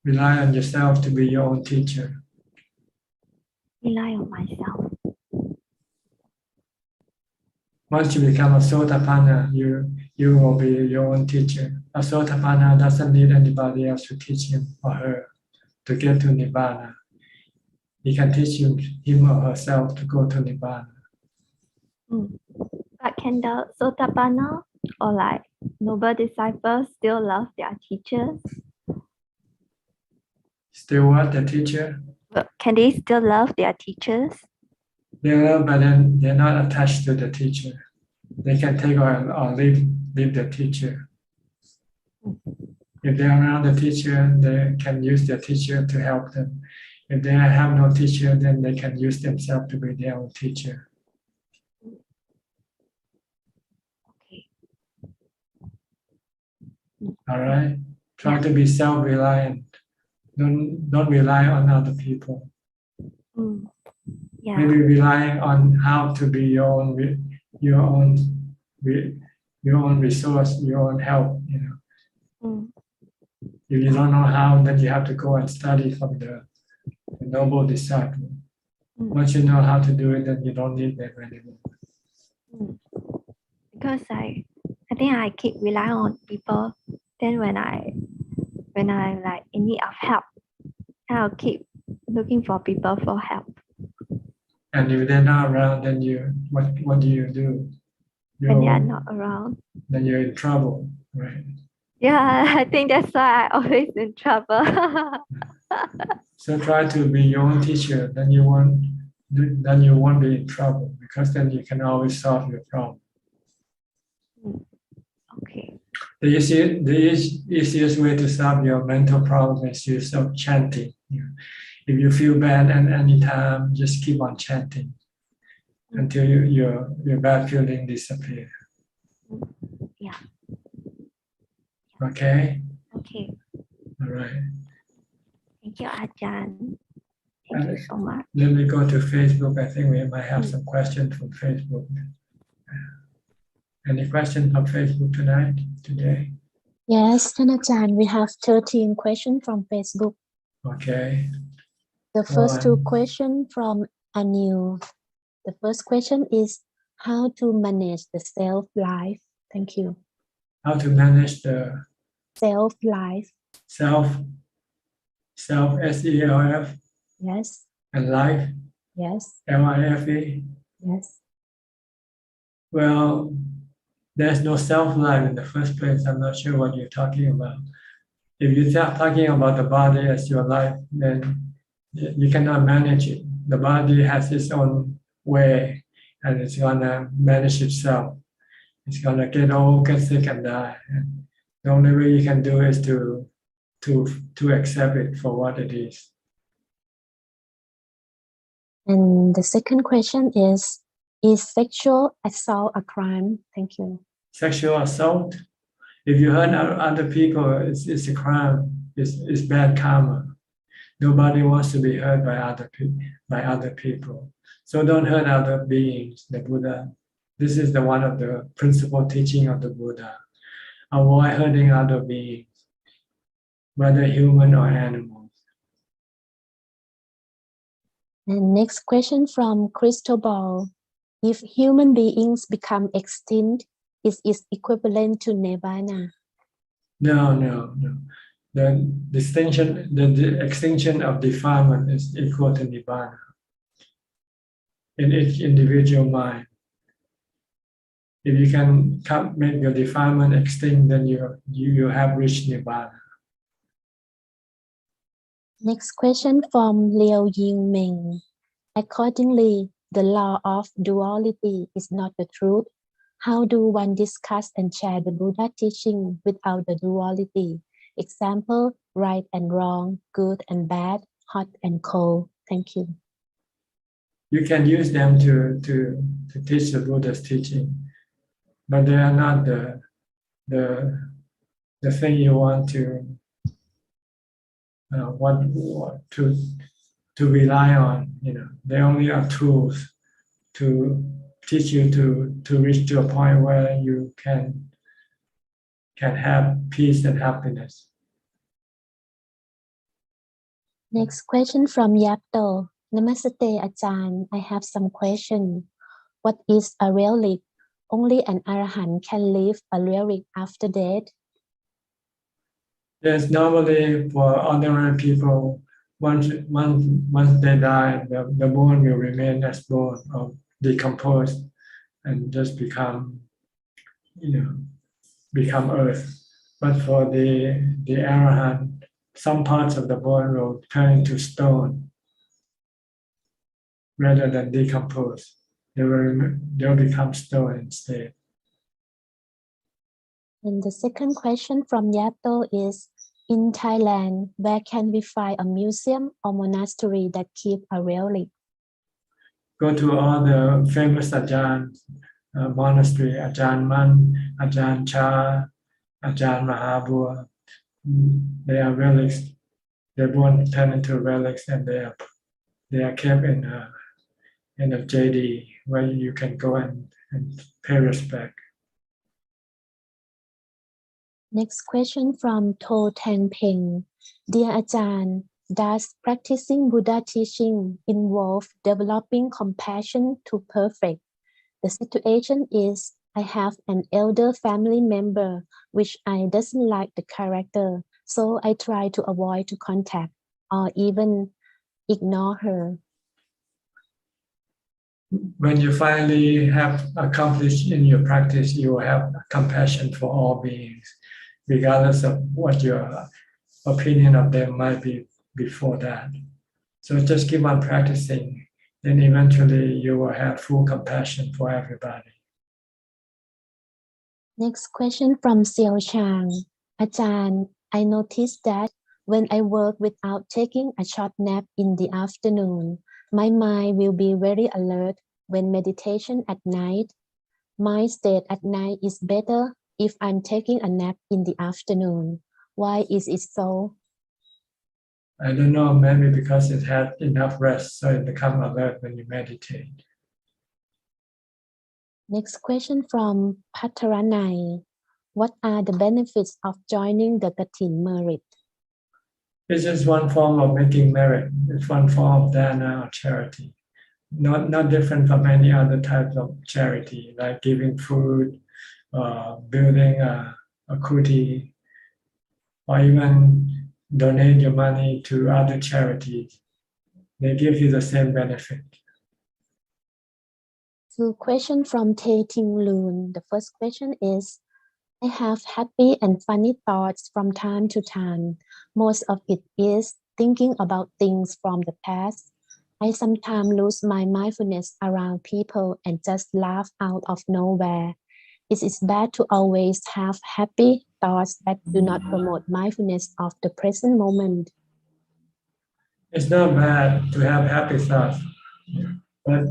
Rely on yourself to be your own teacher. Rely on myself. Once you become a Sotapanna, you will be your own teacher. A Sotapanna doesn't need anybody else to teach him or her to get to Nirvana. He can teach him or herself to go to Nirvana. But can the Sotapanna or like noble disciples still love their teachers? Still what, the teacher? But can they still love their teachers? They love, but then they're not attached to the teacher. They can take or leave the teacher. If they're around the teacher, they can use their teacher to help them. If they have no teacher, then they can use themselves to be their own teacher. Okay. All right? Try to be self-reliant. Don't rely on other people. Yeah. Maybe relying on how to be your own resource, your own help. If you don't know how, then you have to go and study from the noble disciple. Once you know how to do it, then you don't need them anymore. Because I think I keep relying on people. Then when I like in need of help, I'll keep looking for people for help. And if they're not around, then what do you do? When they are not around, then you're in trouble, right? Yeah, I think that's why I'm always in trouble. So try to be your own teacher. Then you won't be in trouble because then you can always solve your problem. Okay. The easiest way to solve your mental problem is use of chanting. If you feel bad at any time, just keep on chanting until your bad feeling disappear. Yeah. Okay? Okay. All right. Thank you, Ajahn. Thank you so much. Let me go to Facebook. I think we might have some questions from Facebook. Any questions from Facebook today? Yes, Ajahn, we have 13 questions from Facebook. Okay. The first two questions from Anil. The first question is how to manage the self-life. Thank you. How to manage the self-life. Self, S-E-L-F. Yes. And life. Yes. L-I-F-E. Yes. Well, there's no self-life in the first place. I'm not sure what you're talking about. If you start talking about the body as your life, then You cannot manage it. The body has its own way, and it's gonna manage itself. It's gonna get old, get sick, and die. And the only way you can do is to accept it for what it is. And the second question is sexual assault a crime? Thank you. Sexual assault. If you hurt other people, it's a crime. It's bad karma. Nobody wants to be hurt by other people. So don't hurt other beings. The Buddha. This is one of the principal teaching of the Buddha. Avoid hurting other beings, whether human or animals. And next question from Cristobal. If human beings become extinct, is it equivalent to Nirvana? No. The extinction of defilement is equal to Nibbana in each individual mind. If you can make your defilement extinct, then you have reached Nibbana. Next question from Liao Ying Meng. Accordingly, the law of duality is not the truth. How do one discuss and share the Buddha teaching without the duality? Example, right and wrong, good and bad, hot and cold. Thank you. You can use them to teach the Buddha's teaching, but they are not the thing you want to to rely on. They only are tools to teach you to reach to a point where you can have peace and happiness. Next question from Yapto. Namaste, Ajahn. I have some question. What is a relic? Only an Arahant can leave a relic after death? Yes, normally for ordinary people, once they die, the bone will remain as bone or decompose and just become earth. But for the Arahant, some parts of the bone will turn into stone rather than decompose. They'll become stone instead. And the second question from Yato is, in Thailand, where can we find a museum or monastery that keep a relic? Go to all the famous Ajahn monastery, Ajahn Man, Ajahn Cha, Ajahn Mahabua. They are relics. They won't turn into relics, and they are kept in a JD where you can go and pay respect. Next question from To Tan Peng. Dear Ajahn, does practicing Buddha teaching involve developing compassion to perfect? The situation is I have an elder family member which I doesn't like the character, so I try to avoid to contact or even ignore her. When you finally have accomplished in your practice, you will have compassion for all beings, regardless of what your opinion of them might be before that. So just keep on practicing, then eventually you will have full compassion for everybody. Next question from Xiao Chang. Ajahn, I noticed that when I work without taking a short nap in the afternoon, my mind will be very alert when meditation at night. My state at night is better if I'm taking a nap in the afternoon. Why is it so? I don't know, maybe because it had enough rest, so it becomes alert when you meditate. Next question from Pataranai. What are the benefits of joining the Curtin merit? It's just one form of making merit. It's one form of dana or charity. Not different from any other types of charity, like giving food, building a kuti, or even donate your money to other charities. They give you the same benefit. Two questions from Tae Ting Loon. The first question is, I have happy and funny thoughts from time to time. Most of it is thinking about things from the past, I sometimes lose my mindfulness around people and just laugh out of nowhere. It is bad to always have happy thoughts that do not promote mindfulness of the present moment. It's not bad to have happy thoughts, but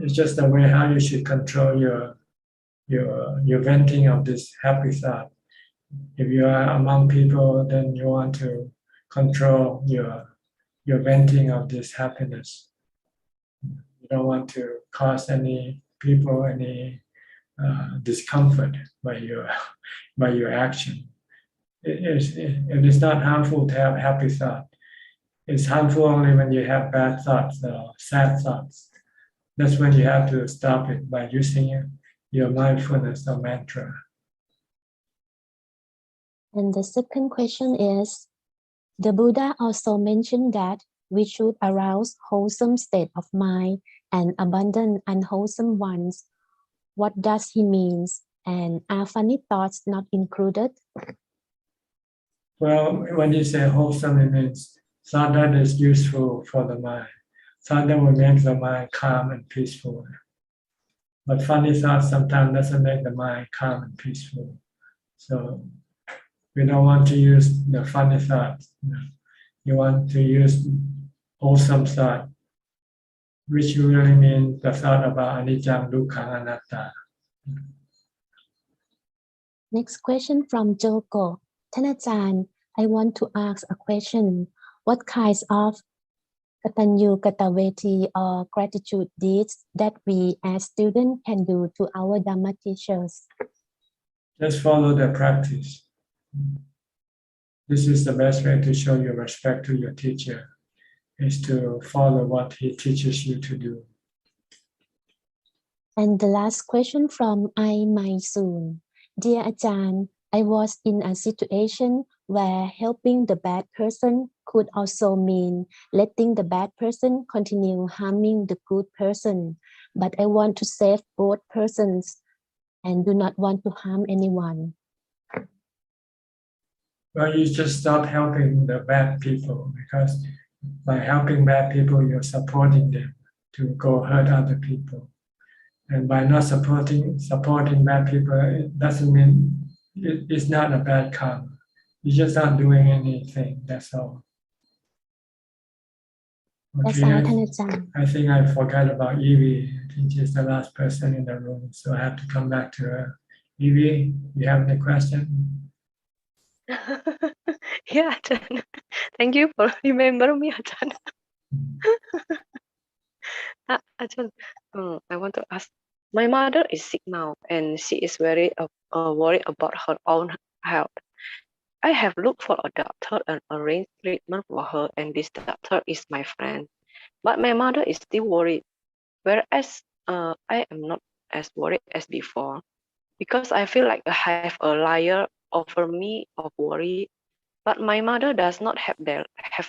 it's just the way how you should control your venting of this happy thought. If you are among people, then you want to control your venting of this happiness. You don't want to cause any people any discomfort by your action. It is not harmful to have happy thought. It's harmful only when you have bad thoughts or sad thoughts. That's when you have to stop it by using your mindfulness or mantra. And the second question is, the Buddha also mentioned that we should arouse wholesome state of mind and abandon unwholesome ones. What does he mean? And are funny thoughts not included? Well, when you say wholesome, it means thought that is useful for the mind. Thought that will make the mind calm and peaceful. But funny thoughts sometimes doesn't make the mind calm and peaceful. So we don't want to use the funny thoughts. You want to use wholesome thought, which really means the thought about anicca, dukkha, anatta. Next question from Joko. Thanachan, I want to ask a question. What kinds of katanyu kataveti or gratitude deeds that we as students can do to our Dhamma teachers? Just follow the practice. This is the best way to show your respect to your teacher, is to follow what he teaches you to do. And the last question from I Mai Soon. Dear Ajahn, I was in a situation where helping the bad person could also mean letting the bad person continue harming the good person. But I want to save both persons and do not want to harm anyone. Well, you just stop helping the bad people, because by helping bad people, you're supporting them to go hurt other people. And by not supporting bad people, it doesn't mean it's not a bad karma. You're just not doing anything, that's all. Okay, I think I forgot about Evie. I think she's the last person in the room, so I have to come back to her. Evie, you have any question? Yeah, Ajahn. Thank you for remembering me, Ajahn. Ajahn, I want to ask. My mother is sick now, and she is very worried about her own health. I have looked for a doctor and arranged treatment for her, and this doctor is my friend. But my mother is still worried, whereas I am not as worried as before, because I feel like I have a layer over me of worry. But my mother does not have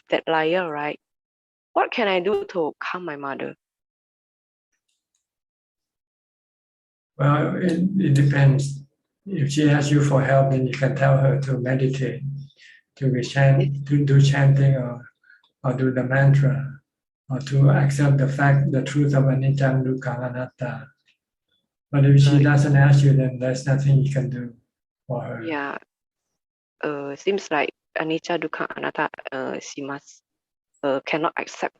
that layer, right? What can I do to calm my mother? Well, it depends. If she asks you for help, then you can tell her to meditate, to do chanting or do the mantra, or to accept the truth of anicca, dukkha, anatta. But if she doesn't ask you, then there's nothing you can do for her. Yeah. Seems like anicca, dukkha, anatta, she must cannot accept.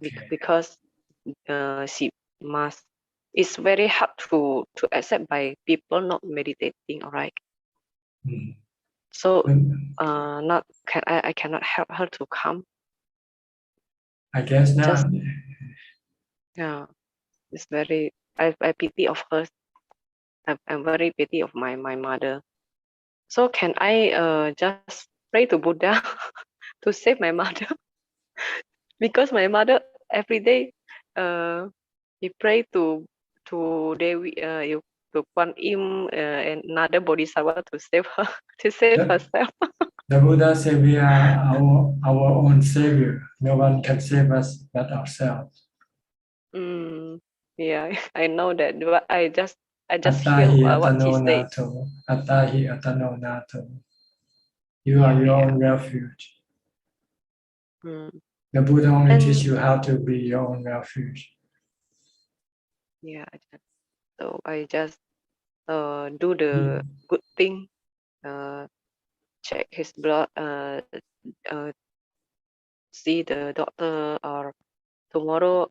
Okay. Because she must. It's very hard to accept by people not meditating, all right? So I cannot help her to come. I guess not. Yeah, it's very I pity of her. I'm very pity of my mother. So can I just pray to Buddha to save my mother? Because my mother every day he pray to Devi to Kuan Im and another bodhisattva to save her, to save herself. The Buddha said we are our own savior. No one can save us but ourselves. Yeah, I know that, but I just Attahi feel what she atano says. nato. Attahi atano nato. You are your own refuge. Mm. The Buddha only And teach you how to be your own refuge. yeah, Ajahn. So I just do the good thing, check his blood, see the doctor, or tomorrow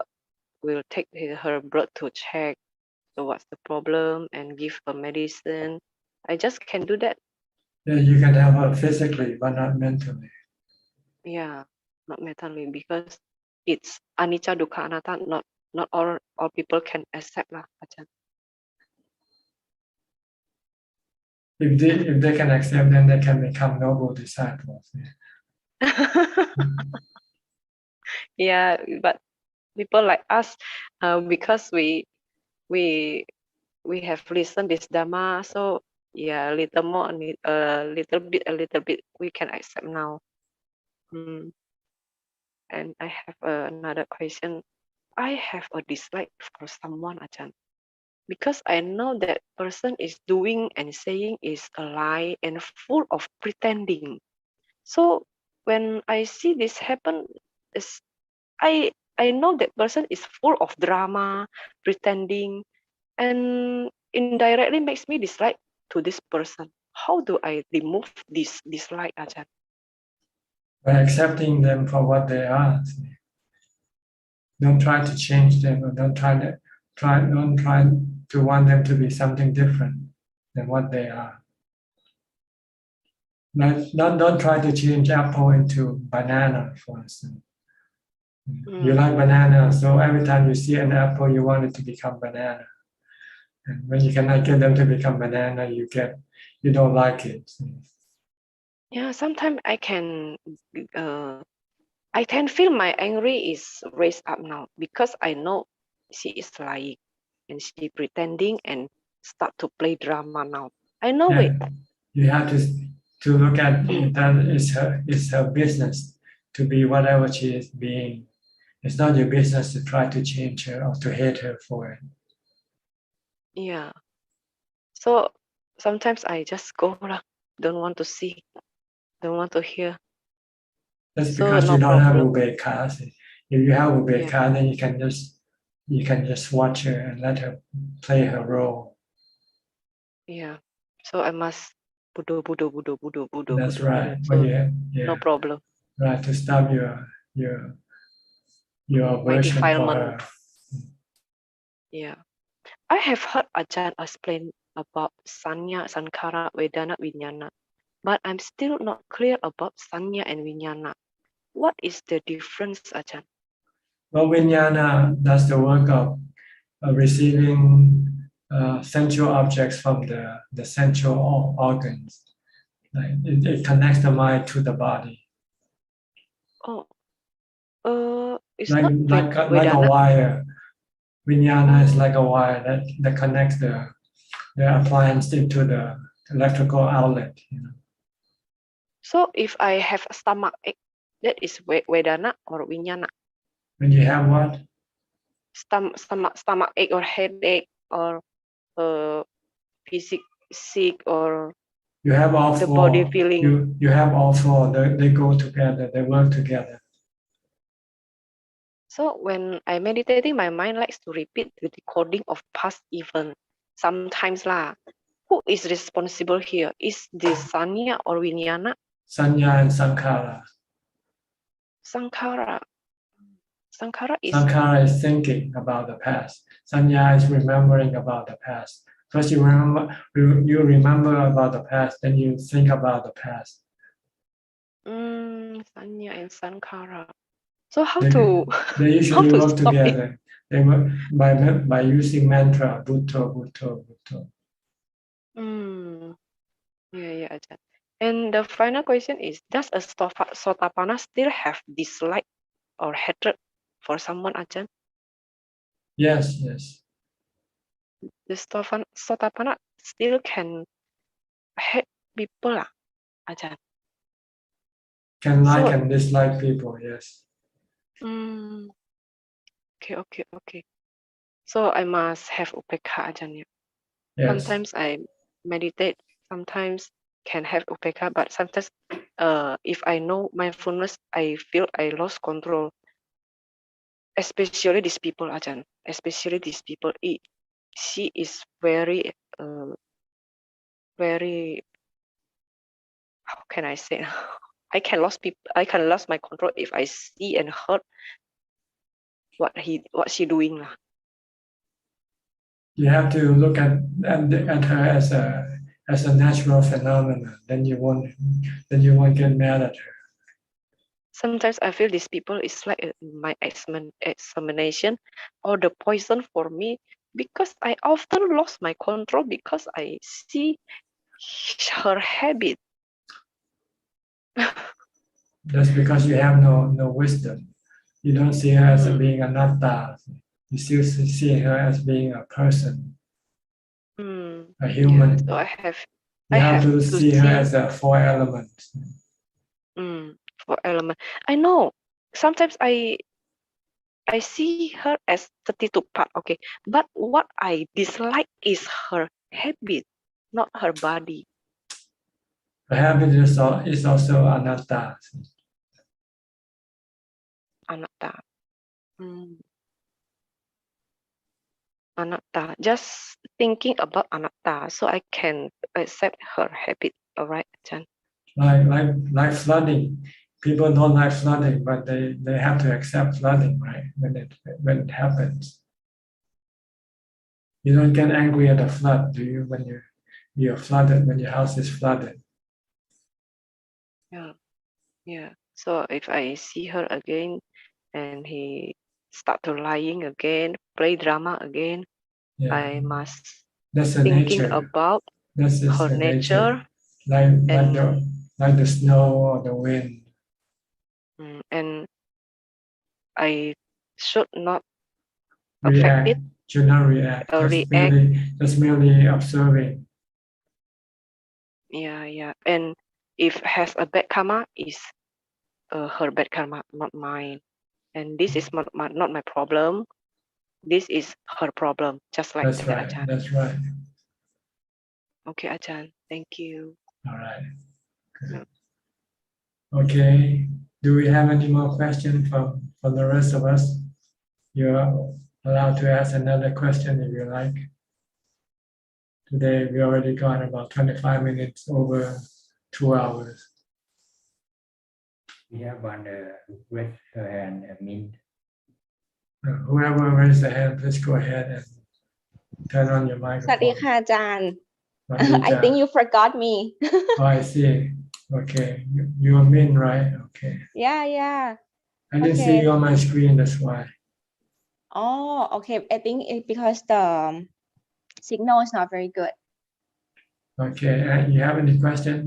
we'll take her blood to check. So what's the problem and give her medicine. I just can do that. Yeah, you can help her physically, but not mentally. Yeah, not mentally, because it's anicca dukkha anatta. Not all people can accept lah, Ajahn. If they can accept, then they can become noble disciples. Yeah, but people like us, because we have listened this Dhamma, so yeah, a little more, a little bit, we can accept now. And I have another question. I have a dislike for someone, Ajahn, because I know that person is doing and saying is a lie and full of pretending. So when I see this happen, I know that person is full of drama, pretending, and indirectly makes me dislike to this person. How do I remove this dislike, Ajahn? By accepting them for what they are. Don't try to change them, or don't try to want them to be something different than what they are. Don't try to change apple into banana, for instance. You like banana, so every time you see an apple, you want it to become banana. And when you cannot get them to become banana, you don't like it. Yeah, sometimes I can feel my anger is raised up now because I know she is lying and she pretending and start to play drama now. I know it. You have to look at that it's her business to be whatever she is being. It's not your business to try to change her or to hate her for it. Yeah. So sometimes I just go lah. Don't want to see. Don't want to hear. That's So because no you don't have problem. ubeka. If you have ubeka, then you can just watch her and let her play her role. Yeah. So I must budo. That's right. So no problem. Right, to stop your My aversion for defilement. her. Yeah. I have heard Ajahn explain about Sanya, Sankhara, Vedana, Vijnana, but I'm still not clear about Sanya and Vijnana. What is the difference, Ajahn? Well, Vijnana does the work of receiving sensual objects from the sensual organs. Like it connects the mind to the body. It's like a wire. Vijnana is like a wire that connects the appliance into the electrical outlet. So if I have a stomach ache, that is Vedana or Vijnana? When you have what? Stomach ache or headache or sick or you have all the four. Body feeling. You have all four. They go together. They work together. So when I meditating, my mind likes to repeat the recording of past event. Sometimes lah, who is responsible here? Is this Sanya or Vijnana? Sanya and Sankhara. Sankhara is thinking about the past. Sanya is remembering about the past. First you remember about the past, then you think about the past. Sanya and Sankhara. So how they usually work together. They work by using mantra, Bhutto. Yeah, Ajahn. And the final question is, does a Sotapanna still have dislike or hatred for someone, Ajahn? Yes. The Sotapanna still can hate people, Ajahn. Can like and dislike people, yes. Okay. So I must have upekha, Ajahn. Yes. Sometimes I meditate, sometimes can have upekha, but sometimes if I know mindfulness, I feel I lost control. Especially these people, Ajahn. Especially these people. She is very, very. How can I say? I can lose my control if I see and heard what she doing lah. You have to look at her as a natural phenomenon. Then you won't get mad at her. Sometimes I feel these people is like my examination or the poison for me, because I often lost my control because I see her habit. That's because you have no wisdom. You don't see her as being anatta. You still see her as being a person, a human. So you have to see her as a four elements. Four element. I know. Sometimes I see her as 32 part. Okay, but what I dislike is her habit, not her body. The habit is also anatta. Anatta. Anatta. Just thinking about anatta, so I can accept her habit. All right, Ajahn. Like flooding. People don't like flooding, but they have to accept flooding, right? When it happens. You don't get angry at a flood, do you? When you're flooded, when your house is flooded. Yeah. So if I see her again and he start to lying again, play drama again, I must thinking nature. about That's her nature. Like the snow or the wind. And I should not affect it. Should not react. Just merely observing. Yeah. And if has a bad karma, is her bad karma, not mine. And this is not my problem. This is her problem. Just like that, right. Ajahn. That's right. Okay, Ajahn. Thank you. All right. Good. Okay. Do we have any more questions from the rest of us? You're allowed to ask another question if you like. Today we already got about 25 minutes over 2 hours. We have one raise her hand, Mint. Whoever raised the hand, please go ahead and turn on your microphone. สวัสดีค่ะอาจารย์ I think you forgot me. Oh, I see. Okay. You are Min, right? Okay. Yeah. I didn't see you on my screen, that's why. Oh, okay. I think it's because the signal is not very good. Okay. You have any question?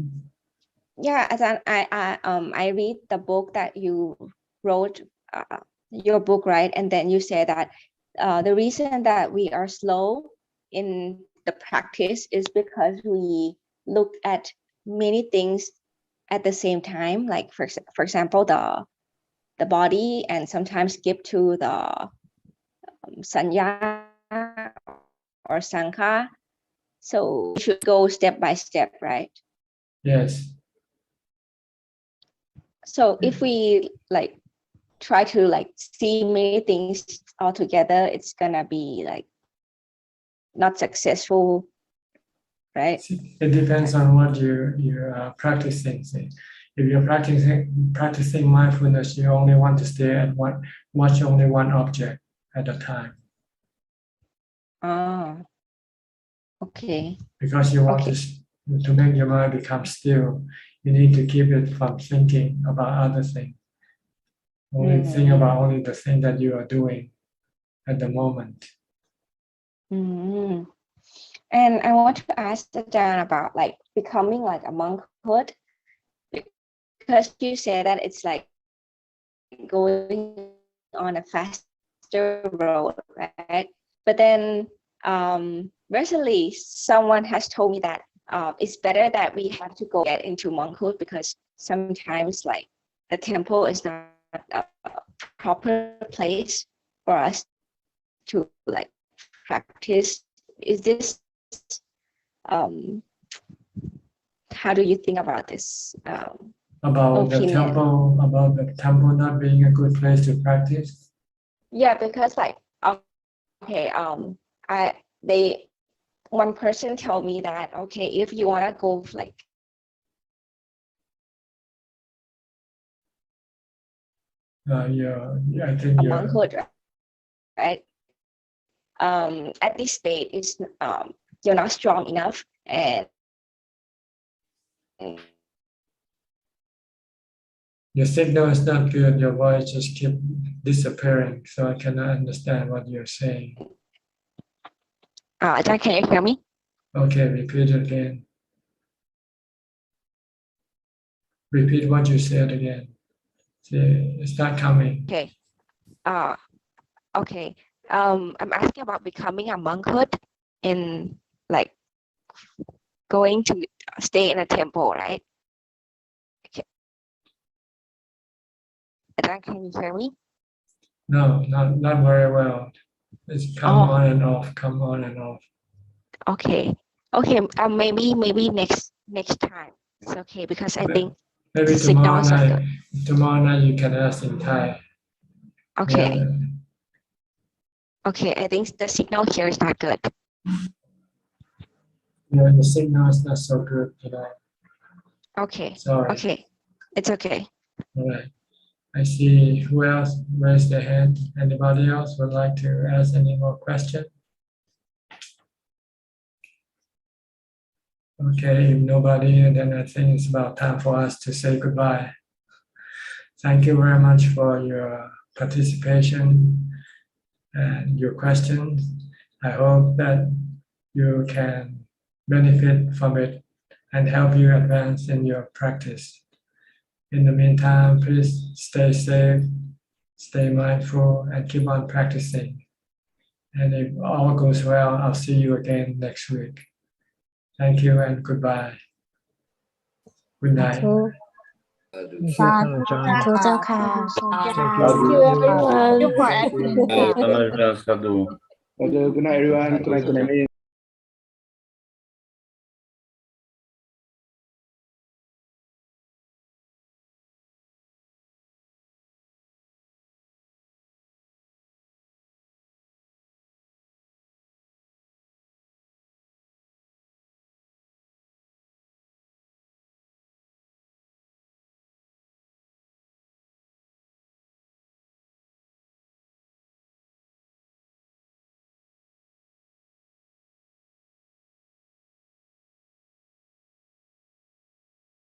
Yeah, Ajahn, I read the book that you wrote, your book, right? And then you say that the reason that we are slow in the practice is because we look at many things at the same time. Like for example, the body, and sometimes skip to the sanya or sankha. So we should go step by step, right? Yes. So if we try to see many things all together, it's gonna be not successful, right? It depends on what you are practicing. If you're practicing mindfulness, you only want to stay at watch only one object at a time. Okay. Because you want to make your mind become still, you need to keep it from thinking about other things. Only think about only the thing that you are doing at the moment. And I want to ask Ajahn about becoming a monkhood, because you say that it's going on a faster road, right? But then recently someone has told me that it's better that we have to go get into monkhood, because sometimes the temple is not a proper place for us to practice. Is this how do you think about this? about the temple not being a good place to practice? Yeah, because like okay, one person told me that okay, if you wanna go like I think monkhood, right? At this state is you're not strong enough, and your signal is not good. Your voice just keep disappearing, so I cannot understand what you're saying. Can you hear me? Okay, repeat it again. Repeat what you said again. See, it's not coming. Okay. Okay. I'm asking about becoming a monkhood in like going to stay in a temple, right? Okay. Can you hear me? No, not very well. It's come on and off, come on and off. Okay. Okay. Maybe next time. It's okay because I think Maybe tomorrow night. Tomorrow night you can ask in Thai. Okay. Yeah. Okay. I think the signal here is not good. Yeah, the signal is not so good today. Okay. Sorry. Okay. It's okay. All right. I see who else raised their hand. Anybody else would like to ask any more questions? Okay, if nobody, then I think it's about time for us to say goodbye. Thank you very much for your participation and your questions. I hope that you can benefit from it and help you advance in your practice. In the meantime, please stay safe, stay mindful, and keep on practicing. And if all goes well, I'll see you again next week. Thank you and goodbye. Good night. สาธุเจ้าค่ะ Thank you everyone. Thank you for asking. Good night, everyone. Good night, good night.